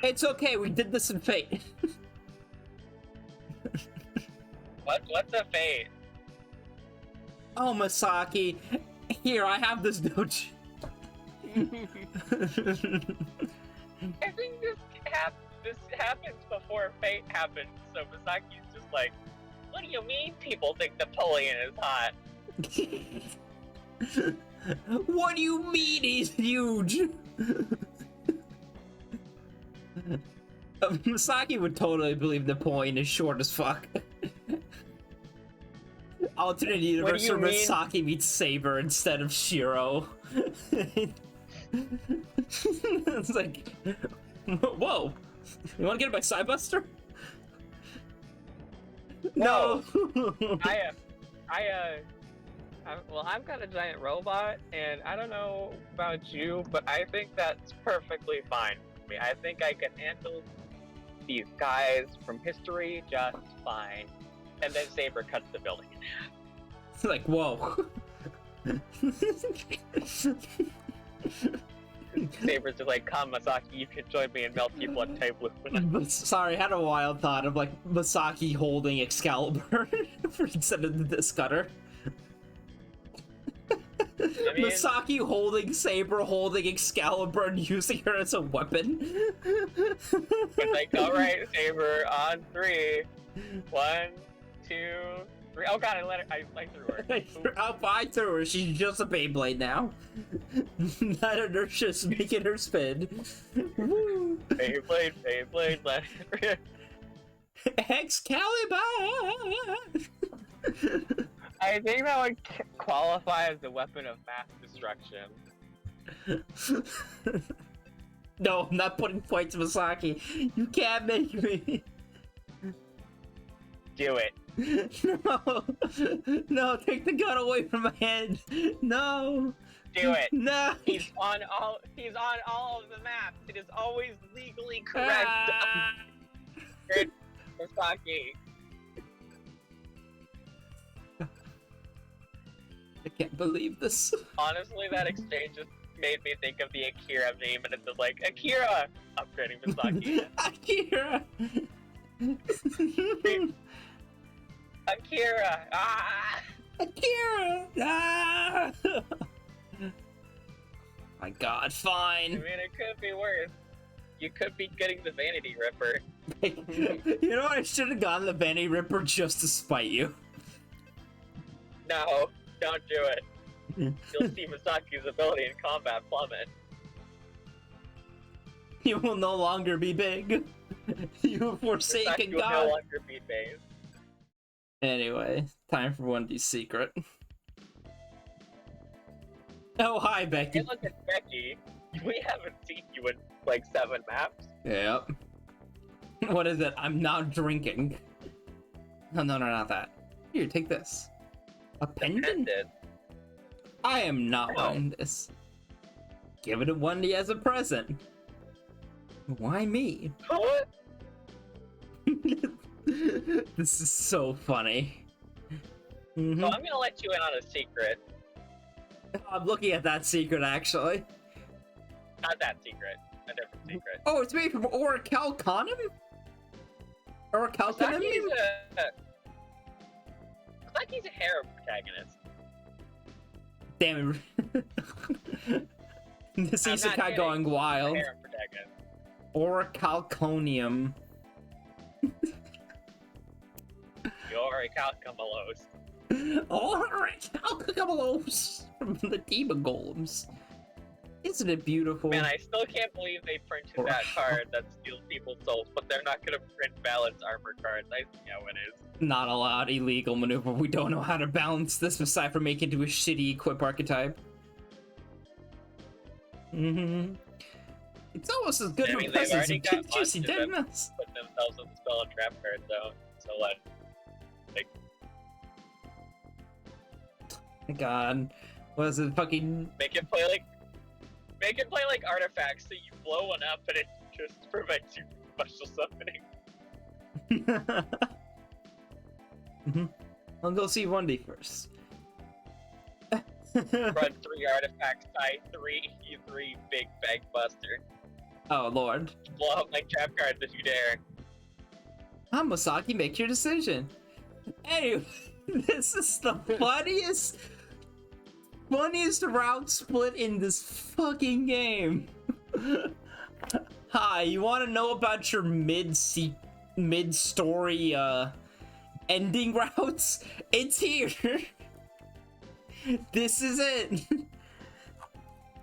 [SPEAKER 1] It's okay, we did this in Fate.
[SPEAKER 2] What's a fate?
[SPEAKER 1] Oh, Masaki. Here, I have this doji.
[SPEAKER 2] I think this happens before fate happens, so Masaki's just like, what do you mean people think Napoleon is hot?
[SPEAKER 1] What do you mean he's huge? Masaki would totally believe Napoleon is short as fuck. Alternate universe where Masaki meets Saber instead of Shiro. It's like, whoa, you want to get it by Sidebuster? No.
[SPEAKER 2] I'm kind of a giant robot, and I don't know about you, but I think that's perfectly fine for me. I think I can handle these guys from history just fine. And then Saber cuts the building in half.
[SPEAKER 1] It's like, whoa.
[SPEAKER 2] Saber's just like, come, Masaki, you can join me and melt people at table.
[SPEAKER 1] Sorry, I had a wild thought of like Masaki holding Excalibur instead of the Scudder.
[SPEAKER 2] I mean,
[SPEAKER 1] Masaki holding Saber, holding Excalibur, and using her as a weapon.
[SPEAKER 2] it's like, alright, Saber, on 3. 1, 2, 3. Oh god, I threw her.
[SPEAKER 1] I threw her. She's just a Beyblade now. That inertia's making her spin. Woo.
[SPEAKER 2] Beyblade, let it
[SPEAKER 1] Excalibur!
[SPEAKER 2] I think that would qualify as a weapon of mass destruction.
[SPEAKER 1] No, I'm not putting points, Masaki. You can't make me.
[SPEAKER 2] Do it.
[SPEAKER 1] No, no, take the gun away from my head. No.
[SPEAKER 2] Do it.
[SPEAKER 1] No.
[SPEAKER 2] He's on all of the maps. It is always legally correct. Good, Masaki.
[SPEAKER 1] I can't believe this.
[SPEAKER 2] Honestly, that exchange just made me think of the Akira meme, and it's just like, Akira! Upgrading Masaki.
[SPEAKER 1] Akira!
[SPEAKER 2] Akira! Ah!
[SPEAKER 1] Akira! Ah! My god,
[SPEAKER 2] I
[SPEAKER 1] fine.
[SPEAKER 2] mean, it could be worse. You could be getting the Vanity Ripper.
[SPEAKER 1] You know what? I should have gotten the Vanity Ripper just to spite you.
[SPEAKER 2] No, don't do it. You'll see Masaki's ability in combat plummet.
[SPEAKER 1] You will no longer be big. You have forsaken
[SPEAKER 2] Masaki will
[SPEAKER 1] God.
[SPEAKER 2] no longer be phased.
[SPEAKER 1] Anyway, time for 1D's secret. Oh, hi, Becky.
[SPEAKER 2] Hey, look at Becky. We haven't seen you in like 7 maps.
[SPEAKER 1] Yep. What is it? I'm not drinking. No, not that. Here, take this. A pendant?
[SPEAKER 2] Dependent.
[SPEAKER 1] I am not buying this. Give it to 1D as a present. Why me?
[SPEAKER 2] What?
[SPEAKER 1] This is so funny.
[SPEAKER 2] So I'm gonna let you in on a secret.
[SPEAKER 1] I'm looking at that secret, actually.
[SPEAKER 2] Not that secret. A different secret.
[SPEAKER 1] Oh, it's made from Orichalconum? Orichalconum?
[SPEAKER 2] Masaki's a harem protagonist.
[SPEAKER 1] Damn it. This
[SPEAKER 2] I'm not
[SPEAKER 1] isekai
[SPEAKER 2] kidding.
[SPEAKER 1] going wild.
[SPEAKER 2] Harem protagonist.
[SPEAKER 1] Orichalconium.
[SPEAKER 2] You're a Calcamelos.
[SPEAKER 1] Alright, I'll cook up those from the demon golems. Isn't it beautiful?
[SPEAKER 2] Man, I still can't believe they printed that card that steals people's souls, but they're not gonna print balance armor cards. I see how it is.
[SPEAKER 1] Not allowed, illegal maneuver. We don't know how to balance this aside from making it into a shitty equip archetype. It's almost as good
[SPEAKER 2] I
[SPEAKER 1] for
[SPEAKER 2] mean, they've
[SPEAKER 1] presence
[SPEAKER 2] already
[SPEAKER 1] as
[SPEAKER 2] got
[SPEAKER 1] juicy
[SPEAKER 2] monsters that
[SPEAKER 1] deadness.
[SPEAKER 2] put themselves in the spell and trap card zone, so
[SPEAKER 1] God, was it fucking?
[SPEAKER 2] make it play like artifacts, so you blow one up and it just prevents you from special summoning.
[SPEAKER 1] I'll go see 1D first.
[SPEAKER 2] Run 3 artifacts, tie 3, you 3 big bag buster.
[SPEAKER 1] Oh lord.
[SPEAKER 2] Blow up my trap cards if you dare.
[SPEAKER 1] Masaki, make your decision. Anyway, this is the funniest route split in this fucking game. Hi, you want to know about your mid-story ending routes? It's here. This is it.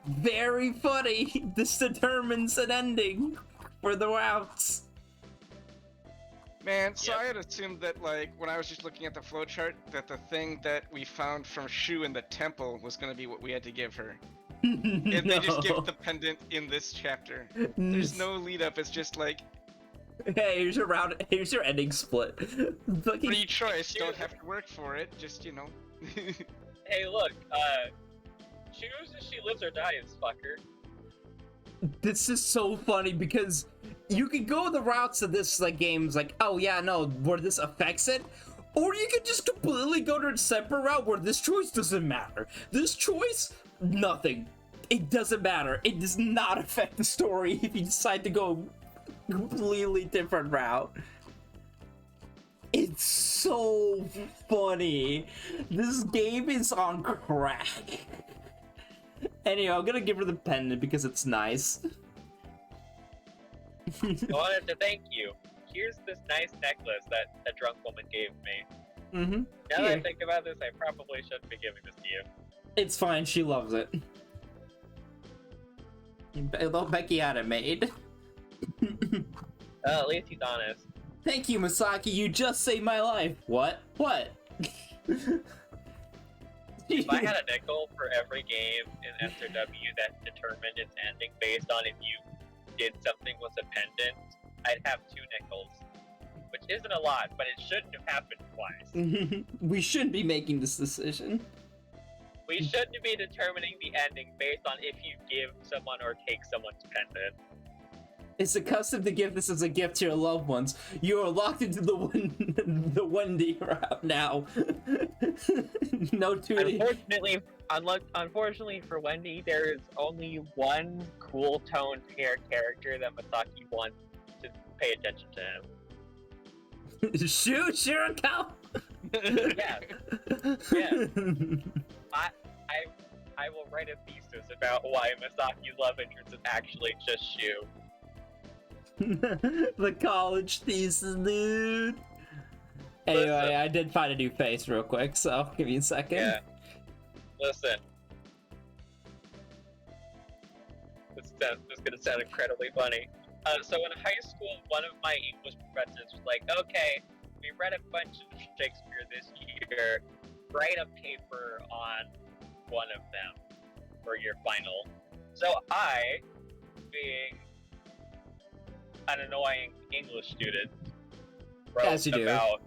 [SPEAKER 1] Very funny. This determines an ending for the routes.
[SPEAKER 4] Man, so
[SPEAKER 2] Yep.
[SPEAKER 4] I had assumed that, like, when I was just looking at the flowchart, that the thing that we found from Shu in the temple was gonna be what we had to give her. And they just give the pendant in this chapter. There's no lead up, it's just like,
[SPEAKER 1] Hey, here's your round. Here's your ending split. Fucking-
[SPEAKER 4] free choice, don't have to work for it, just, you know.
[SPEAKER 2] Hey, look, choose if she lives or dies, fucker.
[SPEAKER 1] This is so funny because you could go the routes of this like games like, oh yeah, no, where this affects it, or you could just completely go to a separate route where this choice doesn't matter. This choice, nothing. It doesn't matter. It does not affect the story if you decide to go a completely different route. It's so funny. This game is on crack. Anyway, I'm gonna give her the pendant because it's nice.
[SPEAKER 2] I wanted to thank you. Here's this nice necklace that a drunk woman gave me.
[SPEAKER 1] Mm-hmm.
[SPEAKER 2] Now that I think about this, I probably shouldn't be giving this to you.
[SPEAKER 1] It's fine, she loves it. Although Becky had it made.
[SPEAKER 2] At least he's honest.
[SPEAKER 1] Thank you, Masaki, you just saved my life. What? What?
[SPEAKER 2] If I had a nickel for every game in SRW that determined its ending based on if you did something with a pendant, I'd have 2 nickels. Which isn't a lot, but it shouldn't have happened twice.
[SPEAKER 1] We shouldn't be making this decision.
[SPEAKER 2] We shouldn't be determining the ending based on if you give someone or take someone's pendant.
[SPEAKER 1] It's a custom to give this as a gift to your loved ones. You are locked into the 1D route now. No 2D.
[SPEAKER 2] Unfortunately for Wendy, there is only one cool toned hair character that Masaki wants to pay attention to him.
[SPEAKER 1] Shoot, Shirakawa!
[SPEAKER 2] Yeah. I will write a thesis about why Masaki's love interest is actually just Shu.
[SPEAKER 1] The college thesis, dude. Anyway,
[SPEAKER 2] Listen.
[SPEAKER 1] I did find a new face real quick, so give me a second.
[SPEAKER 2] Yeah. Listen. This is gonna sound incredibly funny. So in high school, one of my English professors was like, okay, we read a bunch of Shakespeare this year, write a paper on one of them for your final. So I, being an annoying English student, wrote
[SPEAKER 1] As you do.
[SPEAKER 2] about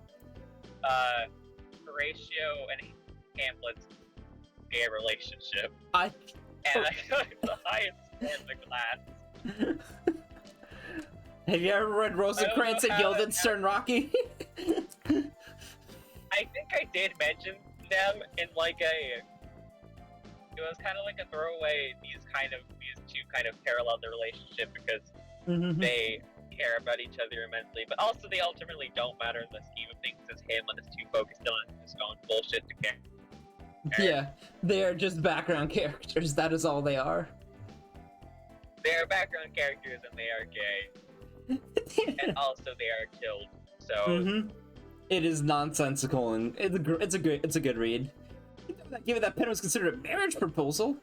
[SPEAKER 2] Horatio and Hamlet's gay relationship. And I got the highest score in the class.
[SPEAKER 1] Have you ever read Rosencrantz and Guildenstern Rocky?
[SPEAKER 2] I think I did mention them in like it was kind of like a throwaway. These two kind of parallel the relationship because they care about each other immensely, but also they ultimately don't matter in the scheme of things as Hamlet is too focused on his own bullshit to care.
[SPEAKER 1] Yeah, they are just background characters. That is all they are.
[SPEAKER 2] They are background characters and they are gay, and also they are killed. So
[SPEAKER 1] It is nonsensical and it's a good read. Given that pen was considered a marriage proposal.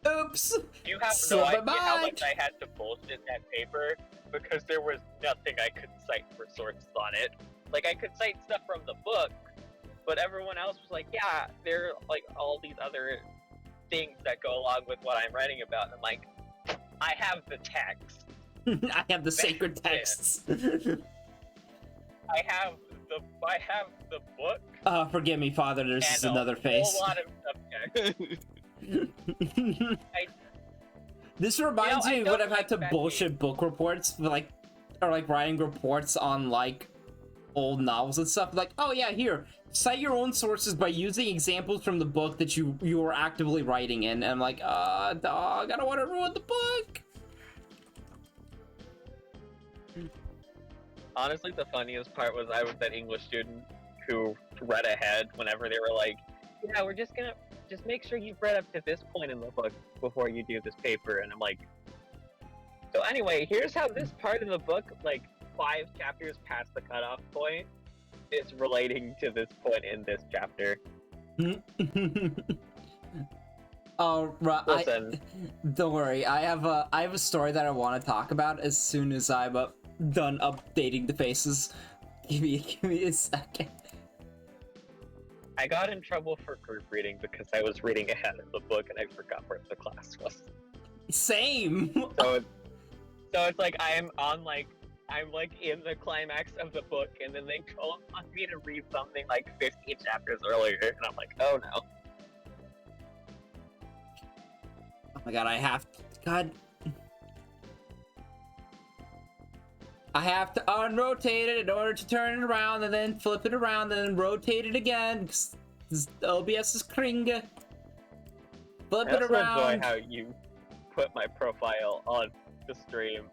[SPEAKER 1] Oops.
[SPEAKER 2] You have
[SPEAKER 1] So
[SPEAKER 2] no
[SPEAKER 1] am
[SPEAKER 2] idea how
[SPEAKER 1] I.
[SPEAKER 2] much I had to bullshit that paper because there was nothing I could cite for sources on it. Like, I could cite stuff from the book, but everyone else was like, yeah, there are like all these other things that go along with what I'm writing about. And I'm like, I have the text.
[SPEAKER 1] I have the sacred texts.
[SPEAKER 2] I have the book.
[SPEAKER 1] Forgive me, Father. There's just another face.
[SPEAKER 2] A whole lot of subtext.
[SPEAKER 1] This reminds me of when I've had to
[SPEAKER 2] that
[SPEAKER 1] bullshit book reports, or like writing reports on like old novels and stuff. Like, oh yeah, here, cite your own sources by using examples from the book that you were actively writing in. And I'm like, dog, I don't want to ruin the book.
[SPEAKER 2] Honestly, the funniest part was I was that English student who read ahead whenever they were like, yeah, we're just gonna make sure you've read up to this point in the book before you do this paper. And I'm like, so anyway, here's how this part of the book, like 5 chapters past the cutoff point, is relating to this point in this chapter.
[SPEAKER 1] Oh, right.
[SPEAKER 2] Listen.
[SPEAKER 1] Don't worry. I have a story that I want to talk about as soon as I'm done updating the faces. Give me a second.
[SPEAKER 2] I got in trouble for group reading because I was reading ahead of the book and I forgot where the class was.
[SPEAKER 1] Same.
[SPEAKER 2] So it's like I'm in the climax of the book, and then they call on me to read something like 15 chapters earlier, and I'm like, oh no.
[SPEAKER 1] Oh my god, I have to unrotate it in order to turn it around, and then flip it around, and then rotate it again, because OBS is cringe. Flip it around.
[SPEAKER 2] I enjoy how you put my profile on the stream,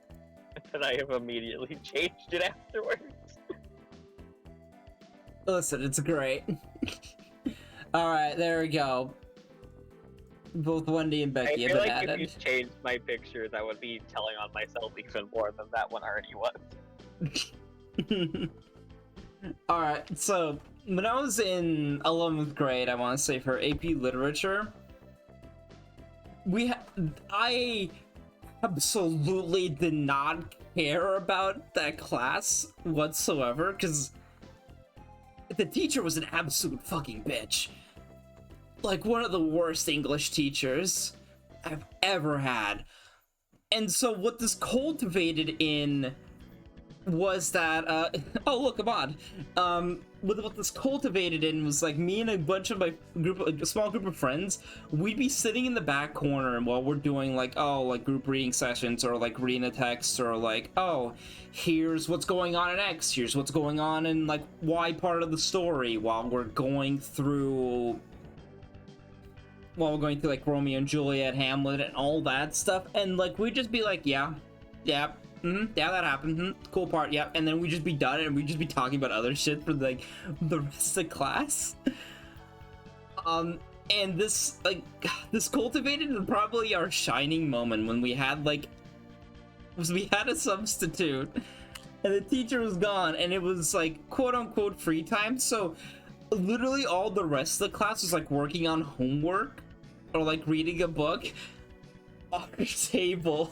[SPEAKER 2] and I have immediately changed it afterwards.
[SPEAKER 1] Listen, it's great. Alright, there we go. Both Wendy and Becky have been
[SPEAKER 2] I feel like
[SPEAKER 1] added.
[SPEAKER 2] if you changed my pictures, I would be telling on myself even more than that one already was.
[SPEAKER 1] Alright, so when I was in 11th grade, I want to say for AP Literature, I absolutely did not care about that class whatsoever, because the teacher was an absolute fucking bitch. Like, one of the worst English teachers I've ever had. And so what this cultivated in was that, oh look, I'm on. What this cultivated in was like me and a bunch of my a small group of friends, we'd be sitting in the back corner, and while we're doing like, oh, like group reading sessions, or like reading a text, or like, oh, here's what's going on in X, here's what's going on in like Y part of the story, while we're going through like Romeo and Juliet, Hamlet, and all that stuff, and like we'd just be like, yeah, yeah, that happened, cool part, yeah, and then we'd just be done, and we'd just be talking about other shit for like the rest of the class. And this cultivated probably our shining moment when we had a substitute, and the teacher was gone, and it was like quote unquote free time, so literally all the rest of the class was like working on homework or like reading a book. Our table.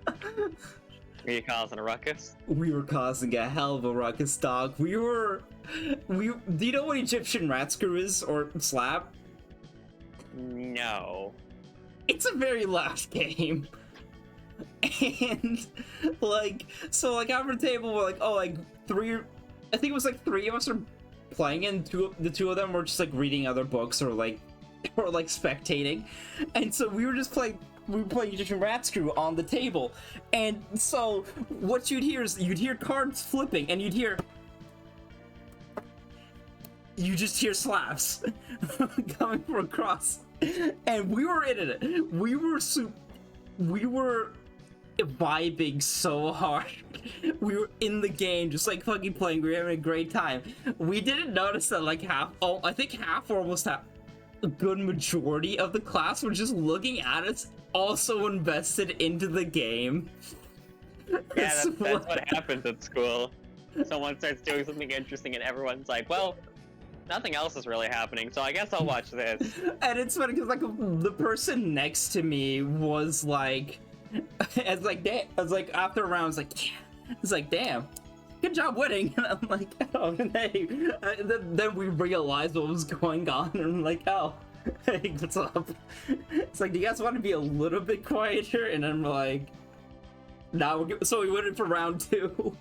[SPEAKER 2] Were you causing a ruckus?
[SPEAKER 1] We were causing a hell of a ruckus, dog. Do you know what Egyptian rat screw is, or slap?
[SPEAKER 2] No.
[SPEAKER 1] It's a very loud game. And like, so like our table were like, oh, like I think it was like 3 of us are playing, and the two of them were just like reading other books or like spectating. And so we were playing Egyptian rat screw on the table. And so what you'd hear is you'd hear cards flipping, and you just hear slaps coming from across. And we were in it. We were vibing so hard. We were in the game, just like fucking playing. We were having a great time. We didn't notice that like I think half or almost half, a good majority of the class were just looking at us, also invested into the game.
[SPEAKER 2] Yeah, that's what happens at school. someone starts doing something interesting and everyone's like, well, nothing else is really happening, so I guess I'll watch this.
[SPEAKER 1] And it's funny because like the person next to me was like, it's like, I was like after a round, I was like, yeah. It's like, damn, good job winning. And I'm like, oh, hey. Then we realized what was going on, and I'm like, oh, hey, what's up? It's like, do you guys want to be a little bit quieter? And I'm like, now so we went in for round 2.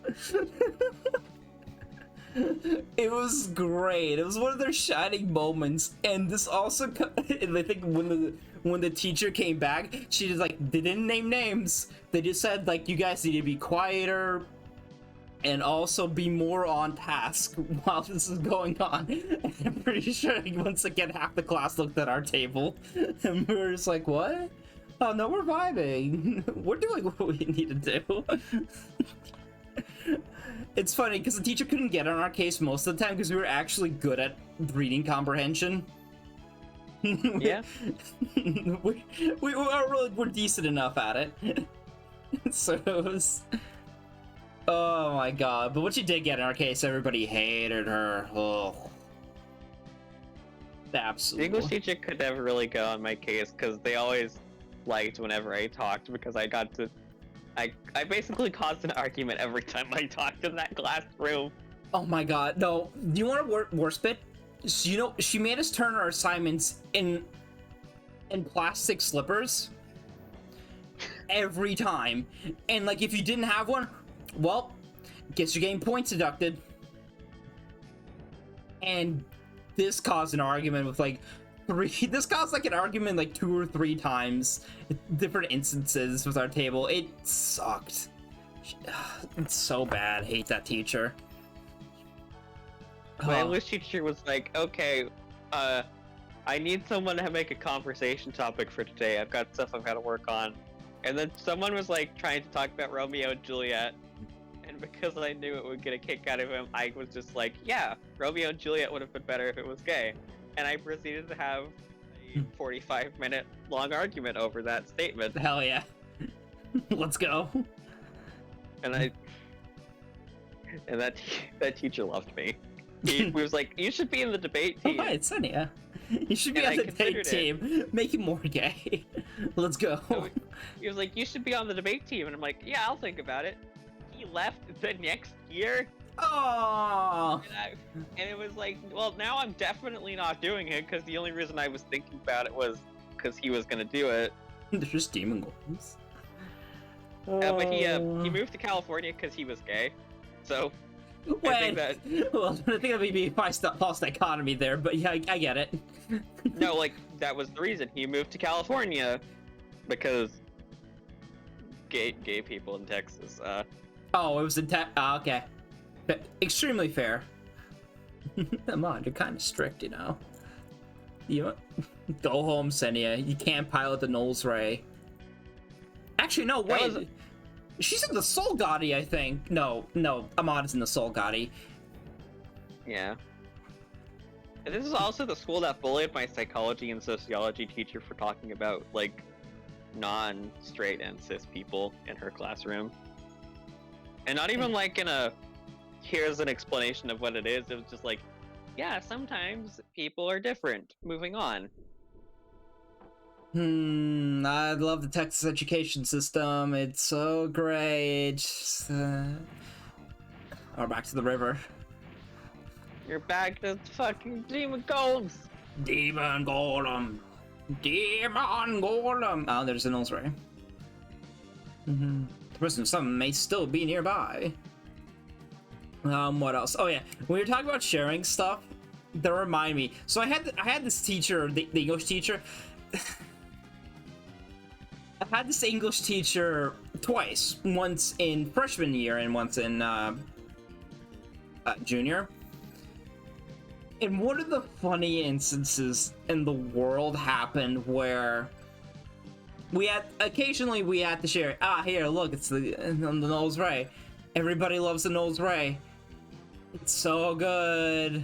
[SPEAKER 1] It was great. It was one of their shining moments, and this also. And I think when the teacher came back, she just like they didn't name names. They just said like you guys need to be quieter, and also be more on task while this is going on. And I'm pretty sure once again half the class looked at our table, and we were just like, "What? Oh no, we're vibing. We're doing what we need to do." It's funny because the teacher couldn't get on our case most of the time because we were actually good at reading comprehension.
[SPEAKER 2] Yeah.
[SPEAKER 1] we're decent enough at it. So it was. Oh my god! But what she did get in our case, everybody hated her. Oh,
[SPEAKER 2] The
[SPEAKER 1] absolutely.
[SPEAKER 2] English teacher could never really go on my case because they always liked whenever I talked because I got to. I basically caused an argument every time I talked in that classroom.
[SPEAKER 1] Oh my god! No, do you want a worse bit? So, you know, she made us turn our assignments in plastic slippers every time, and like if you didn't have one, well, guess you're getting points deducted. And this caused an argument with like 3. This caused like an argument like 2 or 3 times, different instances with our table. It sucked. It's so bad. I hate that teacher.
[SPEAKER 2] My English teacher was like, okay, I need someone to make a conversation topic for today. I've got stuff I've got to work on. And then someone was like trying to talk about Romeo and Juliet. And because I knew it would get a kick out of him, I was just like, yeah, Romeo and Juliet would have been better if it was gay. And I proceeded to have a 45-minute long argument over that statement.
[SPEAKER 1] Hell yeah. Let's go.
[SPEAKER 2] And that teacher loved me. He was like, you should be in the debate team.
[SPEAKER 1] Oh, hi, it's Sonia. You should be
[SPEAKER 2] And
[SPEAKER 1] on
[SPEAKER 2] I
[SPEAKER 1] the debate
[SPEAKER 2] considered
[SPEAKER 1] team. Make it more gay. Let's go.
[SPEAKER 2] So he was like, you should be on the debate team. And I'm like, yeah, I'll think about it. He left the next year.
[SPEAKER 1] Oh.
[SPEAKER 2] And it was like, well, now I'm definitely not doing it because the only reason I was thinking about it was because he was going to do it.
[SPEAKER 1] They're just demon golems.
[SPEAKER 2] But he moved to California because he was gay. So
[SPEAKER 1] Wait.
[SPEAKER 2] I think that...
[SPEAKER 1] Well, I think that may be a false dichotomy there, but yeah, I get it.
[SPEAKER 2] No, like, that was the reason. He moved to California because gay people in Texas.
[SPEAKER 1] Oh, it was in okay. Extremely fair. Come on, you're kind of strict, you know. You go home, Senia. You can't pilot the Knowles Ray. Actually, no, wait. She's in the Soul Gotti, I think. No, Ahmad in the Soul Gotti.
[SPEAKER 2] Yeah. And this is also the school that bullied my psychology and sociology teacher for talking about, like, non-straight and cis people in her classroom. And not even, like, in a, here's an explanation of what it is. It was just like, yeah, sometimes people are different. Moving on.
[SPEAKER 1] I love the Texas education system. It's so great. Or back to the river.
[SPEAKER 2] You're back to fucking demon golems.
[SPEAKER 1] Demon golem. Demon golem. Oh, there's an Knowles Ray. The person of some may still be nearby. What else? Oh yeah, when you're talking about sharing stuff, that remind me. So I had this teacher, the English teacher. I had this English teacher twice. Once in freshman year and once in junior. And one of the funny instances in the world happened where occasionally we had to share. Here, look, it's the Knowles Ray. Everybody loves the Knowles Ray. It's so good.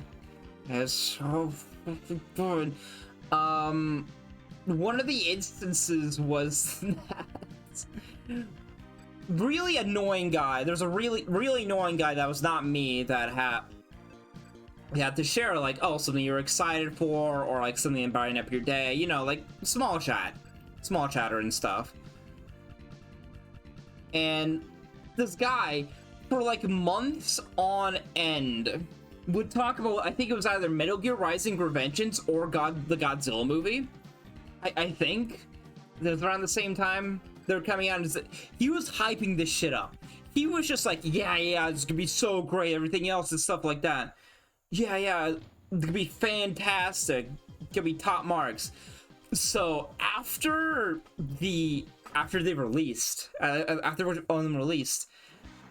[SPEAKER 1] It's so fucking good. One of the instances was that really annoying guy. There's a really annoying guy that was not me that had to share, like, oh, something you're excited for, or like something that brighten up your day, you know, like small chatter and stuff. And this guy, for like months on end, would talk about, I think it was either Metal Gear Rising Revengeance or the Godzilla movie. I think that was around the same time they were coming out. And he was hyping this shit up. He was just like, yeah, it's gonna be so great. Everything else and stuff like that. Yeah, it's gonna be fantastic. It's gonna be top marks. So after they released, after them released,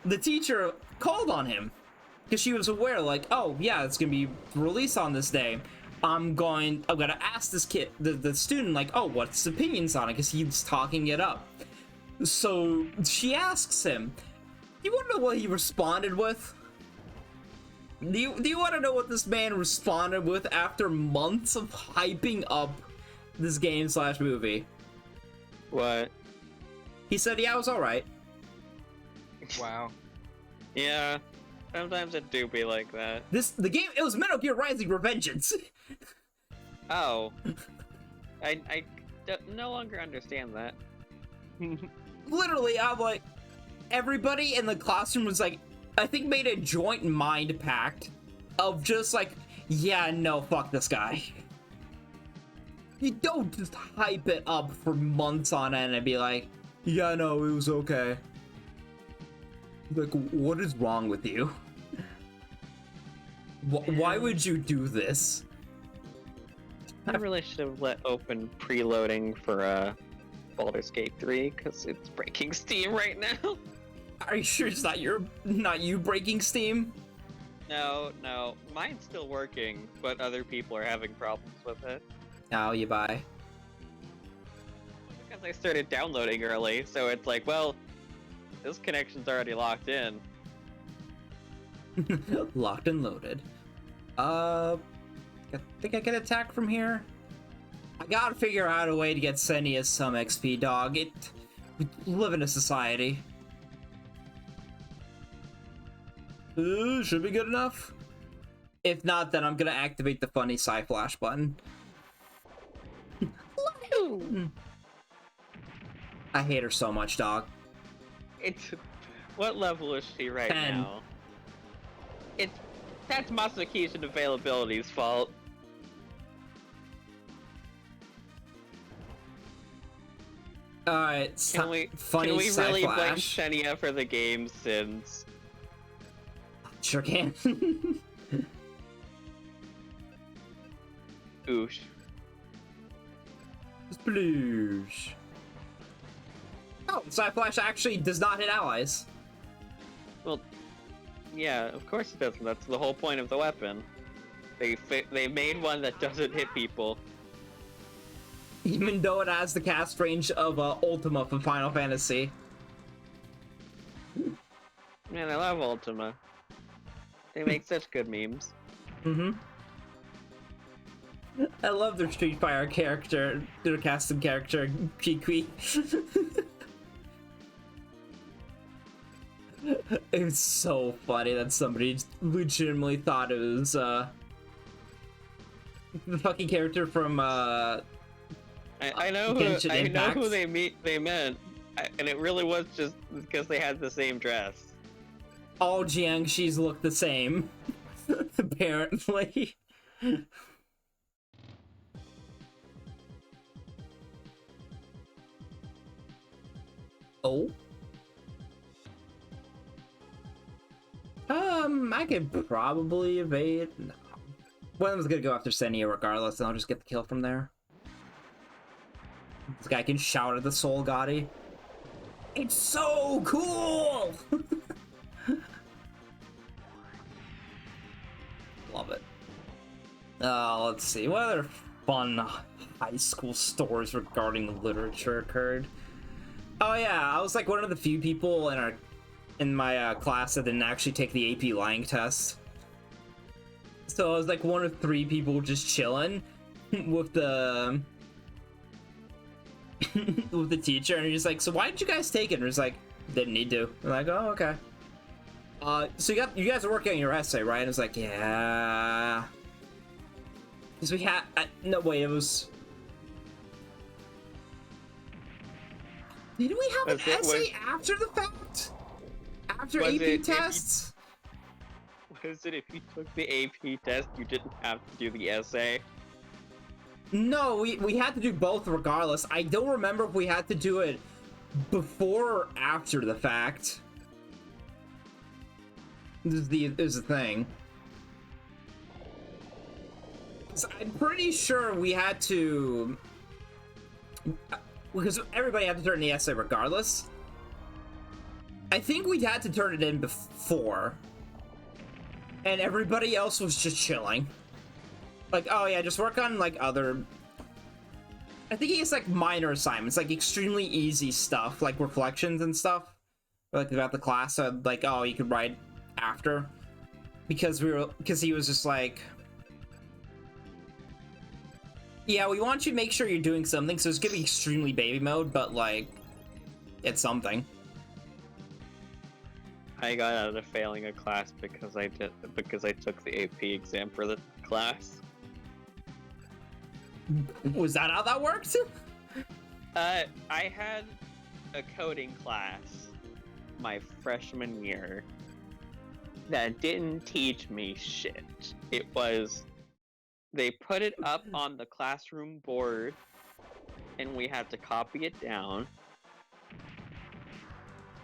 [SPEAKER 1] the teacher called on him because she was aware, like, oh yeah, it's gonna be released on this day. I'm gonna ask this kid, the student, like, oh, what's his opinions on it, because he's talking it up. So she asks him. You want to know what he responded with? Do you want to know what this man responded with after months of hyping up this game / movie?
[SPEAKER 2] What?
[SPEAKER 1] He said, yeah, it was alright.
[SPEAKER 4] Wow.
[SPEAKER 2] Yeah, sometimes it do be like that.
[SPEAKER 1] The game, it was Metal Gear Rising Revengeance.
[SPEAKER 2] Oh. I no longer understand that.
[SPEAKER 1] Literally, I'm like, everybody in the classroom was like, I think made a joint mind pact of just like, yeah, no, fuck this guy. You don't just hype it up for months on end and be like, yeah, no, it was okay. Like, what is wrong with you? Why would you do this?
[SPEAKER 2] I really should have let open preloading for Baldur's Gate 3 because it's breaking Steam right now.
[SPEAKER 1] Are you sure it's not you breaking Steam?
[SPEAKER 2] No, mine's still working, but other people are having problems with it.
[SPEAKER 1] Oh, you buy.
[SPEAKER 2] Because I started downloading early, so it's like, well, this connection's already locked in.
[SPEAKER 1] Locked and loaded. I think I get attacked from here. I gotta figure out a way to get Senia some XP, dog. We live in a society. Should be good enough. If not, then I'm gonna activate the funny Psy-Flash button. I hate her so much, dog.
[SPEAKER 2] What level is she right
[SPEAKER 1] 10.
[SPEAKER 2] now? That's Masou Kishin availability's fault.
[SPEAKER 1] Alright,
[SPEAKER 2] Can we really blame Senia for the game's sins?
[SPEAKER 1] Sure can.
[SPEAKER 2] Oosh.
[SPEAKER 1] Sploosh. Oh, Psy-Flash actually does not hit allies.
[SPEAKER 2] Well, yeah, of course it doesn't. That's the whole point of the weapon. They made one that doesn't hit people.
[SPEAKER 1] Even though it has the cast range of Ultima from Final Fantasy.
[SPEAKER 2] Man, I love Ultima. They make such good memes.
[SPEAKER 1] Mm-hmm. I love their Street Fighter character, their custom character, Kikui. It was so funny that somebody legitimately thought it was the fucking character from
[SPEAKER 2] I know who they meant, and it really was just because they had the same dress.
[SPEAKER 1] All Jiangxis look the same, apparently. Oh. I could probably evade. No. One of them's gonna go after Senia regardless, and I'll just get the kill from there. This guy can shout at the Soul Gotti. It's so cool! Love it. Let's see. What other fun high school stories regarding literature occurred? Oh yeah, I was like one of the few people in my class that didn't actually take the AP lying test. So I was like one of 3 people just chilling with the with the teacher, and he's like, "So why did you guys take it?" And he's like, Didn't need to. I'm like, oh, okay. So you guys are working on your essay, right? And it's like, yeah. Because we had, no, wait, it was... Did we have an essay after the fact? After AP tests?
[SPEAKER 2] Was it if you took the AP test, you didn't have to do the essay?
[SPEAKER 1] No, we had to do both regardless. I don't remember if we had to do it before or after the fact. This is the thing. So I'm pretty sure we had to... Because everybody had to turn the essay regardless. I think we had to turn it in before. And everybody else was just chilling. Like, oh yeah, just work on, like, other... I think it's, like, minor assignments, like, extremely easy stuff, like reflections and stuff. Like, about the class, so, like, oh, you could write after. Because he was just like... Yeah, we want you to make sure you're doing something, so it's gonna be extremely baby mode, but, like, it's something.
[SPEAKER 2] I got out of failing a class because I took the AP exam for the class.
[SPEAKER 1] Was that how that worked?
[SPEAKER 2] I had a coding class my freshman year that didn't teach me shit. It was... They put it up on the classroom board, and we had to copy it down,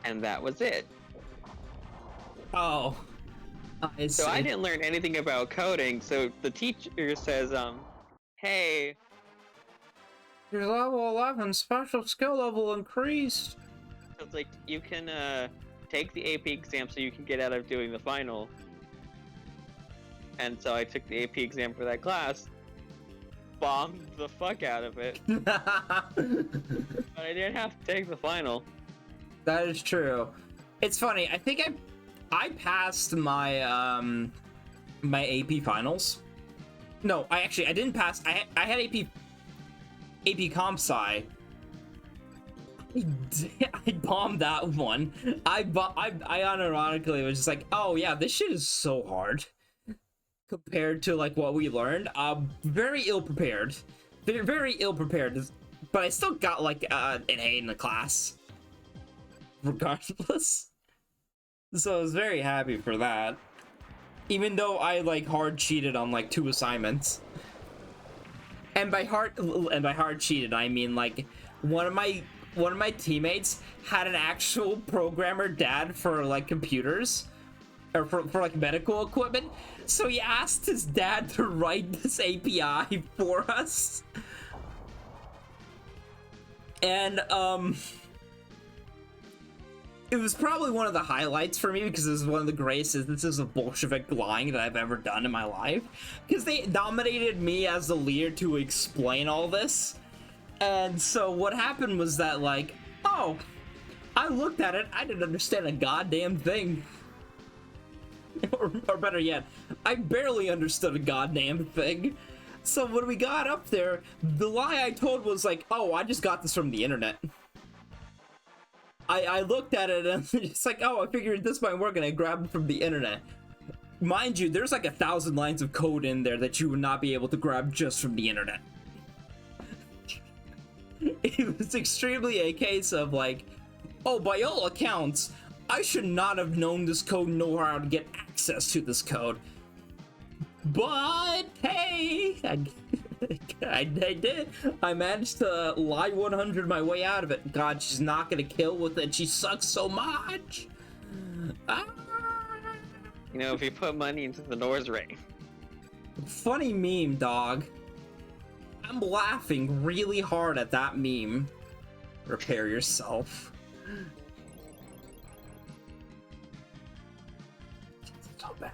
[SPEAKER 2] and that was it.
[SPEAKER 1] Oh, I see.
[SPEAKER 2] So I didn't learn anything about coding, so the teacher says, hey...
[SPEAKER 1] Your level 11 special skill level increased.
[SPEAKER 2] It's like, you can, take the AP exam so you can get out of doing the final. And so I took the AP exam for that class, bombed the fuck out of it, but I didn't have to take the final.
[SPEAKER 1] That is true. It's funny, I think I passed my, my AP finals. No, I didn't pass. I had AP Comp Sci. I bombed that one. I unironically was just like, oh yeah, this shit is so hard compared to like what we learned. Very ill prepared, very ill prepared. But I still got like an A in the class, regardless. So I was very happy for that, even though I like hard cheated on like 2 assignments. And by hard cheated, I mean like one of my teammates had an actual programmer dad for like computers, or for like medical equipment. So he asked his dad to write this API for us. And it was probably one of the highlights for me, because this is one of the greatest instances of Bolshevik lying that I've ever done in my life. Because they nominated me as the leader to explain all this. And so what happened was that, like, oh, I looked at it, I didn't understand a goddamn thing. or better yet, I barely understood a goddamn thing. So when we got up there, the lie I told was like, oh, I just got this from the internet. I looked at it and it's like, oh, I figured this might work, and I grabbed it from the internet. Mind you, there's like 1,000 lines of code in there that you would not be able to grab just from the internet. It was extremely a case of like, oh, by all accounts, I should not have known this code, nor how to get access to this code. But hey, I did. I managed to lie 100 my way out of it. God, she's not gonna kill with it. She sucks so much. Ah.
[SPEAKER 2] You know, if you put money into the Norse ring.
[SPEAKER 1] Funny meme, dog. I'm laughing really hard at that meme. Repair yourself. So bad.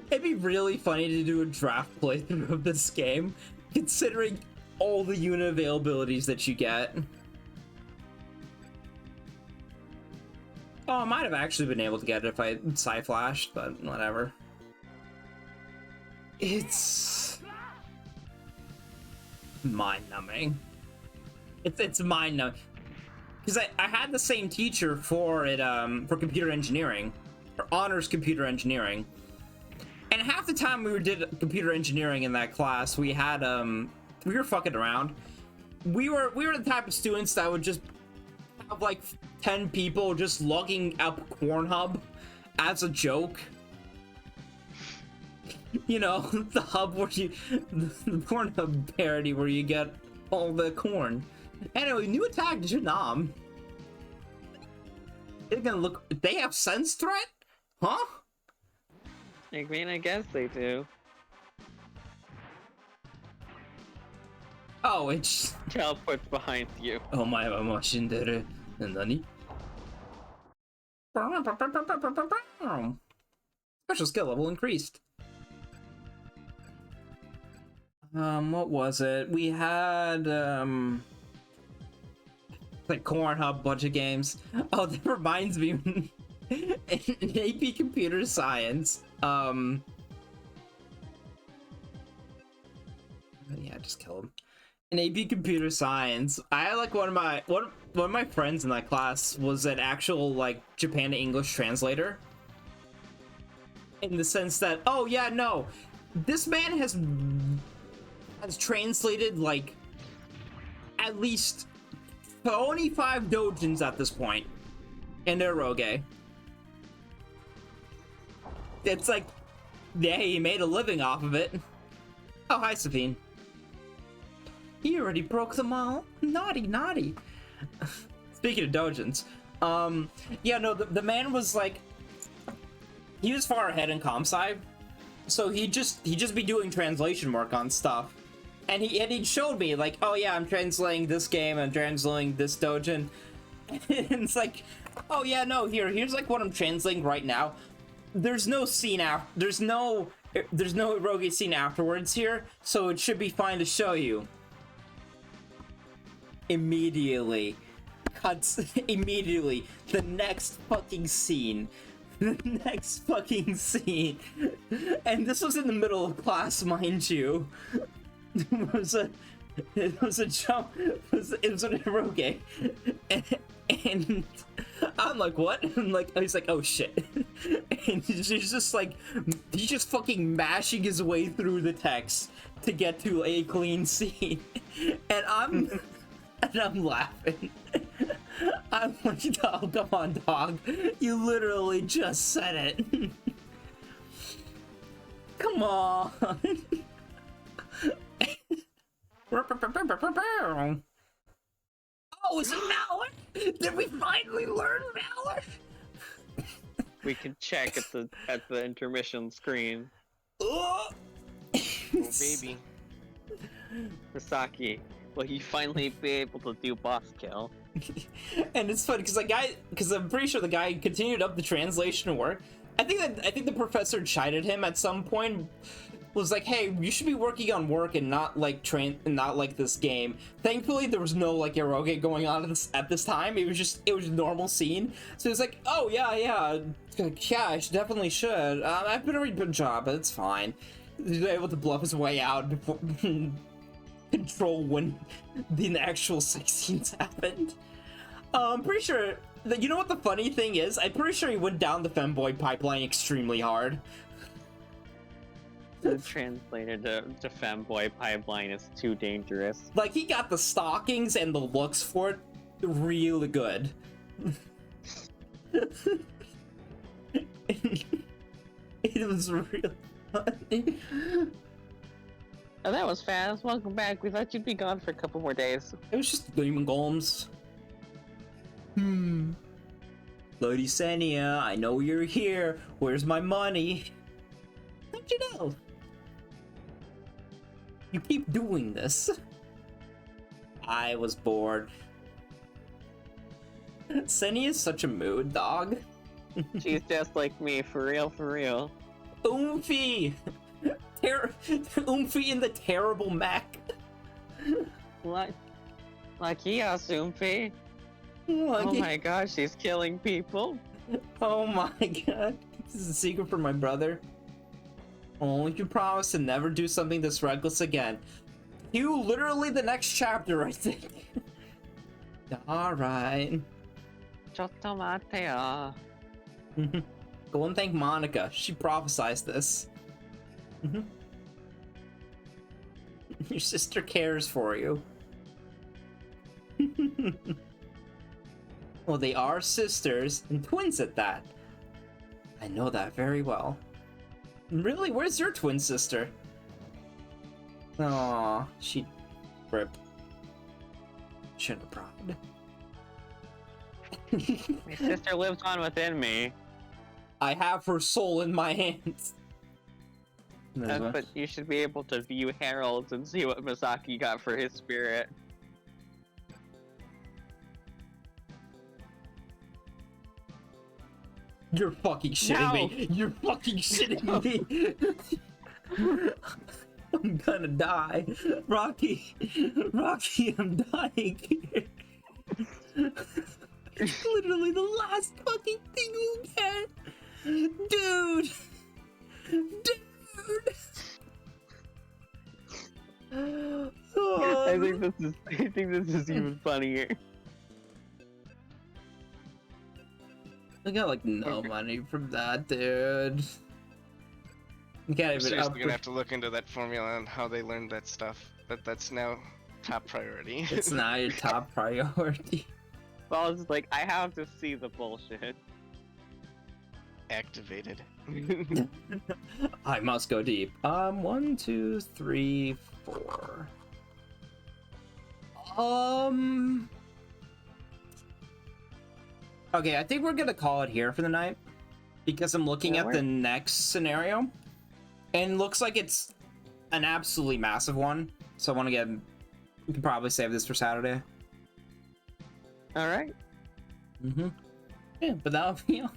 [SPEAKER 1] It'd be really funny to do a draft playthrough of this game, considering all the unit availabilities that you get. Oh, I might have actually been able to get it if I sci-flashed, but whatever. It's mind-numbing. It's mind numbing. Because I had the same teacher for it for computer engineering, for honors computer engineering, and half the time we did computer engineering in that class, we had we were fucking around. We were the type of students that would just have like 10 people just logging up Pornhub as a joke. You know, the hub where you, the Pornhub parody where you get all the corn. Anyway, new attack, Janam. They're gonna look. They have sense threat? Huh?
[SPEAKER 2] I mean, I guess they do.
[SPEAKER 1] Oh, it's.
[SPEAKER 2] Teleport's behind you.
[SPEAKER 1] Oh my, Shindere. Nani? Special skill level increased. What was it? We had, like Cornhub, bunch of games. Oh, that reminds me. In AP Computer Science, yeah, just kill him. In AP Computer Science, I had like one of my friends in that class was an actual like Japan to English translator. In the sense that, oh yeah, no, this man has translated like at least 25 doujins at this point in eroge. It's like, yeah, he made a living off of it. Oh, hi, Sabine. He already broke them all. Naughty, naughty. Speaking of doujins, yeah, no, the man was like, he was far ahead in comp sci, so he'd just be doing translation work on stuff, and he showed me like, oh yeah, I'm translating this game, I'm translating this doujin, and it's like, oh yeah, no, here's like what I'm translating right now. There's no scene after, there's no eroge scene afterwards here, so it should be fine to show you. Immediately cuts, immediately the next fucking scene. The next fucking scene. And this was in the middle of class, mind you. It was a jump, it was an eroge. And I'm like, what? I'm like, he's like, oh shit. And he's just like, he's just fucking mashing his way through the text to get to a clean scene. And I'm laughing. I'm like, oh, come on, dog. You literally just said it. Come on. Oh, is it Valor? Did we finally learn Valor?
[SPEAKER 2] We can check at the intermission screen.
[SPEAKER 1] Oh,
[SPEAKER 4] baby.
[SPEAKER 2] Misaki, will you finally be able to do boss kill?
[SPEAKER 1] And it's funny because I'm pretty sure the guy continued up the translation work. I think the professor chided him at some point. Was like, hey, you should be working on work and not like this game. Thankfully, there was no like eroge going on at this time. It was a normal scene. So it's like, oh yeah, I definitely should. I've been a really good job, but it's fine. He was able to bluff his way out before control when the actual sex scenes happened. I'm pretty sure that, you know what the funny thing is? I'm pretty sure he went down the femboy pipeline extremely hard.
[SPEAKER 2] The translator to femboy pipeline is too dangerous.
[SPEAKER 1] Like, he got the stockings and the looks for it really good. It was real funny.
[SPEAKER 2] Oh, that was fast. Welcome back. We thought you'd be gone for a couple more days.
[SPEAKER 1] It was just demon golems. Lady Senia, I know you're here. Where's my money? How'd you know? You keep doing this. I was bored. Senia is such a mood, dog.
[SPEAKER 2] She's just like me, for real, for real.
[SPEAKER 1] Oomphy! Oomphy in the terrible mech.
[SPEAKER 2] Like yes, Oomphy. Oh my gosh, she's killing people.
[SPEAKER 1] Oh my god. This is a secret for my brother. Only you promise to never do something this reckless again. You literally the next chapter, I think. Alright.
[SPEAKER 2] Chotomatea.
[SPEAKER 1] Go and thank Monica. She prophesized this. Your sister cares for you. Well, they are sisters and twins at that. I know that very well. Really? Where's your twin sister? Aw, she... Rip. Shouldn't have cried.
[SPEAKER 2] My sister lives on within me.
[SPEAKER 1] I have her soul in my hands.
[SPEAKER 2] But you should be able to view heralds and see what Misaki got for his spirit.
[SPEAKER 1] You're fucking shitting me. You're fucking shitting me. I'm gonna die. Rocky, I'm dying here. Literally the last fucking thing you get. Dude. Oh,
[SPEAKER 2] I think this is even funnier.
[SPEAKER 1] I got like no money from that, dude. You can't
[SPEAKER 4] I'm
[SPEAKER 1] even
[SPEAKER 4] seriously gonna have to look into that formula and how they learned that stuff. But that's now top priority.
[SPEAKER 1] It's not your top priority.
[SPEAKER 2] Well, it's like, I have to see the bullshit.
[SPEAKER 4] Activated.
[SPEAKER 1] I must go deep. 1, 2, 3, 4. Okay, I think we're gonna call it here for the night because I'm looking at the next scenario, and looks like it's an absolutely massive one. So I want to get. We can probably save this for Saturday.
[SPEAKER 2] All right.
[SPEAKER 1] Yeah, but that'll be all.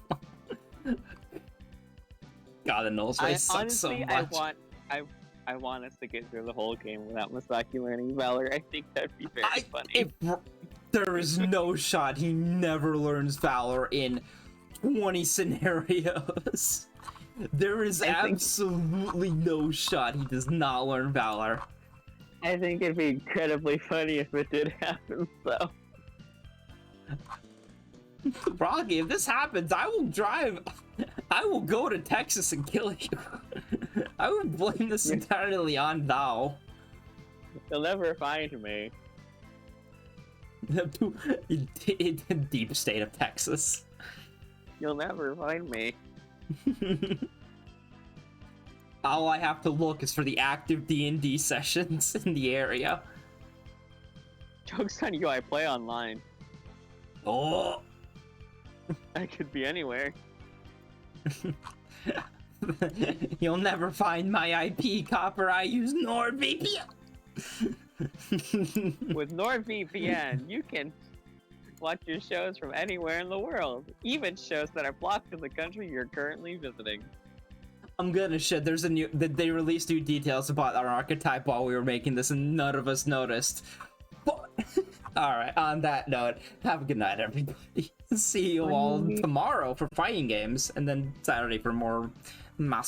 [SPEAKER 1] God, the null space sucks so
[SPEAKER 2] Honestly,
[SPEAKER 1] much.
[SPEAKER 2] I want us to get through the whole game without Masaki learning Valor. I think that'd be very funny.
[SPEAKER 1] There is no shot he never learns Valor in 20 scenarios. There is absolutely no shot he does not learn Valor.
[SPEAKER 2] I think it'd be incredibly funny if it did happen, though.
[SPEAKER 1] Rocky, if this happens, I will drive. I will go to Texas and kill you. I would blame this entirely on thou.
[SPEAKER 2] You'll never find me.
[SPEAKER 1] Deep state of Texas.
[SPEAKER 2] You'll never find me.
[SPEAKER 1] All I have to look is for the active D&D sessions in the area.
[SPEAKER 2] Joke's on you, I play online.
[SPEAKER 1] Oh!
[SPEAKER 2] I could be anywhere.
[SPEAKER 1] You'll never find my IP, Copper. I use NordVPN.
[SPEAKER 2] With NordVPN, you can watch your shows from anywhere in the world, even shows that are blocked in the country you're currently visiting.
[SPEAKER 1] I'm gonna shit. There's a new. They released new details about our archetype while we were making this, and none of us noticed. Alright, on that note, have a good night, everybody. See you all tomorrow for fighting games, and then Saturday for more